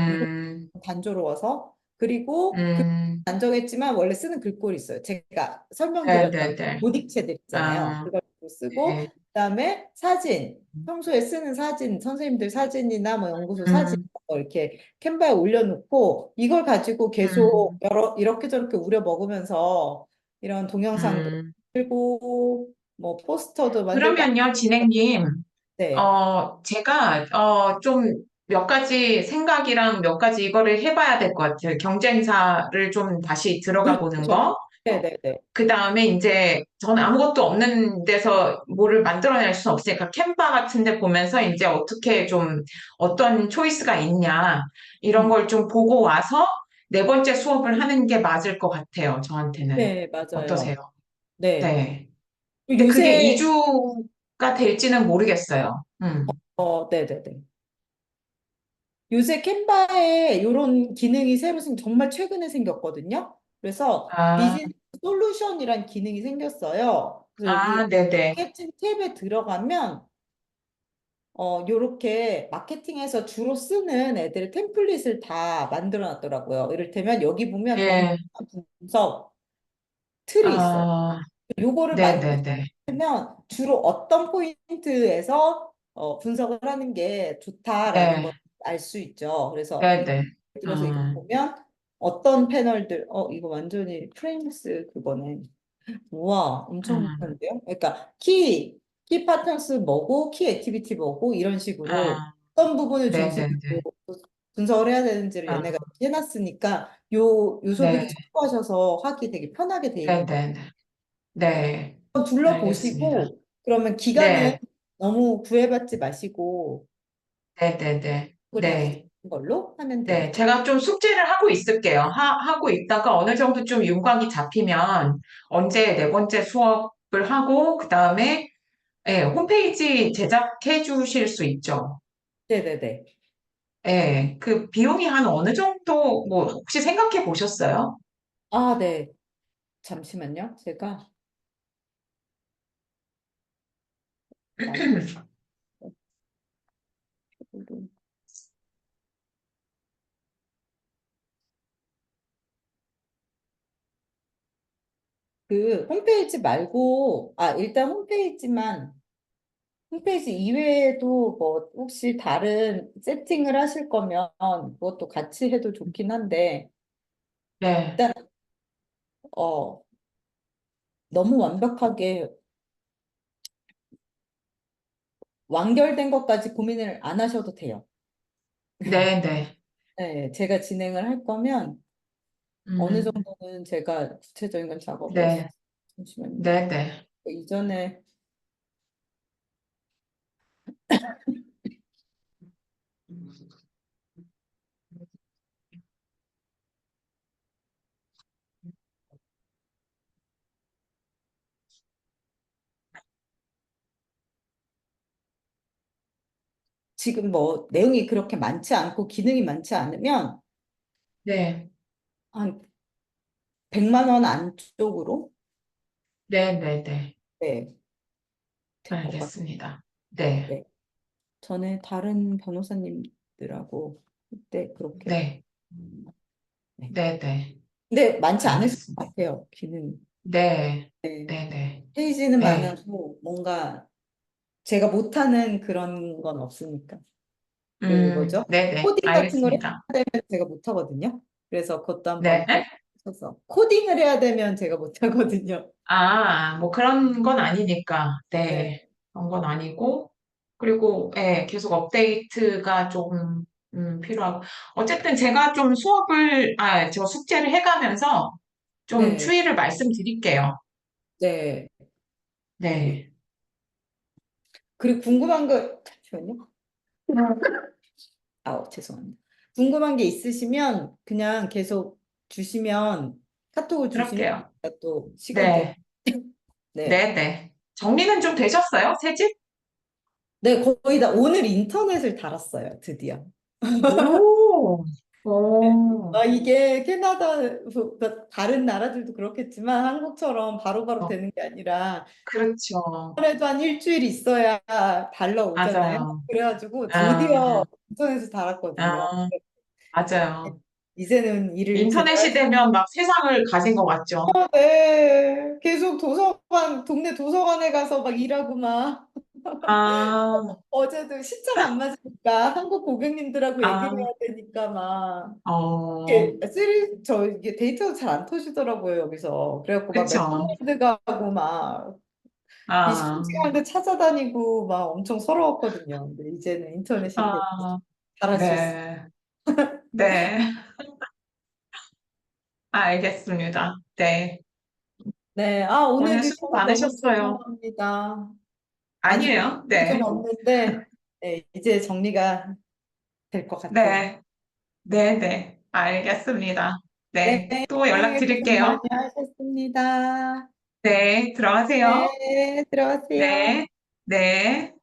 이거 음, 단조로워서 그리고 음, 단정했지만 원래 쓰는 글꼴이 있어요. 제가 설명드렸던 네네네. 모딕체들 있잖아요. 아, 그걸 쓰고 네. 그다음에 사진 평소에 쓰는 사진 선생님들 사진이나 뭐 연구소 사진 음, 이렇게 캔바에 올려놓고 이걸 가지고 계속 음, 여러 이렇게 저렇게 우려 먹으면서 이런 동영상도 음. 만들고 뭐 포스터도 만들고 그러면요, 진행님, 네. 제가, 좀 몇 가지 생각이랑 몇 가지 이거를 해봐야 될 것 같아요. 경쟁사를 좀 다시 들어가 보는 그렇죠. 거. 네네네. 그 다음에 이제 저는 아무것도 없는 데서 뭐를 만들어낼 수는 없으니까 캔바 같은 데 보면서 이제 어떻게 좀 어떤 초이스가 있냐 이런 음. 걸 좀 보고 와서 네 번째 수업을 하는 게 맞을 것 같아요. 저한테는. 네, 맞아요. 어떠세요? 네. 네. 근데 그게 요새 2주가 될지는 모르겠어요. 네네네. 요새 캔바에 이런 기능이 새로 정말 최근에 생겼거든요. 그래서 아, 비즈니스 솔루션이란 기능이 생겼어요. 그래서 여기 네네. 마케팅 탭에 들어가면 요렇게 마케팅에서 주로 쓰는 애들의 템플릿을 다 만들어 놨더라고요. 이를테면 여기 보면 경쟁 예, 분석 틀이 있어요. 아, 요거를 네네네. 만들면 주로 어떤 포인트에서 분석을 하는 게 좋다라는 걸 네, 알 수 있죠. 그래서 이거 네네. 들어서 이거 보면 어떤 패널들, 이거 완전히 프레임스 그거네. 우와, 음, 엄청난데요? 그러니까 키 파트너스 뭐고, 키 액티비티 뭐고, 이런 식으로 아, 어떤 부분을 중심으로 네네네. 분석을 해야 되는지를 아, 얘네가 이렇게 해놨으니까 요 요소들이 네, 참고하셔서 하기 되게 편하게 돼 있는 것 네네네. 네, 한번 알겠습니다. 둘러보시고 그러면 기간은 네, 너무 구애받지 마시고 네네네. 그걸 다니는 네, 걸로 하면 네. 되겠죠. 제가 좀 숙제를 하고 있을게요. 하고 있다가 어느 정도 좀 윤곽이 잡히면 언제 네 번째 수업을 하고, 그 다음에, 홈페이지 제작해 주실 수 있죠. 네네네. 그 비용이 한 어느 정도, 뭐, 혹시 생각해 보셨어요? 네. 잠시만요. 제가 말 그 홈페이지 말고 일단 홈페이지 이외에도 뭐 혹시 다른 세팅을 하실 거면 그것도 같이 해도 좋긴 한데 네. 어, 너무 완벽하게 완결된 것까지 고민을 안 하셔도 돼요. 네네. 네, 제가 진행을 할 거면 어느 음, 정도는 제가 구체적인 걸 작업을 네, 했어요. 잠시만요. 네네. 그 이전에 지금 뭐 내용이 그렇게 많지 않고 기능이 많지 않으면 네, 한 100만 원 안쪽으로 네네네. 네, 될 것 같아요. 알겠습니다. 네, 네. 전에 다른 변호사님들하고 그때 그렇게 네, 네. 네네. 근데 많지 않으실 것 알겠습니다. 같아요. 기능. 네, 네. 네네. 페이지는 네, 많아도 뭔가 제가 못하는 그런 건 없으니까. 그 뭐죠? 네네. 코딩 같은 걸 해야 알겠습니다. 되면 제가 못하거든요. 그래서 그것도 네. 한번 배워서 코딩을 해야 되면 제가 못하거든요. 뭐 그런 건 아니니까. 네, 네. 그런 건 아니고. 그리고, 예, 계속 업데이트가 조금, 필요하고. 어쨌든 제가 좀 저 숙제를 해가면서 좀 네, 추이를 말씀드릴게요. 네. 그, 네. 그리고 궁금한 거 잠시만요. 아, 죄송합니다. 궁금한 게 있으시면 그냥 계속 주시면 카톡을 주시면 그럴게요. 제가 또 시간 될 네. 네. 네네. 정리는 좀 되셨어요? 새 집? 네, 거의 다 오늘 인터넷을 달았어요, 드디어. 오, 오, 이게 캐나다, 그러니까 다른 나라들도 그렇겠지만 한국처럼 바로바로 어, 되는 게 아니라 그렇죠. 그래도 한 일주일 있어야 달러 오잖아요. 맞아요. 그래가지고 아, 드디어 인터넷을 달았거든요. 아, 맞아요. 이제는 일을 제대로 할 인터넷이 수, 되면 막 세상을 가진 것 같죠. 네. 계속 도서관, 동네 도서관에 가서 막 일하고 막 아, 어제도 시차가 안 맞으니까 한국 고객님들하고 얘기를 아, 해야 되니까 막 어, 이게 데이터가 잘 안 터지더라고요, 여기서. 그래갖고 막 그쵸. 맥도날드 가고 막 이 아, 심심한데 찾아다니고 막 엄청 서러웠거든요. 근데 이제는 인터넷이 돼 아, 잘할 수 있어. 네, 네, 알겠습니다. 네. 네, 아, 오늘 오늘 그 수고 시간 너무 많으셨어요. 죄송합니다. 아직 아니에요. 좀 네, 없는데, 네, 이제 정리가 될 것 같아요. 네, 네, 네, 알겠습니다. 네, 네, 또 고생 많이 연락드릴게요. 하셨습니다. 네, 들어가세요. 네, 들어가세요. 네, 네.